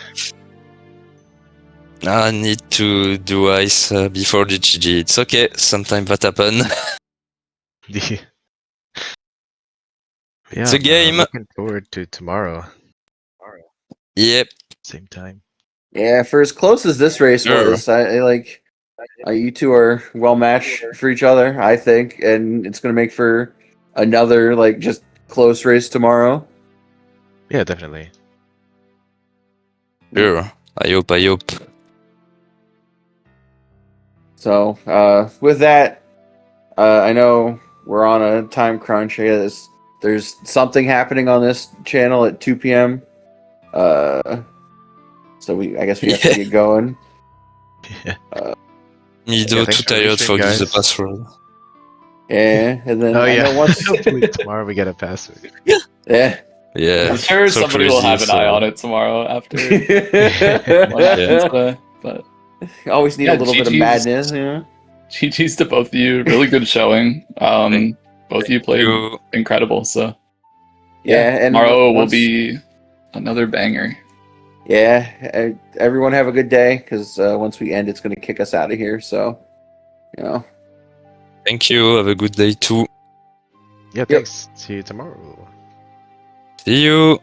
I need to do ice before the GG. It's okay. Sometimes that happen. Yeah, It's a game. looking forward to tomorrow. Yep. Same time. Yeah, for as close as this race Sure. was, I like you two are well matched for each other, I think, and it's gonna make for another like just close race tomorrow. Yeah, definitely. Sure. I hope. So, with that, I know we're on a time crunch. I guess there's something happening on this channel at 2 p.m. So I guess we have to get going. Yeah. Me do thanks too for tired listening, for give the guys. password. Yeah, and then Oh I yeah. know once. Hopefully tomorrow we get a password. Yeah. Yeah. I'm sure so somebody will have crazy, an eye so- on it tomorrow after what happens today. But Always need Yeah, a little bit of GG's. madness, you know. GG's to both of you. Really good showing. Both of you played You- incredible. So Yeah, and tomorrow will once- be another banger. Yeah, everyone have a good day because once we end, it's going to kick us out of here. So, you know. Thank you. Have a good day too. Yeah, thanks. See you tomorrow. See you.